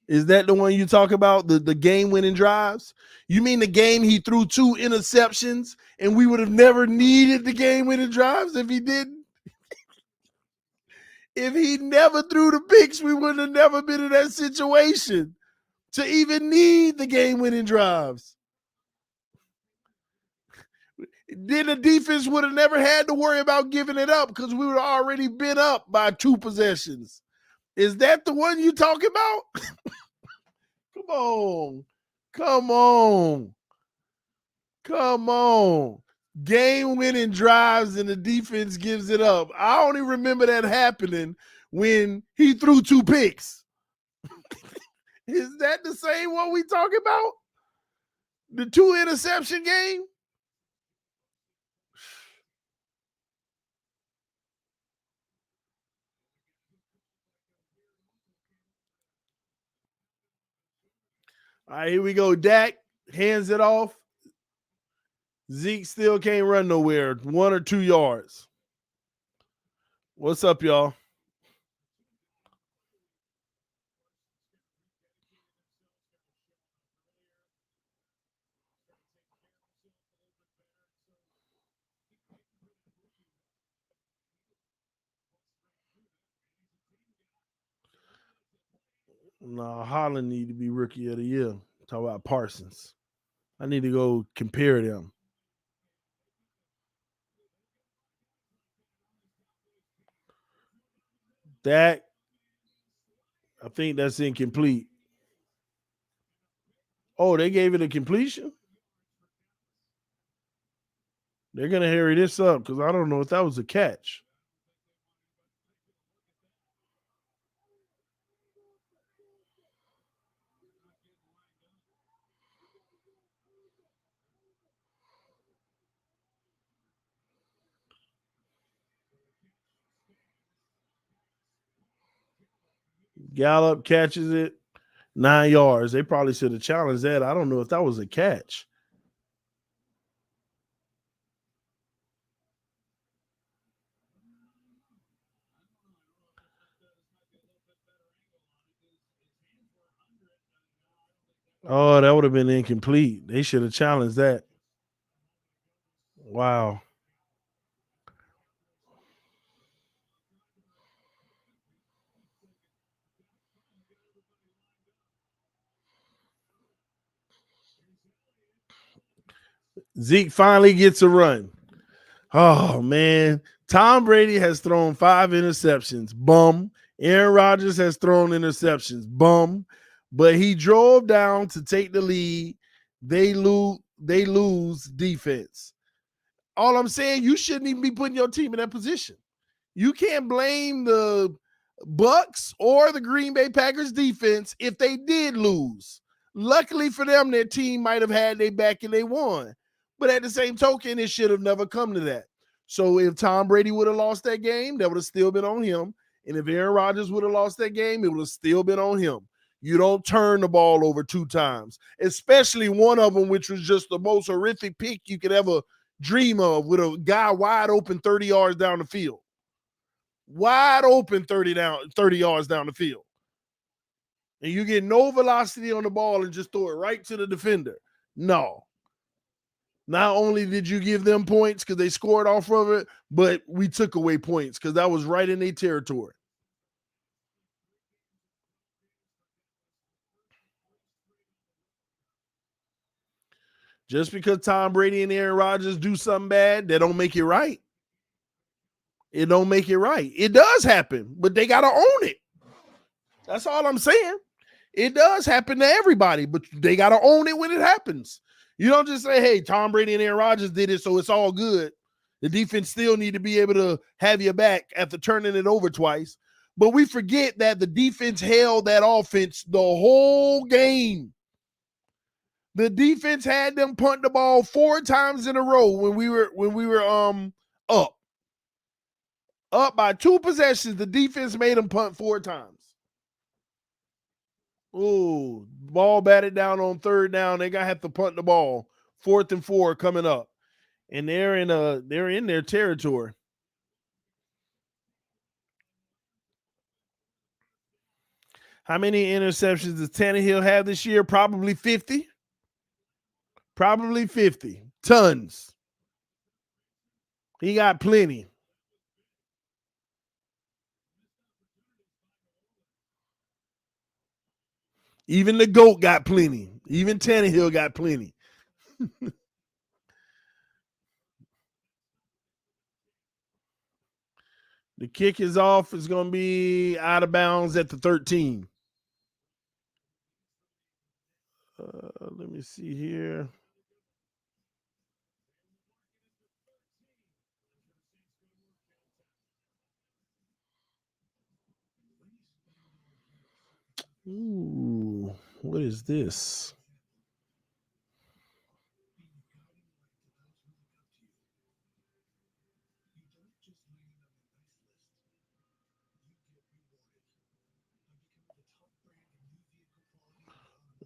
Is that the one you talk about, the game-winning drives? You mean the game he threw 2 interceptions and we would have never needed the game-winning drives if he didn't? If he never threw the picks, we would have never been in that situation to even need the game-winning drives. Then the defense would have never had to worry about giving it up because we would have already been up by 2 possessions. Is that the one you talking about? Come on. Come on. Come on. Game-winning drives and the defense gives it up. I only remember that happening when he threw 2 picks. Is that the same one we talking about? The 2 interception game? All right, here we go. Dak hands it off. Zeke still can't run nowhere. 1 or 2 yards. What's up, y'all? No, Holland need to be rookie of the year. Talk about Parsons. I need to go compare them. Dak, I think that's incomplete. Oh, they gave it a completion? They're going to hurry this up because I don't know if that was a catch. Gallup catches it, 9 yards. They probably should have challenged that. I don't know if that was a catch. Oh, that would have been incomplete. They should have challenged that. Wow. Zeke finally gets a run. Oh, man. Tom Brady has thrown 5 interceptions. Bum. Aaron Rodgers has thrown interceptions. Bum. But he drove down to take the lead. They lose defense. All I'm saying, you shouldn't even be putting your team in that position. You can't blame the Bucks or the Green Bay Packers defense if they did lose. Luckily for them, their team might have had their back and they won. But at the same token, it should have never come to that. So if Tom Brady would have lost that game, that would have still been on him. And if Aaron Rodgers would have lost that game, it would have still been on him. You don't turn the ball over 2 times, especially one of them, which was just the most horrific pick you could ever dream of, with a guy wide open 30 yards down the field. Wide open 30 yards down the field. And you get no velocity on the ball and just throw it right to the defender. No. Not only did you give them points because they scored off of it, but we took away points because that was right in their territory. Just because Tom Brady and Aaron Rodgers do something bad, that don't make it right. It don't make it right. It does happen, but they got to own it. That's all I'm saying. It does happen to everybody, but they got to own it when it happens. You don't just say, hey, Tom Brady and Aaron Rodgers did it, so it's all good. The defense still need to be able to have your back after turning it over twice. But we forget that the defense held that offense the whole game. The defense had them punt the ball 4 times in a row when we were up by 2 possessions. The defense made them punt 4 times. Ooh, ball batted down on 3rd down. They gotta have to punt the ball. 4th and 4 coming up, and they're in their territory. How many interceptions does Tannehill have this year? Probably 50. Probably 50. Tons. He got plenty. Even the GOAT got plenty. Even Tannehill got plenty. The kick is off. It's going to be out of bounds at the 13. Let me see here. Ooh, what is this?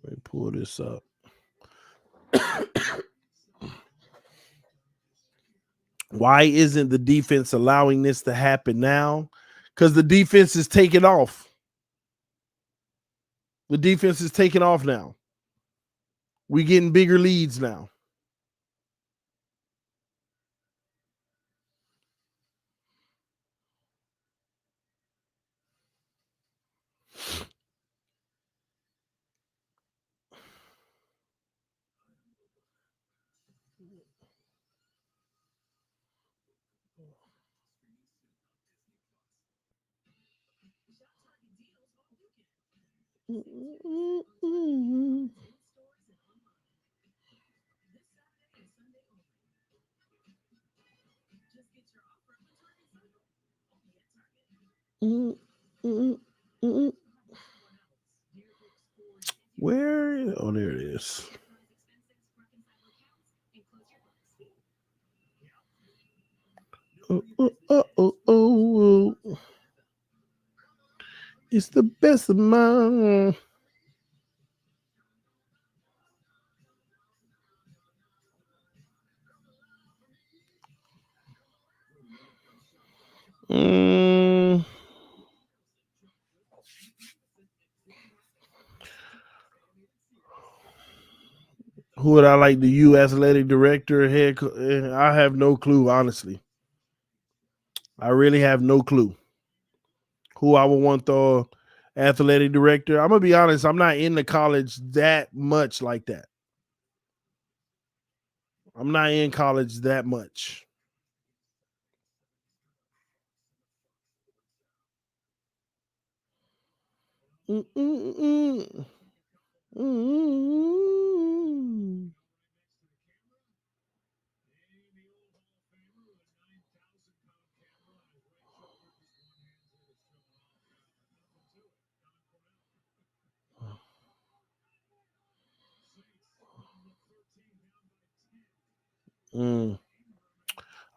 Let me pull this up. Why isn't the defense allowing this to happen now? Because the defense is taking off. The defense is taking off now. We're getting bigger leads now. Where? Oh, there it is. Oh. It's the best of mine. Who would I like? The U athletic director, head? I have no clue, honestly. I really have no clue who I would want the athletic director. I'm gonna be honest. I'm not in the college that much like that. I'm not in college that much.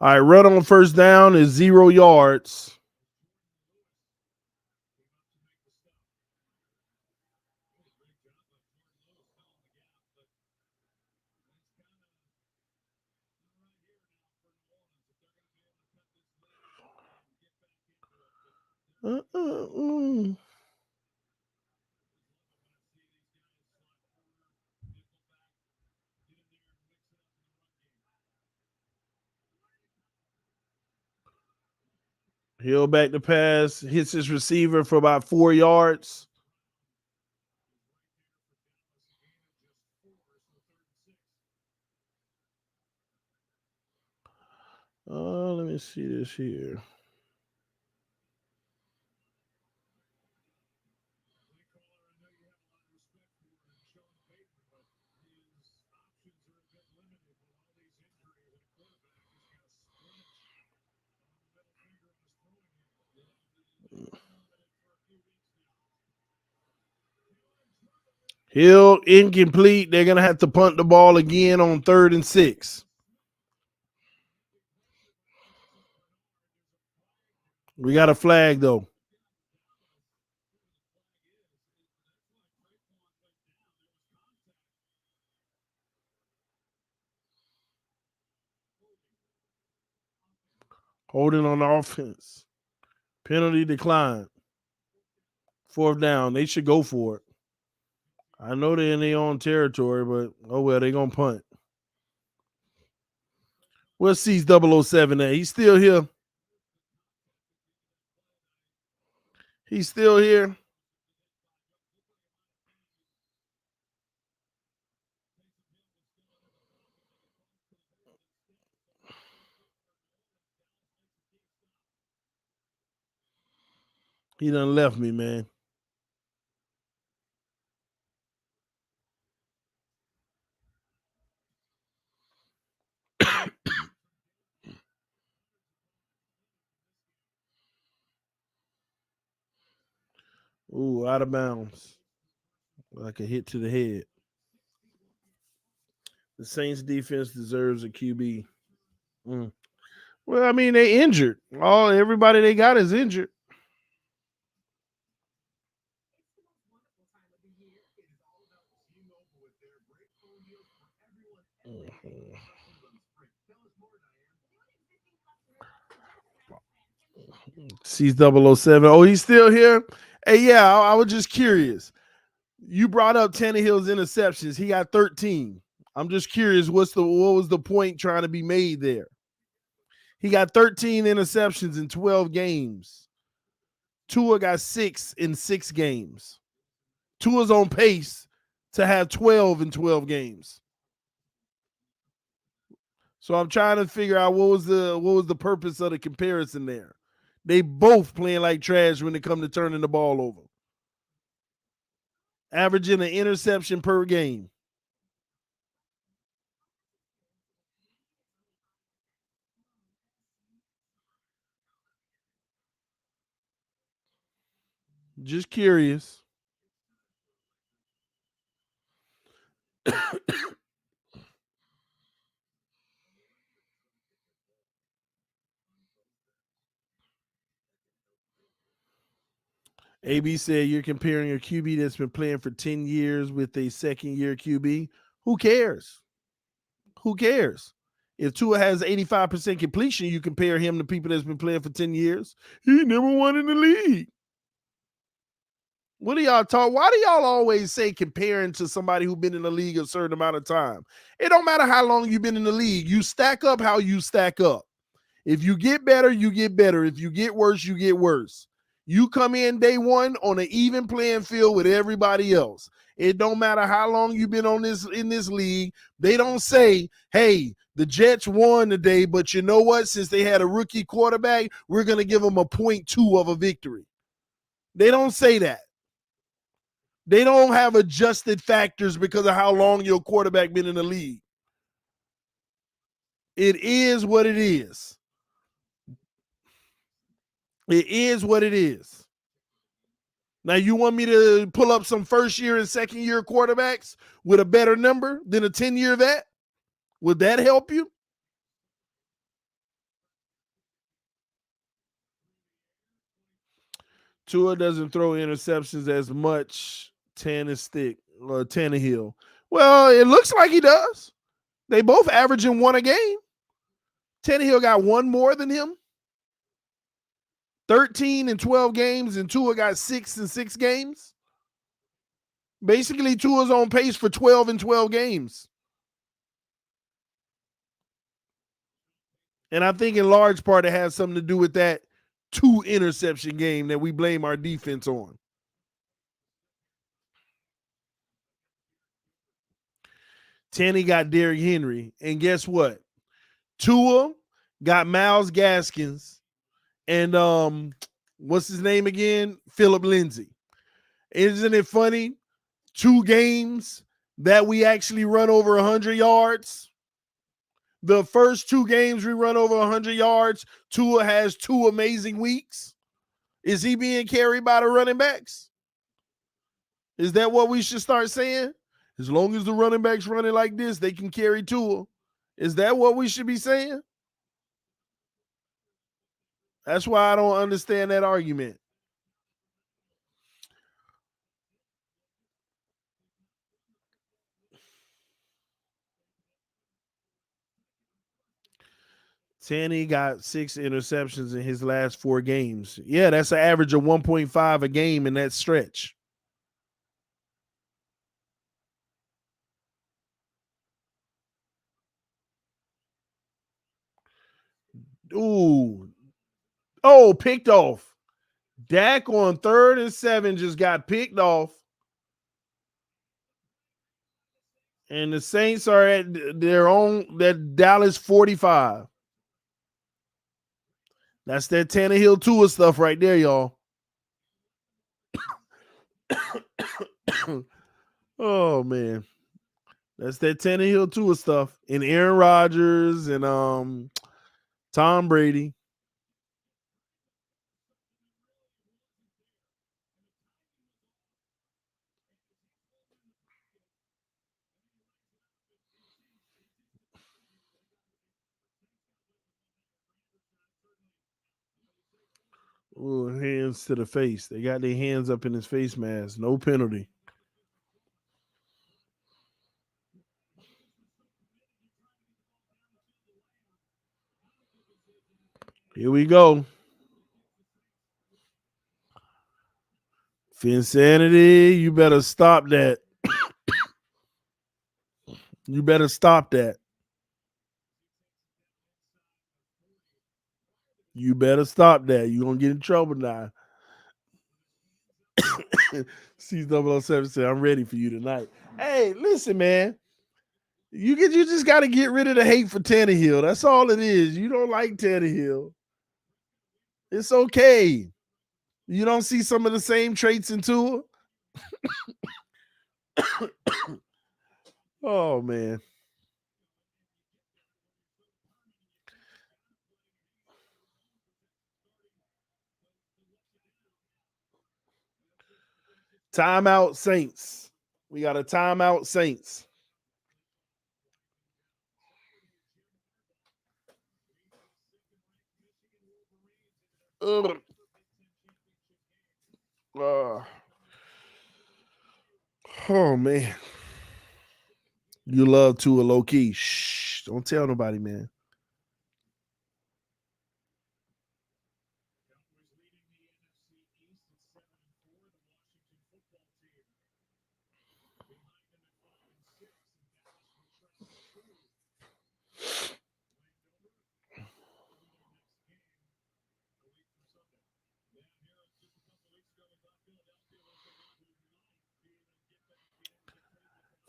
All right, run on 1st down is 0 yards. Hill back to pass, hits his receiver for about 4 yards. Let me see this here. Hill incomplete. They're going to have to punt the ball again on 3rd and 6. We got a flag, though. Holding on the offense. Penalty declined. 4th down. They should go for it. I know they're in their own territory, but oh well, they're going to punt. Where's C007 at? He's still here. He's still here. He done left me, man. Ooh, out of bounds. Like a hit to the head. The Saints defense deserves a QB. Well, I mean, they injured. Everybody they got is injured. C007. Oh, he's still here? Hey, yeah, I was just curious. You brought up Tannehill's interceptions. He got 13. I'm just curious, what was the point trying to be made there? He got 13 interceptions in 12 games. Tua got 6 in 6 games. Tua's on pace to have 12 in 12 games. So I'm trying to figure out what was the purpose of the comparison there. They both playing like trash when it come to turning the ball over. Averaging an interception per game. Just curious. AB said you're comparing a QB that's been playing for 10 years with a second-year QB. Who cares? Who cares? If Tua has 85% completion, you compare him to people that's been playing for 10 years. He never won in the league. What do y'all talk? Why do y'all always say comparing to somebody who's been in the league a certain amount of time? It don't matter how long you've been in the league. You stack up how you stack up. If you get better, you get better. If you get worse, you get worse. You come in day one on an even playing field with everybody else. It don't matter how long you've been in this league. They don't say, hey, the Jets won today, but you know what? Since they had a rookie quarterback, we're going to give them a 0.2 of a victory. They don't say that. They don't have adjusted factors because of how long your quarterback been in the league. It is what it is. It is what it is. Now, you want me to pull up some first-year and second-year quarterbacks with a better number than a 10-year vet? Would that help you? Tua doesn't throw interceptions as much. Tannehill. Well, it looks like he does. They both averaging 1 a game. Tannehill got 1 more than him. 13 and 12 games, and Tua got 6 and 6 games. Basically, Tua's on pace for 12 and 12 games. And I think in large part it has something to do with that 2 interception game that we blame our defense on. Tanny got Derrick Henry. And guess what? Tua got Myles Gaskins and what's his name again? Phillip Lindsay. Isn't it funny? 2 games that we actually run over 100 yards. The first 2 games we run over 100 yards, Tua has 2 amazing weeks. Is he being carried by the running backs? Is that what we should start saying? As long as the running backs running like this, they can carry Tua. Is that what we should be saying? That's why I don't understand that argument. Tanny got 6 interceptions in his last 4 games. Yeah, that's an average of 1.5 a game in that stretch. Ooh. Oh, picked off. Dak on 3rd and 7 just got picked off. And the Saints are at their own, that Dallas 45. That's that Tannehill Tua stuff right there, y'all. Oh, man. That's that Tannehill Tua stuff. And Aaron Rodgers and Tom Brady. Ooh, hands to the face. They got their hands up in his face mask. No penalty. Here we go. Finsanity, you better stop that. You better stop that. You better stop that. You're going to get in trouble now. C007 said, I'm ready for you tonight. Hey, listen, man. You just got to get rid of the hate for Tannehill. That's all it is. You don't like Tannehill. It's okay. You don't see some of the same traits in Tua? Oh, man. Timeout Saints. We got a timeout Saints. Oh, man. You love Tua low key. Shh. Don't tell nobody, man.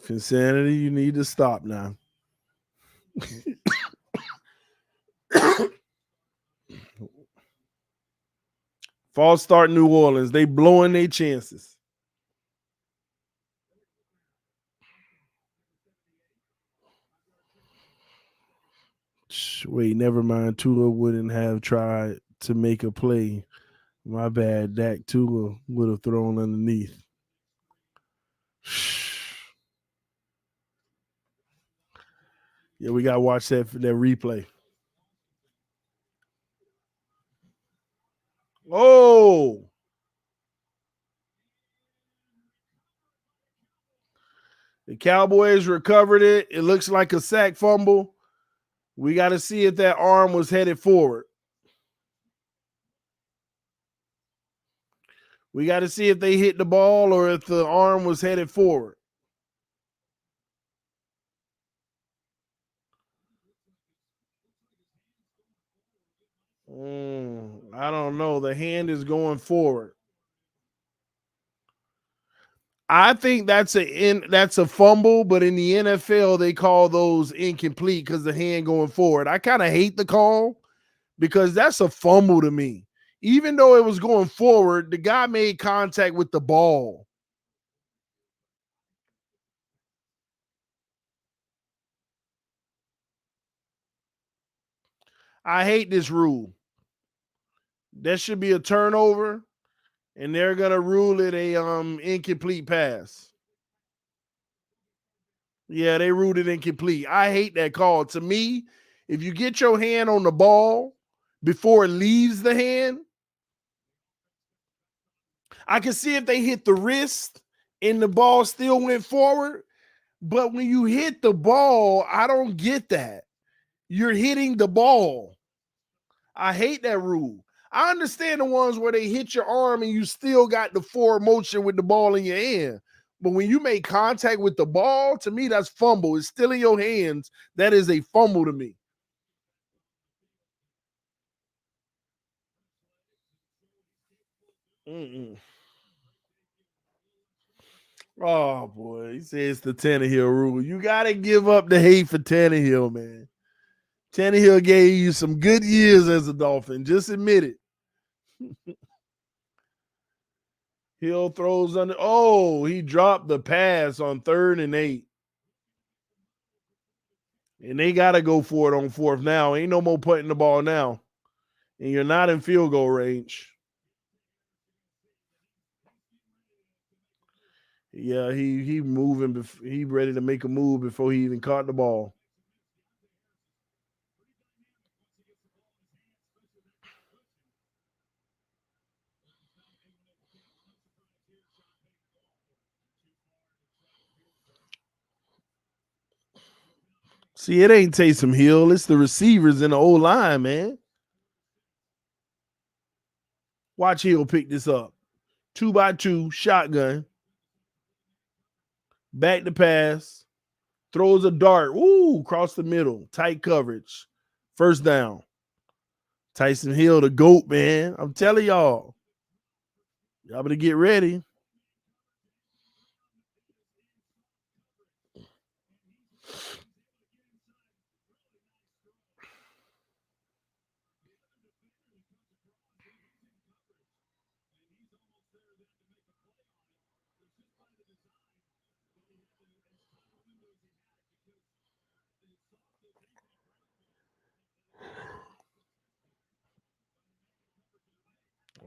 Insanity, you need to stop now. False start New Orleans. They blowing their chances. Wait, never mind. Tua wouldn't have tried to make a play. My bad. Dak Tua would have thrown underneath. Yeah, we gotta watch that replay. Oh, the Cowboys recovered it. It looks like a sack fumble. We got to see if that arm was headed forward. We got to see if they hit the ball or if the arm was headed forward. I don't know. The hand is going forward. I think that's a fumble, but in the NFL they call those incomplete because the hand going forward. I kind of hate the call because that's a fumble to me. Even though it was going forward, the guy made contact with the ball. I hate this rule. That should be a turnover, and they're gonna rule it a incomplete pass. Yeah, they ruled it incomplete. I hate that call. To me, if you get your hand on the ball before it leaves the hand, I can see if they hit the wrist and the ball still went forward. But when you hit the ball, I don't get that. You're hitting the ball. I hate that rule. I understand the ones where they hit your arm and you still got the forward motion with the ball in your hand. But when you make contact with the ball, to me, that's fumble. It's still in your hands. That is a fumble to me. Mm-mm. Oh, boy. He says it's the Tannehill rule. You got to give up the hate for Tannehill, man. Tannehill gave you some good years as a Dolphin. Just admit it. Hill throws under. Oh, he dropped the pass on 3rd and 8. And they got to go for it on 4th now. Ain't no more putting the ball now. And you're not in field goal range. Yeah, he moving. He ready to make a move before he even caught the ball. See, it ain't Taysom Hill. It's the receivers in the O line, man. Watch Hill pick this up. 2x2, shotgun. Back to pass. Throws a dart. Ooh, across the middle. Tight coverage. First down. Tyson Hill, the GOAT, man. I'm telling y'all. Y'all better get ready.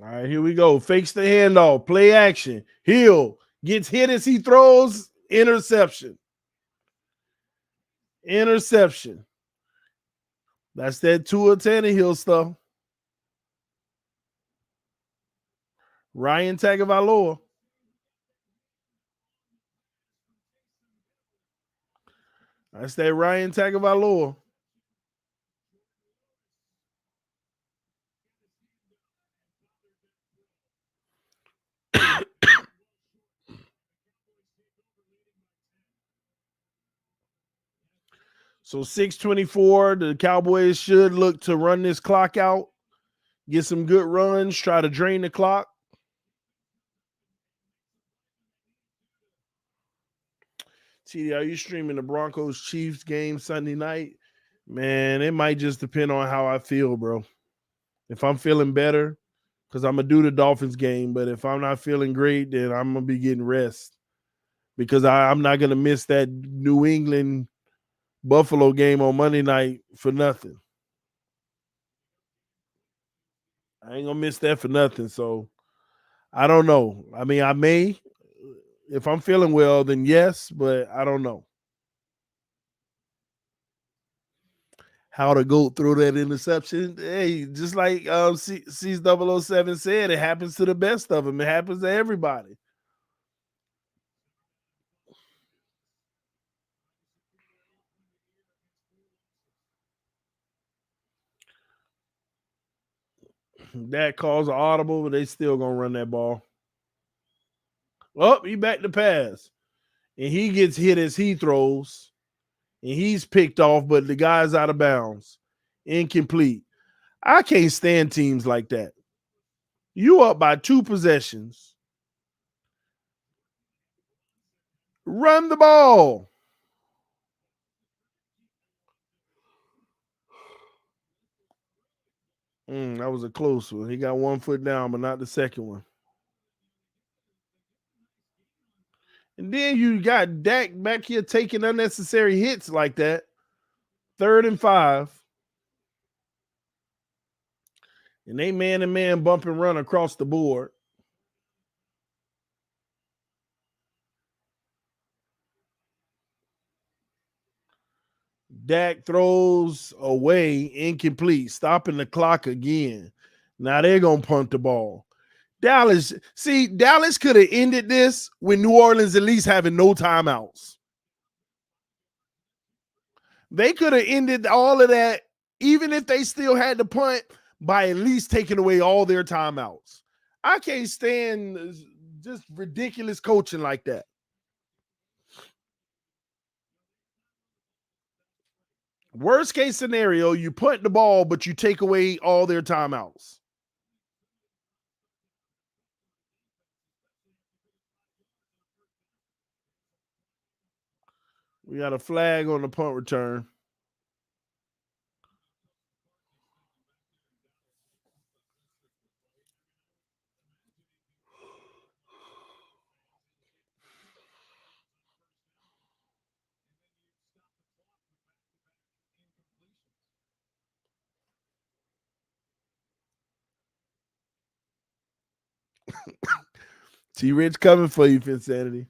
All right, here we go. Fakes the handoff. Play action. Hill gets hit as he throws. Interception. Interception. That's that Tua Tannehill stuff. Ryan Tagovailoa. That's that Ryan Tagovailoa. So 6:24, the Cowboys should look to run this clock out, get some good runs, try to drain the clock. TD, are you streaming the Broncos Chiefs game Sunday night? Man, it might just depend on how I feel, bro. If I'm feeling better, because I'm gonna do the Dolphins game, but if I'm not feeling great, then I'm gonna be getting rest because I'm not gonna miss that New England Buffalo game on Monday night for nothing. I ain't gonna miss that for nothing. So I don't know. I mean, I may. If I'm feeling well, then yes, but I don't know. How to go through that interception? Hey, just like C007 said, it happens to the best of them. It happens to everybody. That calls an audible, but they still gonna run that ball. Oh, he back to pass. And he gets hit as he throws. And he's picked off, but the guy's out of bounds. Incomplete. I can't stand teams like that. You up by 2 possessions. Run the ball. That was a close one. He got 1 foot down, but not the second one. And then you got Dak back here taking unnecessary hits like that. 3rd and 5. And they man-to-man bump and run across the board. Dak throws away, incomplete, stopping the clock again. Now they're going to punt the ball. Dallas could have ended this with New Orleans at least having no timeouts. They could have ended all of that, even if they still had to punt, by at least taking away all their timeouts. I can't stand just ridiculous coaching like that. Worst case scenario, you punt the ball, but you take away all their timeouts. We got a flag on the punt return. T-Rich coming for you, Finsanity.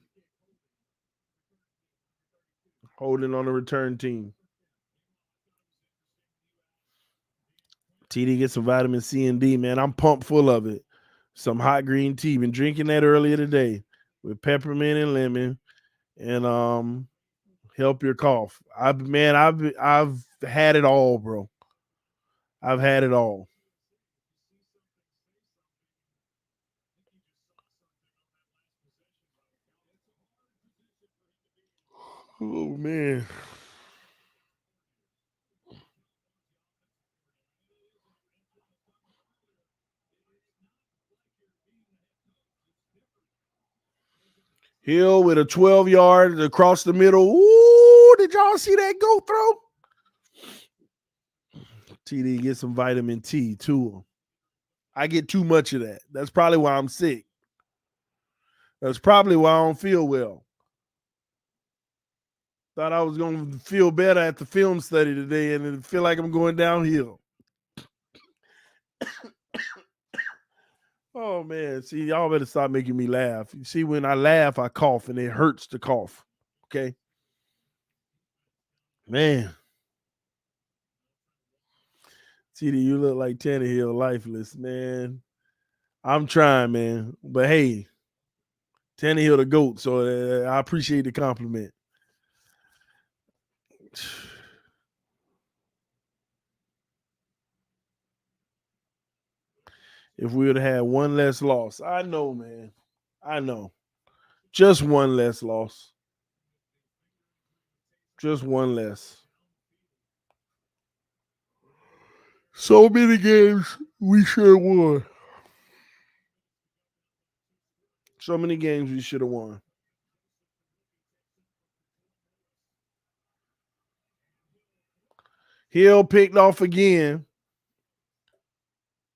Holding on the return team. TD gets some vitamin C and D, man. I'm pumped full of it. Some hot green tea. Been drinking that earlier today with peppermint and lemon, and help your cough. I've had it all, bro. I've had it all. Oh man. Hill with a 12-yard across the middle. Ooh, did y'all see that go throw? TD get some vitamin T too. I get too much of that. That's probably why I'm sick. That's probably why I don't feel well. Thought I was going to feel better at the film study today, and it feel like I'm going downhill. Oh man, see, y'all better stop making me laugh. You see, when I laugh, I cough, and it hurts to cough. Okay, man. TD, you look like Tannehill, lifeless, man. I'm trying, man, but hey, Tannehill the GOAT, so I appreciate the compliment. If we would have had one less loss, I know, man. I know. Just one less loss. Just one less. So many games we should have won. So many games we should have won. Hill picked off again.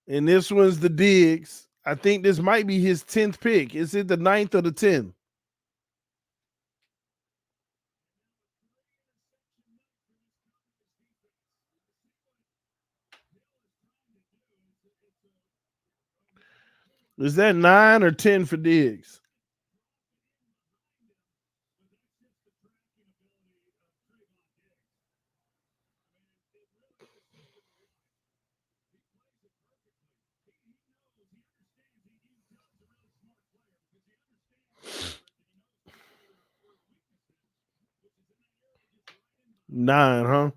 And this one's the Diggs. I think this might be his 10th pick. Is it the 9th or the 10th? Is that 9 or 10 for Diggs? Nine, huh?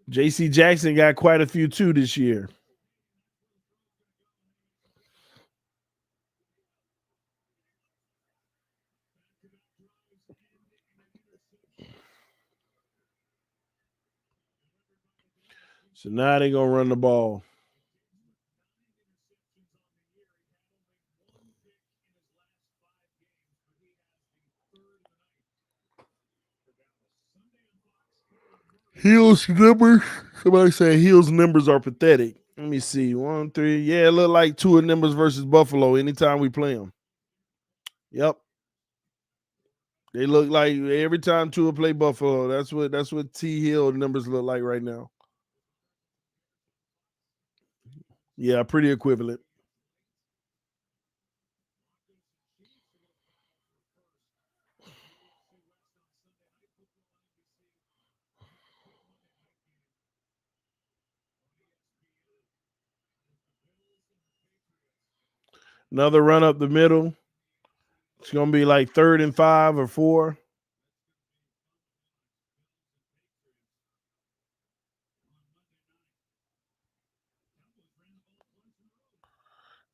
JC Jackson got quite a few too this year. So now they're going to run the ball. Hill's numbers. Somebody saying Hill's numbers are pathetic. Let me see. 1, 3. Yeah, it look like Tua numbers versus Buffalo anytime we play them. Yep. They look like every time Tua play Buffalo. That's what T Hill numbers look like right now. Yeah, pretty equivalent. Another run up the middle. It's gonna be like 3rd and 5 or 4.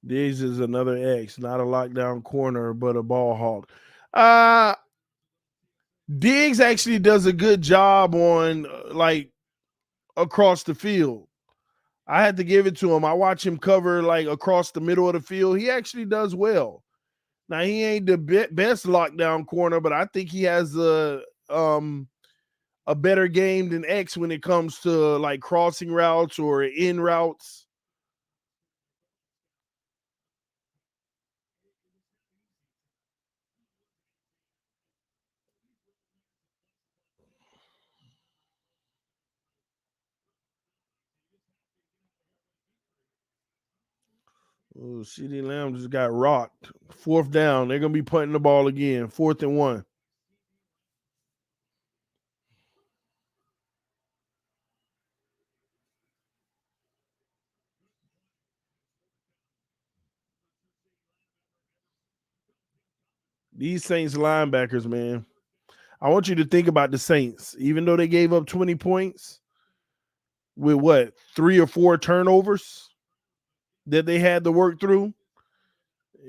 Diggs is another X, not a lockdown corner, but a ball hawk. Diggs actually does a good job on like across the field. I had to give it to him. I watch him cover like across the middle of the field. He actually does well. Now he ain't the best lockdown corner, but I think he has a better game than X when it comes to like crossing routes or in routes. Oh, CeeDee Lamb just got rocked. 4th down. They're gonna be punting the ball again. 4th and 1. These Saints linebackers, man. I want you to think about the Saints. Even though they gave up 20 points with what 3 or 4 turnovers that they had to work through,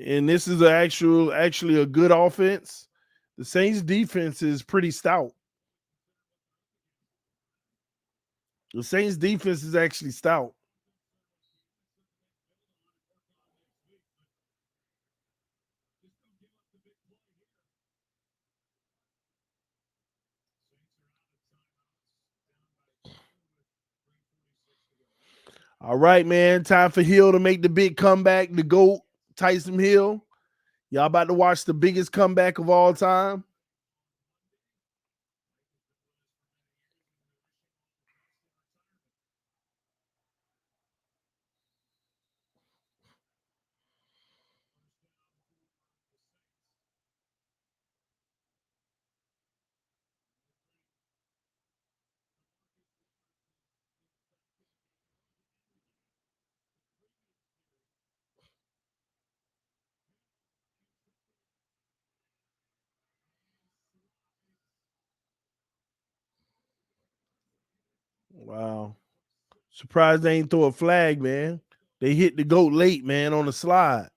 and this is actually a good offense. The Saints defense is pretty stout. The Saints defense is actually stout. All right, man. Time for Hill to make the big comeback. The GOAT, Tyson Hill. Y'all about to watch the biggest comeback of all time. Wow. Surprised they ain't throw a flag, man. They hit the GOAT late, man, on the slide.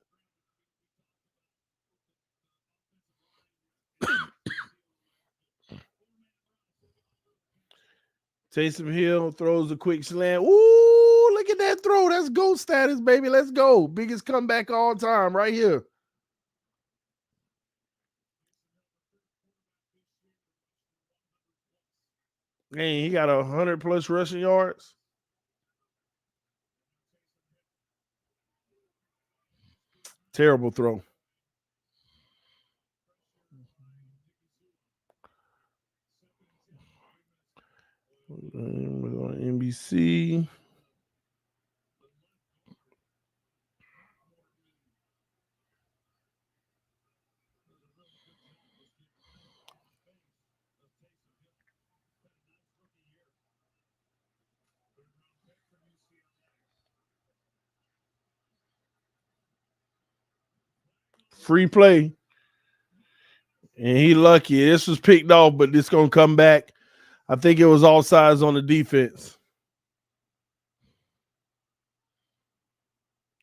Taysom Hill throws a quick slant. Ooh, look at that throw. That's GOAT status, baby. Let's go. Biggest comeback all time right here. Man, he got 100+ rushing yards. Terrible throw. On NBC. Free play. And he lucky. This was picked off, but this gonna come back. I think it was all sides on the defense.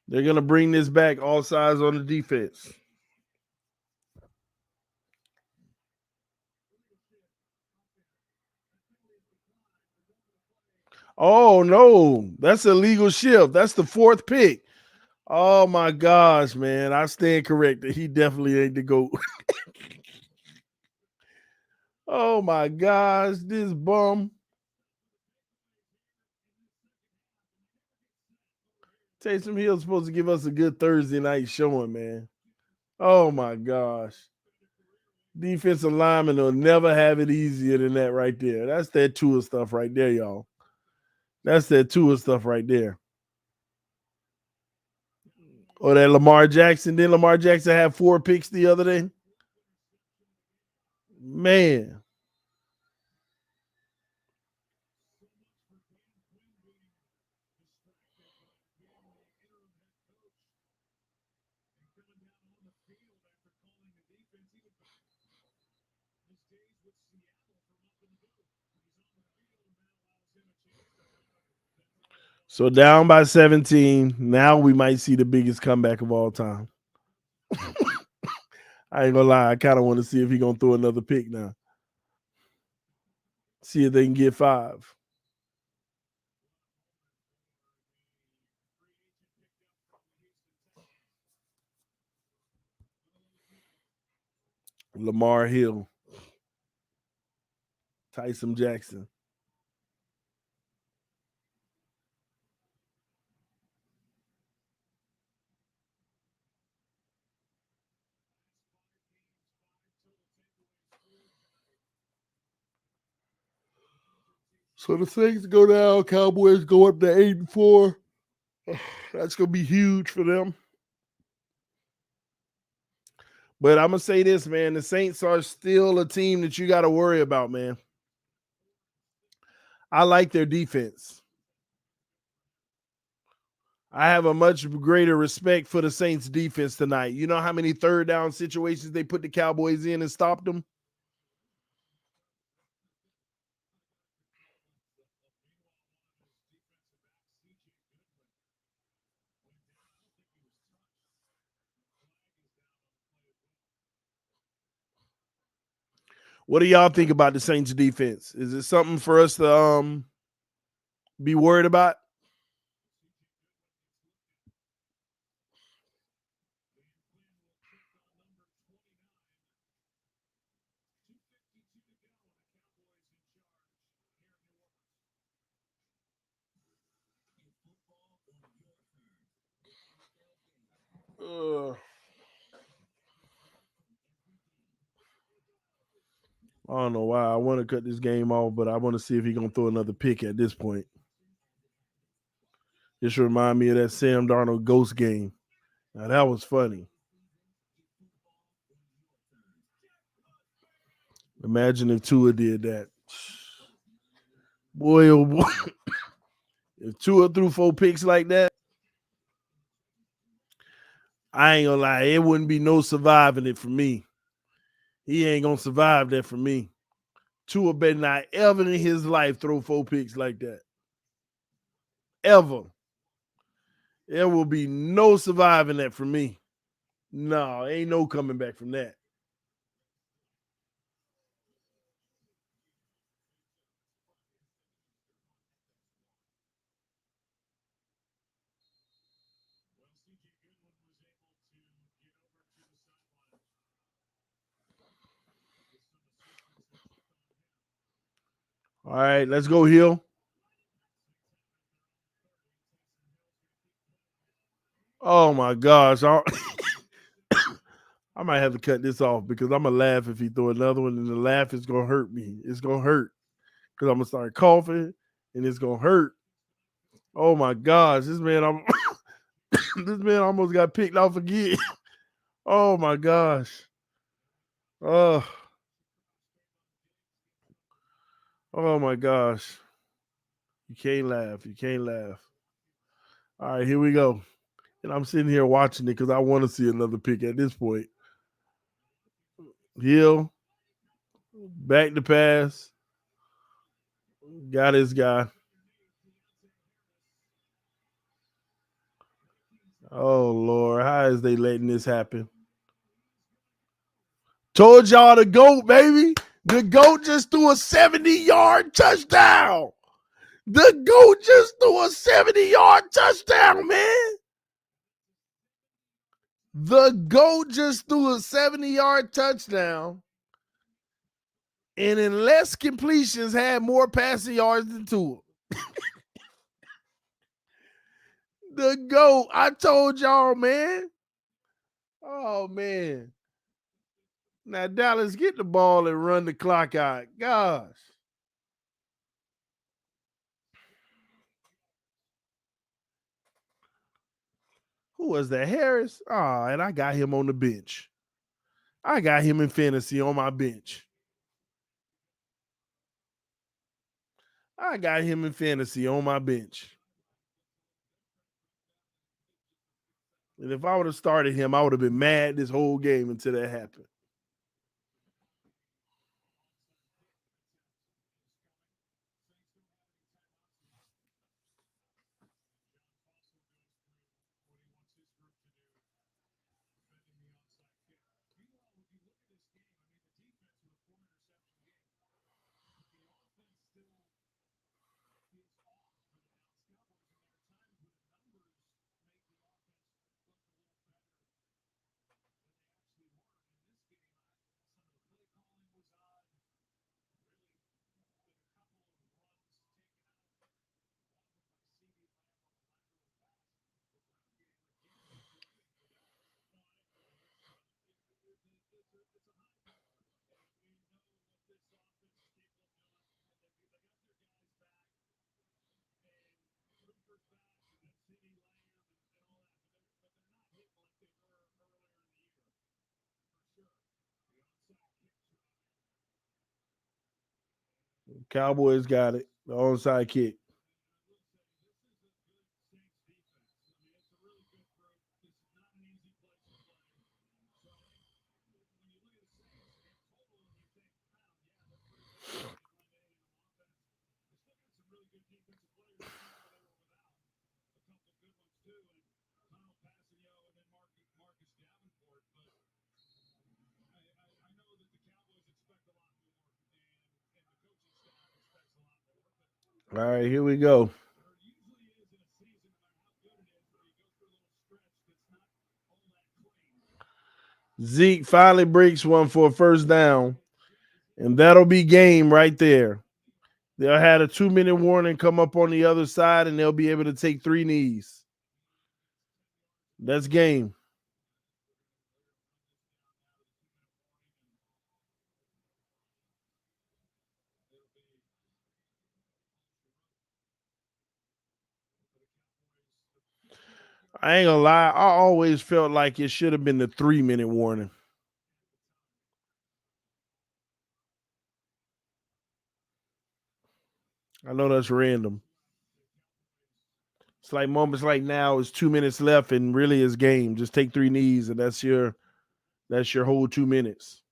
They're gonna bring this back all sides on the defense. Oh no, that's a legal shift. That's the 4th pick. Oh my gosh, man. I stand corrected. He definitely ain't the GOAT. Oh my gosh, this bum. Taysom Hill's supposed to give us a good Thursday night showing, man. Oh my gosh. Defensive linemen will never have it easier than that right there. That's that Tua stuff right there, y'all. That's that Tua stuff right there. Or that Lamar Jackson. Didn't Lamar Jackson have 4 picks the other day? Man. So down by 17. Now we might see the biggest comeback of all time. I ain't gonna lie. I kind of want to see if he's gonna throw another pick now. See if they can get 5. Lamar Hill. Tyson Jackson. So the Saints go down, Cowboys go up to 8-4. That's gonna be huge for them. But I'm gonna say this, man. The Saints are still a team that you got to worry about, man. I like their defense. I have a much greater respect for the Saints defense tonight. You know how many 3rd down situations they put the Cowboys in and stopped them? What do y'all think about the Saints defense? Is it something for us to be worried about? I don't know why I want to cut this game off, but I want to see if he's gonna throw another pick at this point. This remind me of that Sam Darnold ghost game. Now that was funny. Imagine if Tua did that. Boy, oh boy. If Tua threw 4 picks like that, I ain't gonna lie, it wouldn't be no surviving it for me. He ain't gonna survive that for me. Tua better not ever in his life throw 4 picks like that. Ever. There will be no surviving that for me. No, ain't no coming back from that. All right, let's go, Hill. Oh my gosh. I might have to cut this off because I'm gonna laugh if he throw another one, and the laugh is gonna hurt me. It's gonna hurt because I'm gonna start coughing and it's gonna hurt. Oh my gosh, this man, this man almost got picked off again. Oh my gosh. Oh, oh my gosh. You can't laugh. You can't laugh. All right, here we go. And I'm sitting here watching it because I want to see another pick at this point. Hill, back to pass. Got his guy. Oh Lord, how is they letting this happen? Told y'all the GOAT, baby. The GOAT just threw a 70-yard touchdown. The GOAT just threw a 70-yard touchdown, man. The GOAT just threw a 70-yard touchdown. And in less completions, had more passing yards than Tua. The GOAT. I told y'all, man. Oh, man. Now, Dallas, get the ball and run the clock out. Gosh. Who was that? Harris? Oh, and I got him on the bench. I got him in fantasy on my bench. I got him in fantasy on my bench. And if I would have started him, I would have been mad this whole game until that happened. Cowboys got it. The onside kick. All right, here we go. Zeke finally breaks one for a first down, and that'll be game right there. They'll have a 2-minute warning come up on the other side, and they'll be able to take 3 knees. That's game. I ain't gonna lie. I always felt like it should have been the 3-minute warning. I know that's random. It's like moments like now, it's 2 minutes left, and really it's game. Just take 3 knees, and that's your whole 2 minutes.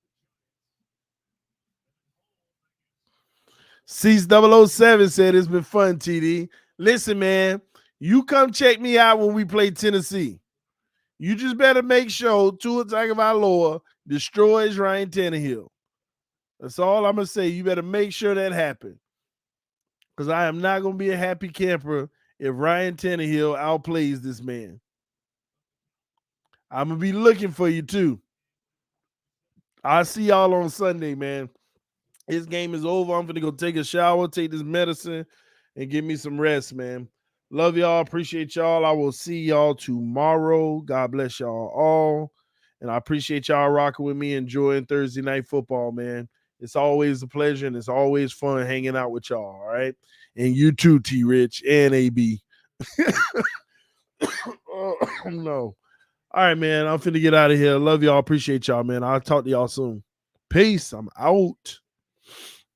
C007 said it's been fun, TD. Listen, man, you come check me out when we play Tennessee. You just better make sure Tua Tagovailoa destroys Ryan Tannehill. That's all I'm going to say. You better make sure that happens. Because I am not going to be a happy camper if Ryan Tannehill outplays this man. I'm going to be looking for you, too. I'll see y'all on Sunday, man. This game is over. I'm going to go take a shower, take this medicine, and give me some rest, man. Love y'all. Appreciate y'all. I will see y'all tomorrow. God bless y'all all. And I appreciate y'all rocking with me, enjoying Thursday night football, man. It's always a pleasure, and it's always fun hanging out with y'all, all right? And you too, T-Rich and AB. Oh, no. All right, man. I'm finna get out of here. Love y'all. Appreciate y'all, man. I'll talk to y'all soon. Peace. I'm out.